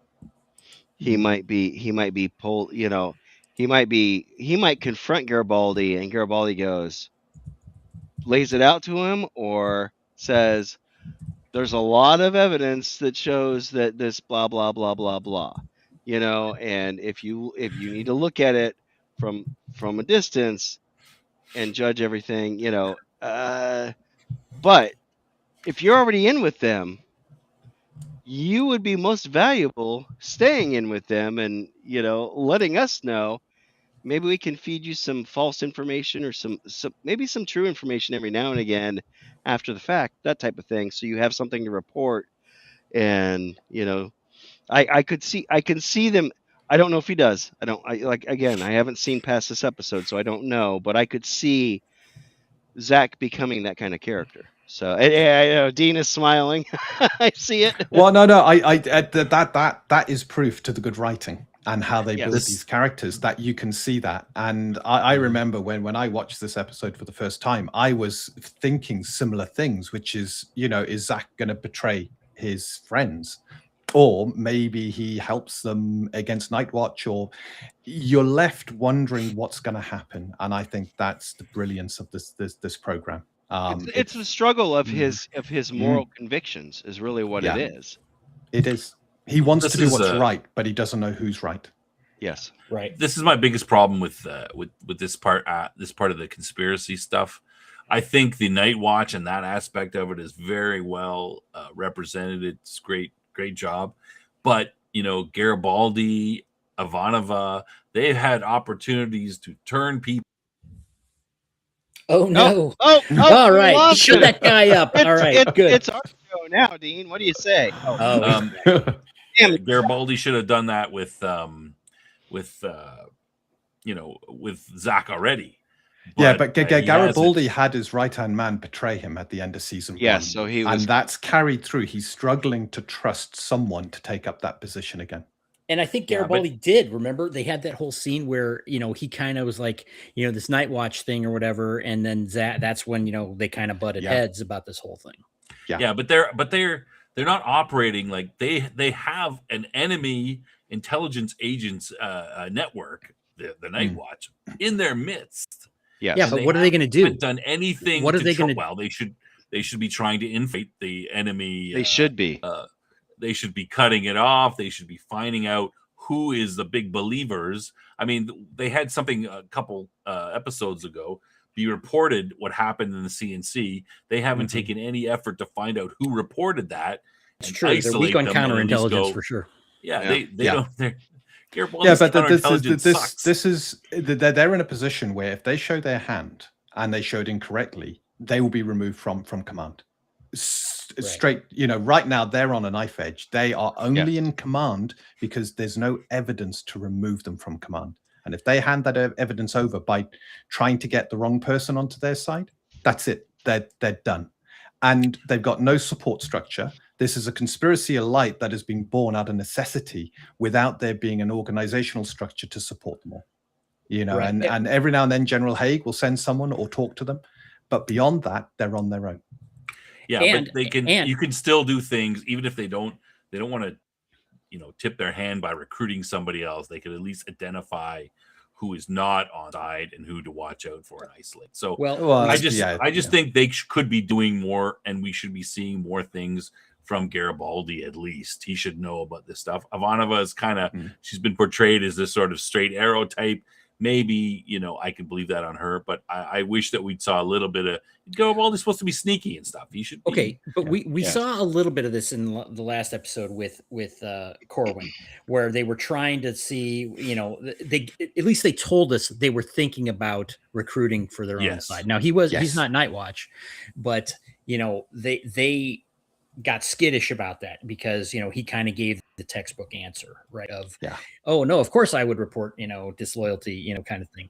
He might be pulled. He might confront Garibaldi, and Garibaldi lays it out to him, or says, there's a lot of evidence that shows that this blah blah blah blah blah, and if you need to look at it from a distance and judge everything, but if you're already in with them, you would be most valuable staying in with them and letting us know. Maybe we can feed you some false information or maybe some true information every now and again after the fact, that type of thing, so you have something to report. And I can see them. I don't know if he does. I haven't seen past this episode, so I don't know, but I could see Zach becoming that kind of character. So I know Dean is smiling. I see it. Well, no, that is proof to the good writing and how they build these characters, that you can see that. And I remember when I watched this episode for the first time, I was thinking similar things, which is, is Zach going to betray his friends? Or maybe he helps them against Nightwatch, or you're left wondering what's going to happen. And I think that's the brilliance of this program. It's the struggle of his moral convictions is really what it is. It is. He wants to do what's right, but he doesn't know who's right. Yes. Right. This is my biggest problem with this part of the conspiracy stuff. I think the Nightwatch and that aspect of it is very well represented. It's great job. But Garibaldi, Ivanova, they've had opportunities to turn people. Oh no! Oh, all right. Shut that guy up. All right, good. It's our show now, Dean. What do you say? Garibaldi should have done that with Zach already. But Garibaldi had his right-hand man betray him at the end of season 1. Yes, so and that's carried through. He's struggling to trust someone to take up that position again. And I think Garibaldi did. Remember, they had that whole scene where, he kind of was like, this Nightwatch thing or whatever. And then that's when, they kind of butted heads about this whole thing. Yeah, but they're not operating like they have an enemy intelligence agents network, the Nightwatch, in their midst. Yes. Yeah, but what are they going to do? Done anything? What are they going to? Well, they should be trying to infiltrate the enemy. They should be. They should be cutting it off. They should be finding out who is the big believers. I mean, they had something a couple episodes ago be reported what happened in the CNC. They haven't taken any effort to find out who reported that. It's true. They're weak on counterintelligence for sure. Yeah, they don't. This is they're in a position where if they show their hand and they showed incorrectly, they will be removed from command. Straight, right now they're on a knife edge. They are only in command because there's no evidence to remove them from command. And if they hand that evidence over by trying to get the wrong person onto their side, that's it. They're done. And they've got no support structure. This is a conspiracy light that has been born out of necessity without there being an organizational structure to support them all. Right. And every now and then General Haig will send someone or talk to them. But beyond that, they're on their own. Yeah, but you can still do things even if they don't want to, tip their hand by recruiting somebody else. They could at least identify who is not on side and who to watch out for and isolate. So I just think they could be doing more, and we should be seeing more things from Garibaldi. At least he should know about this stuff. Ivanova is kind of she's been portrayed as this sort of straight arrow type. Maybe I can believe that on her, but I wish that we'd saw a little bit of Garibaldi's supposed to be sneaky and stuff. He should be, okay, but we saw a little bit of this in the last episode with Corwin, where they were trying to see, they at least they told us they were thinking about recruiting for their own side. Now he's not Nightwatch, but they got skittish about that because he kind of gave the textbook answer, right? Oh no, of course I would report disloyalty, kind of thing.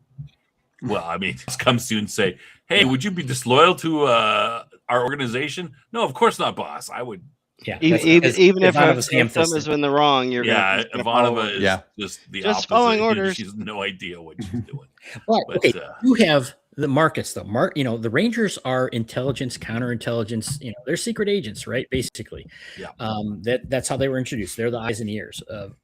Well, I mean, this comes to you and say, hey, would you be disloyal to our organization? No, of course not, boss. I would. Yeah, even if Ivanova is in the wrong, you're Ivanova is just the opposite. Following orders. She has no idea what she's doing. But you have the Marcus though. The Rangers are intelligence, counterintelligence. They're secret agents, right? Basically, that's how they were introduced. They're the eyes and ears of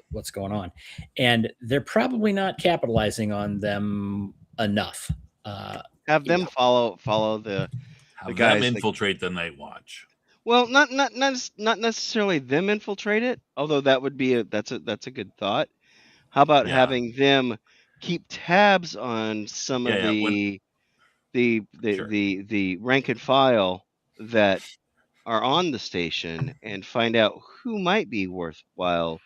what's going on, and they're probably not capitalizing on them enough. Have them follow the guys. Them infiltrate the Nightwatch. Well, not necessarily them infiltrate it, although that would be that's a good thought. How about having them keep tabs on some of the rank and file that are on the station and find out who might be worthwhile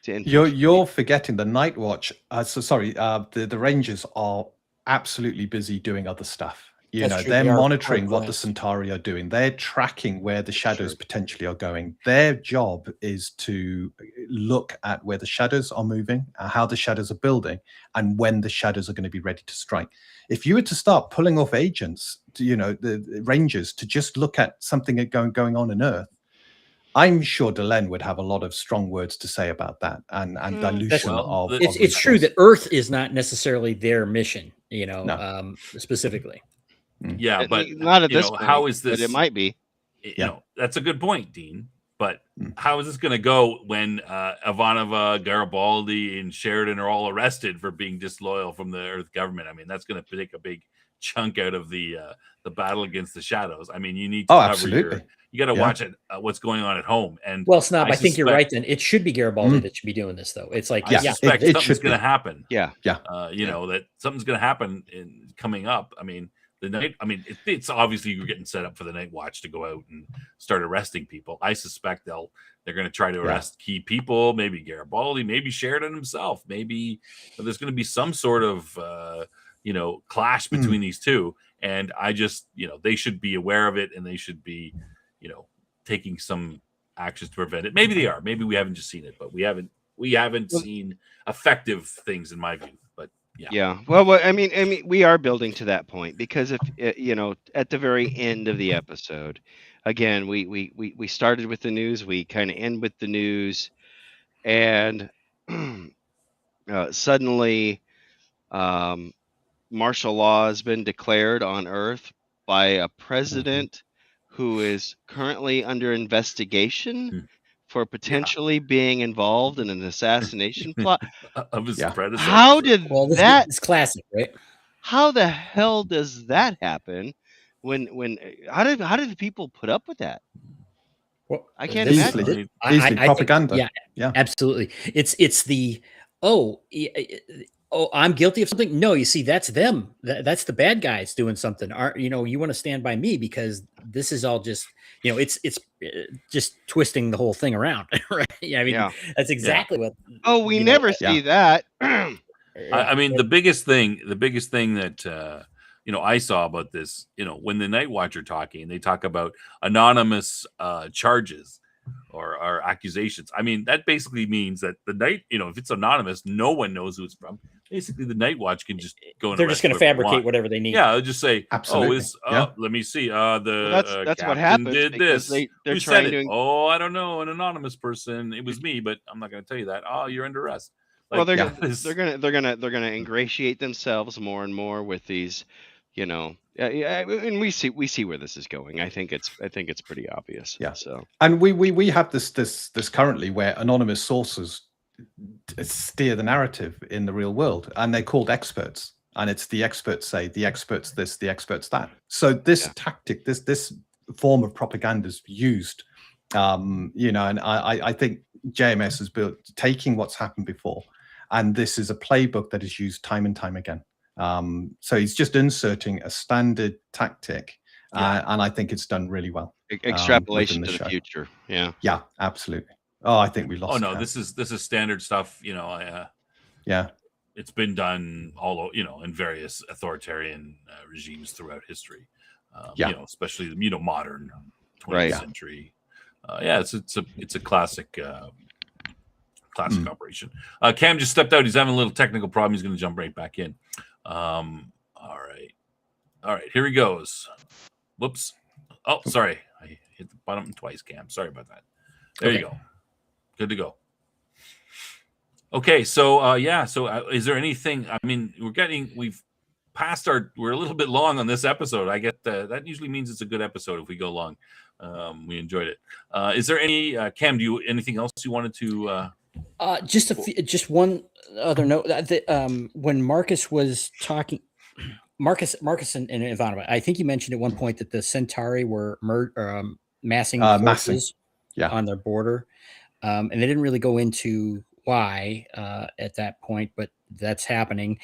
to infiltrate. You're forgetting the Nightwatch. The Rangers are absolutely busy doing other stuff. They're monitoring what the Centauri are doing. They're tracking where the shadows potentially are going. Their job is to look at where the shadows are moving, how the shadows are building, and when the shadows are going to be ready to strike. If you were to start pulling off agents, the Rangers, to just look at something going on in Earth, I'm sure Delenn would have a lot of strong words to say about that and dilution of. It's true that Earth is not necessarily their mission, specifically. Yeah, but not at this point, how is this? But it might be. That's a good point, Dean. But how is this going to go when Ivanova, Garibaldi, and Sheridan are all arrested for being disloyal from the Earth government? I mean, that's going to take a big chunk out of the battle against the shadows. I mean, you need to cover you got to watch it. What's going on at home? And Snob, I think you're right. Then it should be Garibaldi that should be doing this, though. It's like I suspect something's going to happen. That something's going to happen coming up. I mean. It's obviously you're getting set up for the Nightwatch to go out and start arresting people. I suspect they're going to try to arrest key people, maybe Garibaldi, maybe Sheridan himself, maybe there's going to be some sort of clash between these two. And I just they should be aware of it, and they should be taking some actions to prevent it. Maybe they are. Maybe we haven't just seen it, but we haven't seen effective things in my view. But yeah. Well, I mean, we are building to that point because if at the very end of the episode, again, we started with the news, we kind of end with the news, and suddenly, martial law has been declared on Earth by a president who is currently under investigation for potentially being involved in an assassination plot of his predecessor. How did that? It's classic, right? How the hell does that happen? How did people put up with that? Well, I can't imagine. Easily propaganda. Yeah, absolutely. It's the I'm guilty of something. No, you see, that's them. That's the bad guys doing something. You want to stand by me because this is all just, it's just twisting the whole thing around, right? I mean, that's exactly what. Oh, we never see that. I mean, the biggest thing that I saw about this, when the Nightwatch are talking, they talk about anonymous charges or accusations. I mean, that basically means that if it's anonymous, no one knows who it's from. basically the Nightwatch can just go. They're just going to fabricate whatever they need. Yeah, they'll just say, Absolutely. let me see. Well, The that's what captain happens did because this. they're Who said trying it? to. Oh, I don't know, an anonymous person. It was me, but I'm not going to tell you that. Oh, you're under arrest. Well, they're that gonna is- they're gonna ingratiate themselves more and more with these, and we see where this is going. I think it's pretty obvious. Yeah. So And we have this currently where anonymous sources steer the narrative in the real world, and they're called experts. And it's the experts say, the experts this, the experts that. So this tactic, this form of propaganda is used, and I think JMS has built taking what's happened before, and this is a playbook that is used time and time again. So he's just inserting a standard tactic, and I think it's done really well. extrapolation within to the the show. future. Yeah. Yeah, absolutely. Oh, I think we lost. Oh no, Cam. this is standard stuff. Yeah. It's been done in various authoritarian regimes throughout history. Especially the modern 20th Right. century. It's a classic operation. Cam just stepped out. He's having a little technical problem. He's going to jump right back in. All right. Here he goes. Whoops. Oh, sorry. I hit the button twice, Cam. Sorry about that. There you go. Good to go. Okay, so is there anything? I mean, we've passed we're a little bit long on this episode. I get that usually means it's a good episode if we go long. We enjoyed it. Is there any Cam? Anything else you wanted to? Just one other note. When Marcus was talking, Marcus and Ivanova, I think you mentioned at one point that the Centauri were massing forces on their border, and they didn't really go into why at that point, but that's happening.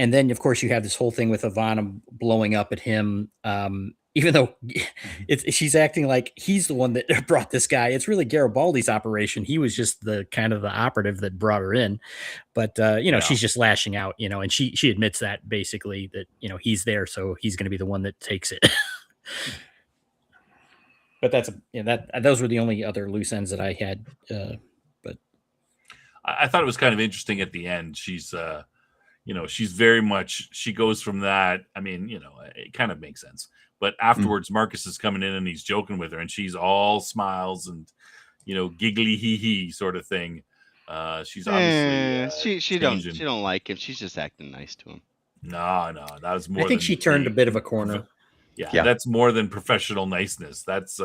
And then, of course, you have this whole thing with Ivana blowing up at him, even though she's acting like he's the one that brought this guy. It's really Garibaldi's operation. He was just the kind of the operative that brought her in. But, she's just lashing out, and she admits that basically that, he's there. So he's going to be the one that takes it. But those were the only other loose ends that I had. I thought it was kind of interesting at the end. She's, she's very much, she goes from that. I mean, it kind of makes sense. But afterwards, Marcus is coming in and he's joking with her and she's all smiles and, giggly hee sort of thing. She's obviously she don't like him. She's just acting nice to him. No, that was more. I think she turned a bit of a corner. Yeah, that's more than professional niceness. That's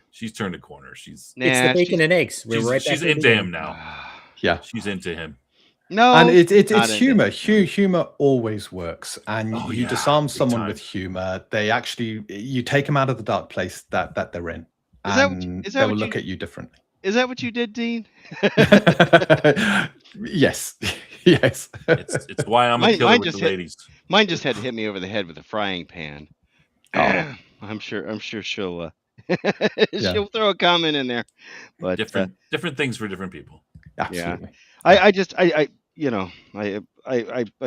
she's turned a corner. It's the bacon and eggs. She's into him now. Yeah, she's into him. No, and it's humor. Humor always works, and you disarm someone with humor. You take them out of the dark place that they're in, and they will look at you differently. Is that what you did, Dean? Yes. It's why I'm a killer with the ladies. Mine just had to hit me over the head with a frying pan. Oh. I'm sure she'll she'll throw a comment in there. But different things for different people. Absolutely. Yeah. I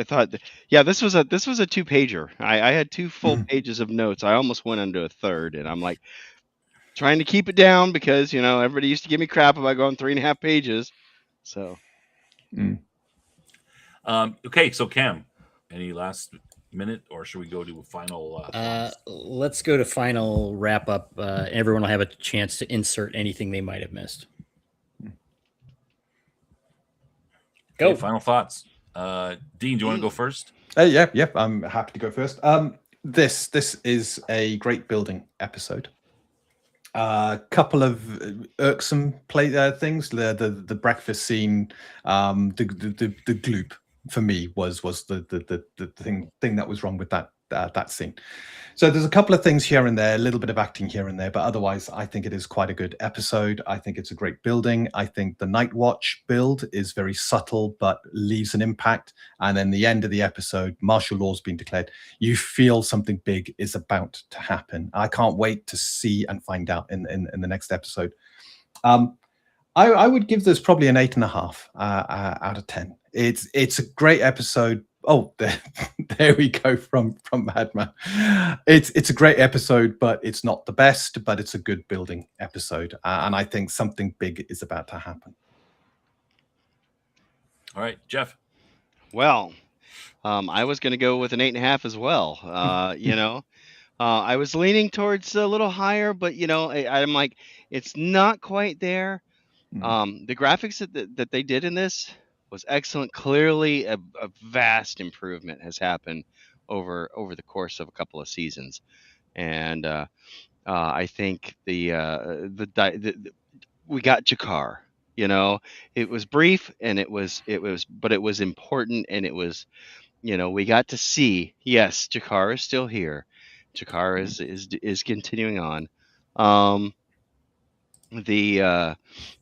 thought this was a 2-pager. I had 2 full pages of notes. I almost went into a third, and I'm like trying to keep it down because everybody used to give me crap about going 3.5 pages. So okay, so Cam, any last minute, or should we go to a final let's go to final wrap up. Everyone will have a chance to insert anything they might have missed. Go. Okay, final thoughts. Dean, do you want to go first? Yeah, I'm happy to go first. This is a great building episode. A couple of irksome things. The breakfast scene, the gloop for me was the thing that was wrong with that scene. So there's a couple of things here and there, a little bit of acting here and there, but otherwise I think it is quite a good episode. I think it's a great building. I think the Nightwatch build is very subtle but leaves an impact. And then the end of the episode, martial law's been declared. You feel something big is about to happen. I can't wait to see and find out in the next episode. I would give this probably an 8.5 out of 10. It's a great episode. Oh, there we go from Madman. It's a great episode, but it's not the best, but it's a good building episode. And I think something big is about to happen. All right, Jeff. Well, I was going to go with an 8.5 as well. I was leaning towards a little higher, but I'm like, it's not quite there. The graphics that they did in this was excellent. Clearly, a vast improvement has happened over the course of a couple of seasons, and I think we got Jakar. It was brief and but it was important, and it was, we got to see, yes, Jakar is still here. Jakar is continuing on. The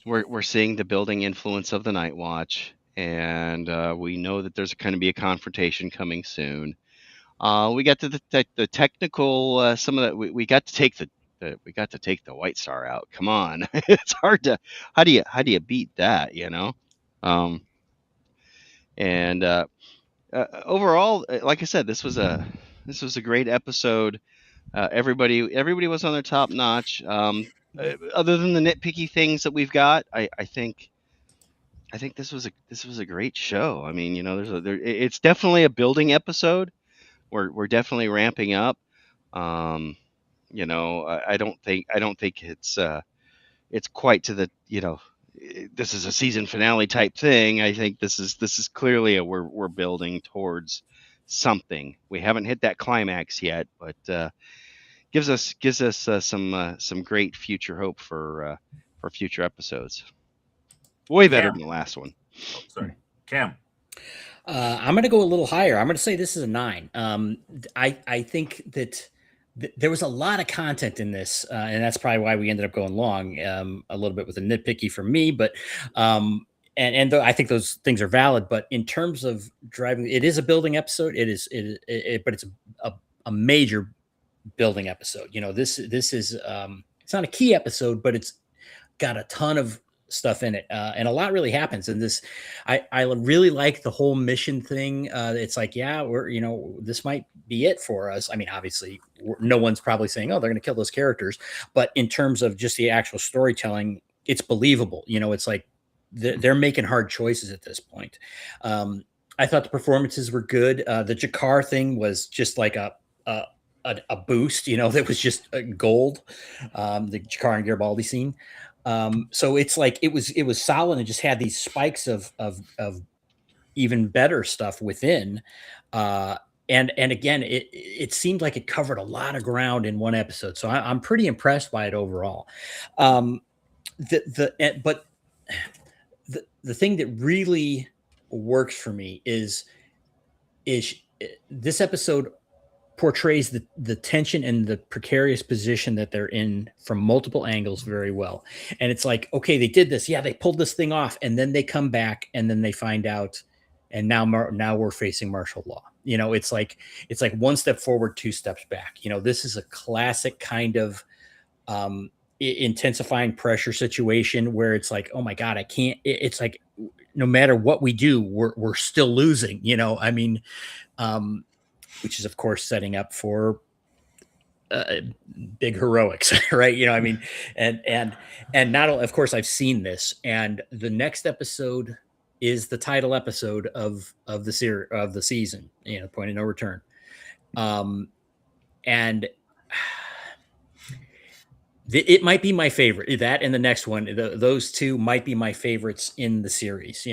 We're seeing the building influence of the Nightwatch, and we know that there's going to be a confrontation coming soon. We got to the technical, some of that. We got to take we got to take the White Star out. Come on, it's hard to. How do you beat that? Um, and Overall, like I said, this was a great episode. Everybody was on their top notch. Other than the nitpicky things that we've got, I think this was a great show. I mean, it's definitely a building episode. We're definitely ramping up. I don't think it's quite to the, this is a season finale type thing. I think this is clearly we're building towards something. We haven't hit that climax yet, but gives us some great future hope for future episodes. Way better than the last one. Oh, sorry, Cam. I'm going to go a little higher. I'm going to say this is a 9. I think that there was a lot of content in this, and that's probably why we ended up going long, a little bit with a nitpicky for me. But I think those things are valid. But in terms of driving, it is a building episode. But it's a major building episode. This is it's not a key episode, but it's got a ton of stuff in it, and a lot really happens in this. I really like the whole mission thing. It's like, yeah, this might be it for us. I mean, obviously no one's probably saying, oh, they're going to kill those characters, but in terms of just the actual storytelling, it's believable. It's like they're making hard choices at this point. I thought the performances were good. The Jakar thing was just like a boost, that was just gold. The Jakar and Garibaldi scene. So it's like it was solid and just had these spikes of even better stuff within. And again, it seemed like it covered a lot of ground in one episode. So I'm pretty impressed by it overall. But the thing that really works for me is this episode portrays the tension and the precarious position that they're in from multiple angles very well. And it's like, okay, they did this. Yeah, they pulled this thing off. And then they come back and then they find out. And now we're facing martial law. It's like one step forward, 2 steps back. This is a classic kind of intensifying pressure situation where it's like, oh my God, I can't. It's like, no matter what we do, we're still losing. I mean, which is of course setting up for big heroics, right? I mean, and not only, of course, I've seen this, and the next episode is the title episode of the season, Point of No Return. And it might be my favorite. That and the next one, those two might be my favorites in the series.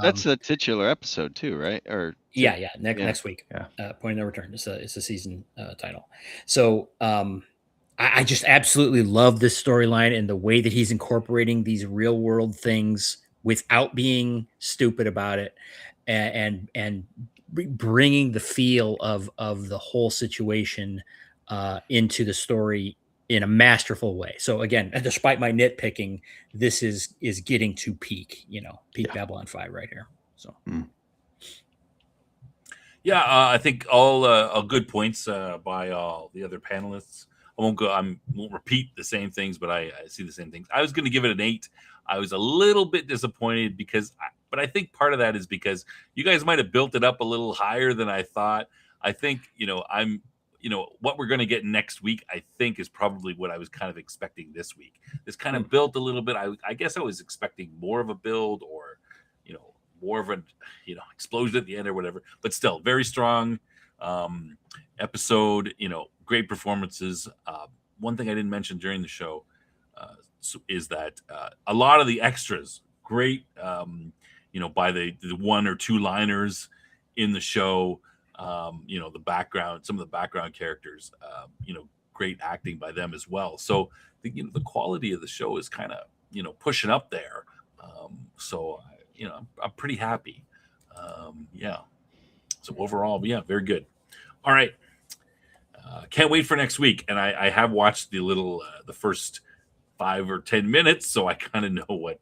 That's the titular episode too, right? Or yeah, next week. Yeah. Point of No Return. It's a season title. So I just absolutely love this storyline and the way that he's incorporating these real world things without being stupid about it, and bringing the feel of the whole situation into the story in a masterful way. So again, despite my nitpicking, this is getting to peak Babylon 5 right here. So. Yeah, I think all good points by all the other panelists. I won't repeat the same things, but I see the same things. I was going to give it an 8. I was a little bit disappointed but I think part of that is because you guys might have built it up a little higher than I thought. I think, what we're going to get next week, I think, is probably what I was kind of expecting this week. This kind of built a little bit. I guess I was expecting more of a build, or, more of an explosion at the end or whatever, but still very strong episode. Great performances. One thing I didn't mention during the show is that a lot of the extras, great, by the one or two liners in the show. The background, some of the background characters, great acting by them as well. So the quality of the show is kind of pushing up there. So I'm pretty happy. So overall, very good. All right. Can't wait for next week. And I have watched the first 5 or 10 minutes, so I kind of know what.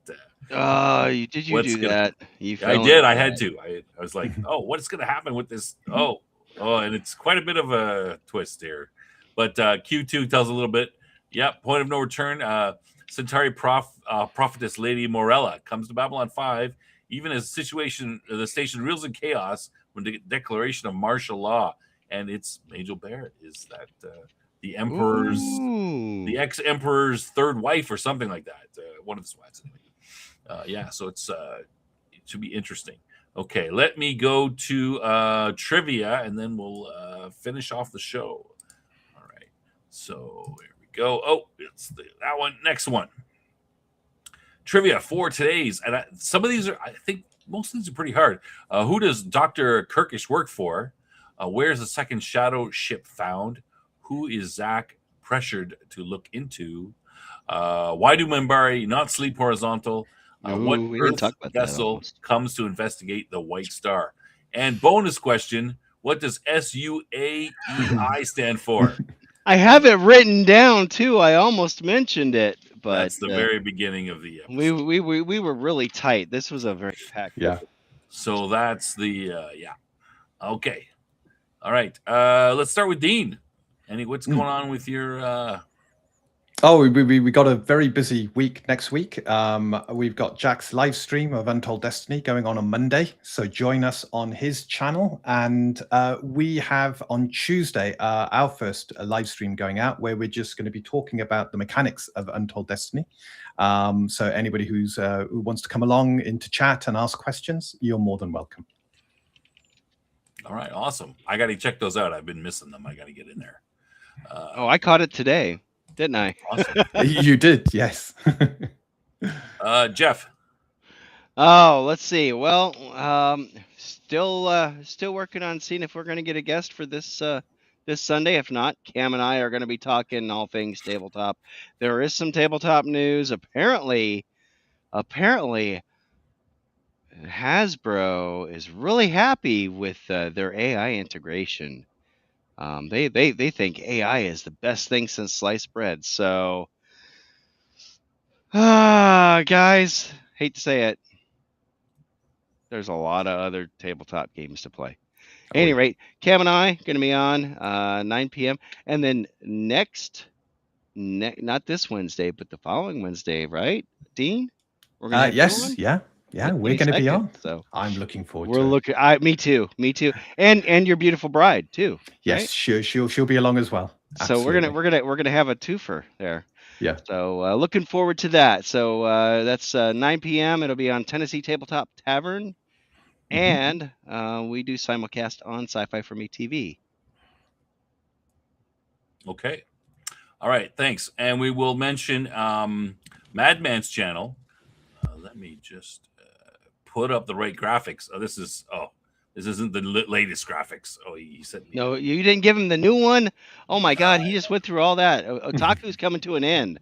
You do that? I did. I had to. I was like, oh, what's going to happen with this? Oh, and it's quite a bit of a twist here. But Q2 tells a little bit. Yep. Point of no return. Centauri prophetess Lady Morella comes to Babylon 5, even as the station reels in chaos when the declaration of martial law. And it's Majel Barrett is that the emperor's, the ex-emperor's third wife or something like that. One of his wives. So it should be interesting. Okay, let me go to trivia, and then we'll finish off the show. All right, so here we go. Oh, it's that one. Next one. Trivia for today's, and some of these are, I think most of these are pretty hard. Who does Dr. Kirkish work for? Where's the second shadow ship found? Who is Zach pressured to look into? Why do Minbari not sleep horizontal? What Earth vessel comes to investigate the White Star? And bonus question, what does SUAEI stand for? I have it written down, too. I almost mentioned it. But that's the very beginning of the episode. We were really tight. This was a very packed episode. So that's the, Okay. All right. Let's start with Dean. What's going on with your... We got a very busy week next week. We've got Jack's live stream of Untold Destiny going on Monday. So join us on his channel. And we have on Tuesday our first live stream going out where we're just going to be talking about the mechanics of Untold Destiny. So anybody who wants to come along into chat and ask questions, you're more than welcome. All right. Awesome. I got to check those out. I've been missing them. I got to get in there. I caught it today. Didn't I? Awesome. You did, yes. Jeff. Oh, let's see. Well, still working on seeing if we're going to get a guest for this Sunday. If not, Cam and I are going to be talking all things tabletop. There is some tabletop news. Apparently, Hasbro is really happy with their AI integration. They think AI is the best thing since sliced bread. So, guys, hate to say it, there's a lot of other tabletop games to play. At any rate, Cam and I going to be on 9 p.m. And then not this Wednesday, but the following Wednesday, right, Dean? We're gonna yes, yeah, we're going to be on. So I'm looking forward to it. Me too. And your beautiful bride too. Yes, right? She'll be along as well. Absolutely. So we're gonna have a twofer there. Yeah. So looking forward to that. So that's 9 p.m. It'll be on Tennessee Tabletop Tavern, and we do simulcast on Sci-Fi for Me TV. Okay. All right. Thanks. And we will mention Madman's channel. Let me just put up the right graphics. This isn't the latest graphics. Oh, he said no. You didn't give him the new one. Oh my God, he just went through all that. Otaku's coming to an end.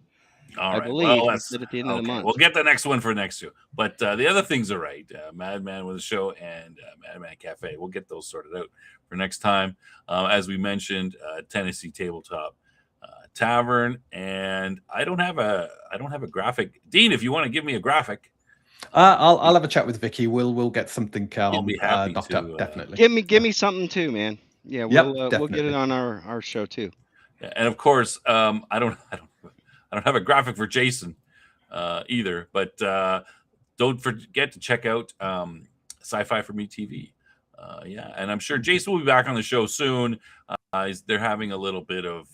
All right. I believe that's at the end of the month. We'll get the next one for next year. But the other things are right. Madman with a show and Madman Cafe. We'll get those sorted out for next time. As we mentioned, Tennessee Tabletop Tavern, and I don't have a graphic. Dean, if you want to give me a graphic. I'll have a chat with Vicky. We'll get something I'll be happy knocked up, definitely. Give me something too, man. Yeah, we'll get it on our show too. Yeah, and of course, I don't have a graphic for Jason either, but don't forget to check out Sci-Fi for Me TV. And I'm sure Jason will be back on the show soon. They're having a little bit of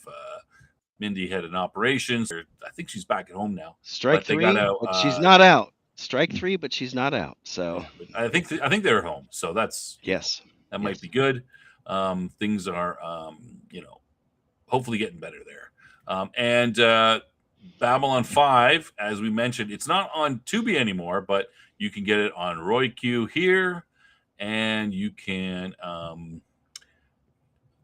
Mindy had an operation. I think she's back at home now. Strike 3, but she's not out. strike 3, but she's not out. So But I think they're home, so that's yes, that might be good. Things are hopefully getting better there. And Babylon 5, as we mentioned, it's not on Tubi anymore, but you can get it on RoyQ here, and you can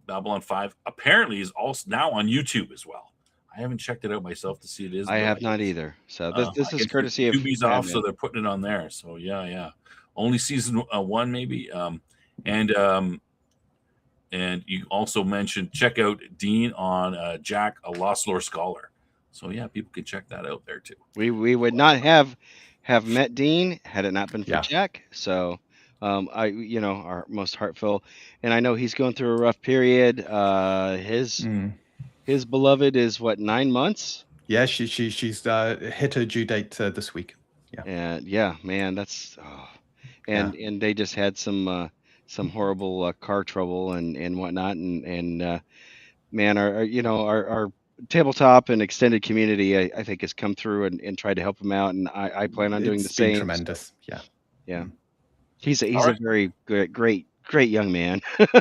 Babylon 5 apparently is also now on YouTube as well. I haven't checked it out myself to see it is. I have not either. So this is courtesy of Tubi's off, so Madman. they're putting it on there. So yeah. Only season 1 maybe. And you also mentioned check out Dean on Jack, a Lost Lore Scholar. So yeah, people can check that out there too. We would not have met Dean had it not been for Yeah. Jack. So our most heartfelt, and I know he's going through a rough period. His beloved is what, 9 months? Yeah, she's hit her due date this week. Yeah. And yeah, man, that's and they just had some horrible car trouble and whatnot, and man, our tabletop and extended community, I think, has come through and tried to help him out, and I plan on doing the It's been same. tremendous. Yeah. He's a very great young man.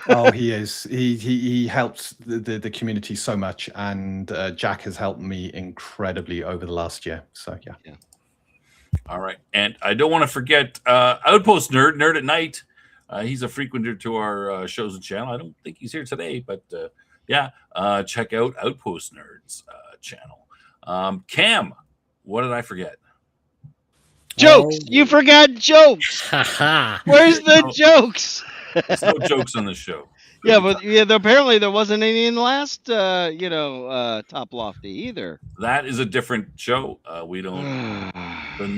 Oh, he is. He helps the community so much, and Jack has helped me incredibly over the last year. So yeah. All right, and I don't want to forget Outpost Nerd at Night. He's a frequenter to our shows and channel. I don't think he's here today, but check out Outpost Nerd's channel. Cam, what did I forget? Jokes. You forgot jokes. Haha. Where's the jokes? There's no jokes on the show. Yeah, but apparently there wasn't any in the last Top Lofty either. That is a different show. We don't.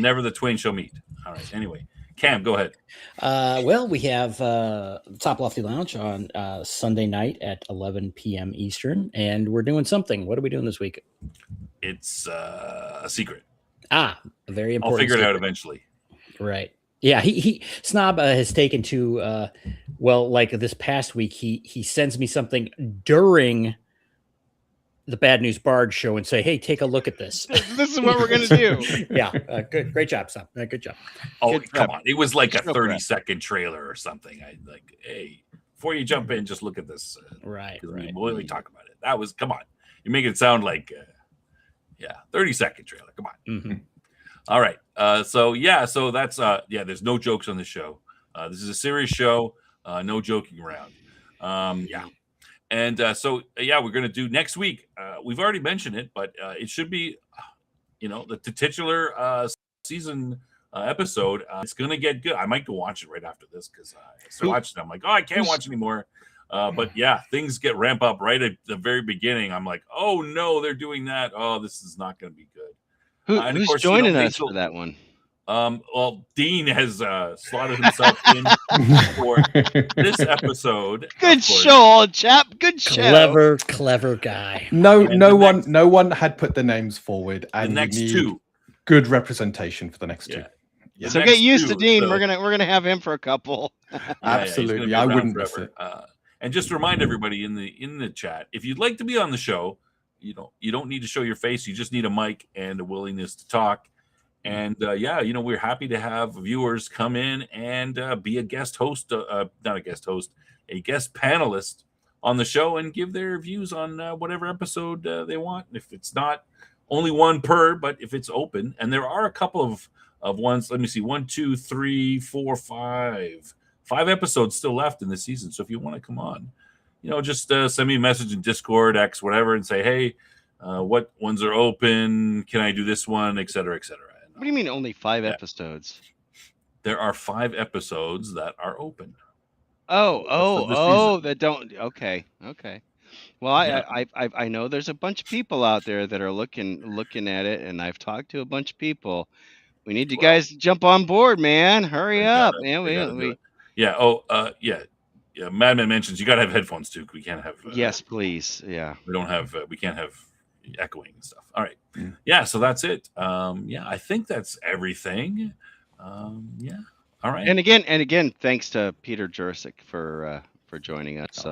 Never the twain shall meet. All right. Anyway, Cam, go ahead. Well, we have Top Lofty Lounge on Sunday night at 11 p.m. Eastern, and we're doing something. What are we doing this week? It's a secret. A very important. I'll figure it secret. out eventually. Right. Yeah. He Snob has taken to like this past week. He sends me something during the Bad News Bard show and say, "Hey, take a look at this." This is what we're gonna do. Yeah. Great job, Snob. Good job. Oh, Good come prep. on! It was like a Good 30-second trailer or something. I like, hey, before you jump in, just look at this. Right. We'll talk about it. That was, come on. You make it sound like 30-second trailer. Come on. Mm-hmm. All right. So that's there's no jokes on the show. This is a serious show. No joking around. And we're going to do next week. We've already mentioned it, but it should be, the titular season episode. It's going to get good. I might go watch it right after this because I started watching it. I'm like, I can't watch anymore. But yeah, things ramp up right at the very beginning. I'm like, oh no, they're doing that. Oh, this is not going to be good. Who's course, joining us for that one? Well, Dean has slotted himself in for this episode. Good show, old chap. Good show. Clever guy. No one had put the names forward, and the next you need two. Good representation for the next two. Yeah. So get used to Dean. We're gonna have him for a couple. Absolutely, I wouldn't miss it. And just remind everybody in the chat, if you'd like to be on the show, you don't need to show your face. You just need a mic and a willingness to talk. And we're happy to have viewers come in and be a guest host, not a guest host, a guest panelist on the show and give their views on whatever episode they want. If it's not only one per, but if it's open, and there are a couple of ones. Let me see, 1, 2, 3, 4, 5 episodes still left in the season. So if you want to come on, just send me a message in Discord, X, whatever, and say, hey, what ones are open? Can I do this one, et cetera, et cetera. What do you mean only 5 episodes? There are 5 episodes that are open. That don't. Okay. Well, I know there's a bunch of people out there that are looking at it, and I've talked to a bunch of people. We need you guys to jump on board, man. Hurry up, man. Yeah. Madman mentions you got to have headphones too. We can't have. Yes, please. Yeah. We don't have. We can't have echoing and stuff. All right. Yeah. So that's it. I think that's everything. All right. And again, thanks to Peter Jurasik for joining us.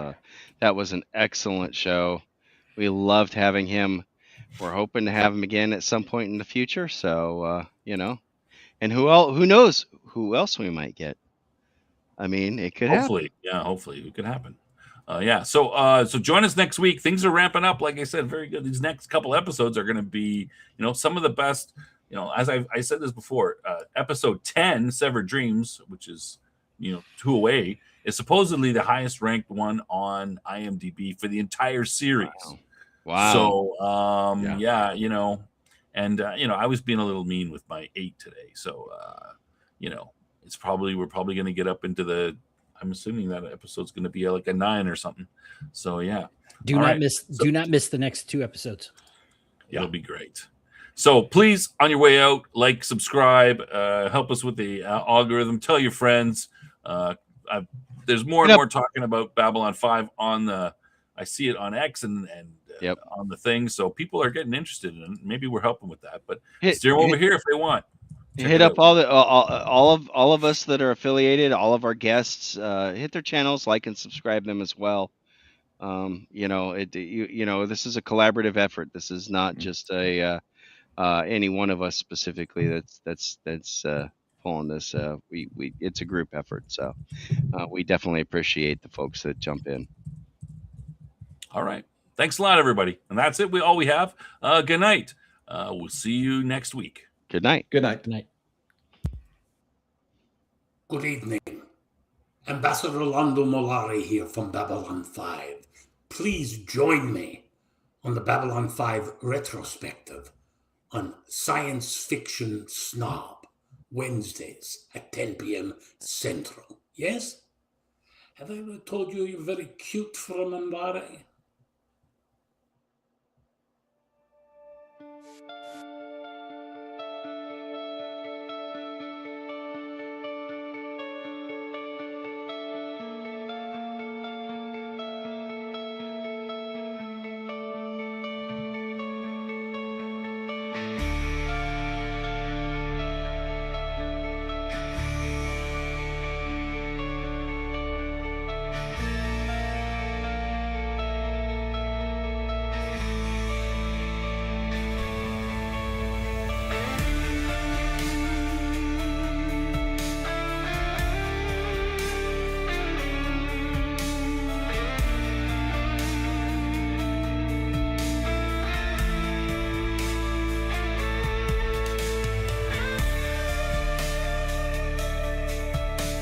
That was an excellent show. We loved having him. We're hoping to have him again at some point in the future. So And who knows who else we might get. I mean, it could Hopefully, hopefully it could happen. So join us next week. Things are ramping up. Like I said, very good. These next couple episodes are going to be, some of the best. As I said this before, episode 10, Severed Dreams, which is, 2 away, is supposedly the highest ranked one on IMDb for the entire series. Wow. So, and I was being a little mean with my 8 today. So, we're probably going to get up into I'm assuming that episode's going to be like a 9 or something. So yeah. Do not miss the next 2 episodes. It'll be great. So please, on your way out, like, subscribe, help us with the algorithm. Tell your friends. There's more and more talking about Babylon 5 I see it on X and on the thing. So people are getting interested in it. Maybe we're helping with that. But steer them over here if they want. Hit up all of us that are affiliated, all of our guests. Hit their channels, like and subscribe them as well. This is a collaborative effort. This is not just any one of us specifically that's pulling this. It's a group effort. So we definitely appreciate the folks that jump in. All right. Thanks a lot, everybody. And that's it. All we have. Good night. We'll see you next week. Good night. Good night. Good night. Good evening. Ambassador Rolando Molari here from Babylon 5. Please join me on the Babylon 5 retrospective on Science Fiction Snob, Wednesdays at 10 p.m. Central. Yes? Have I ever told you you're very cute for a Mambari?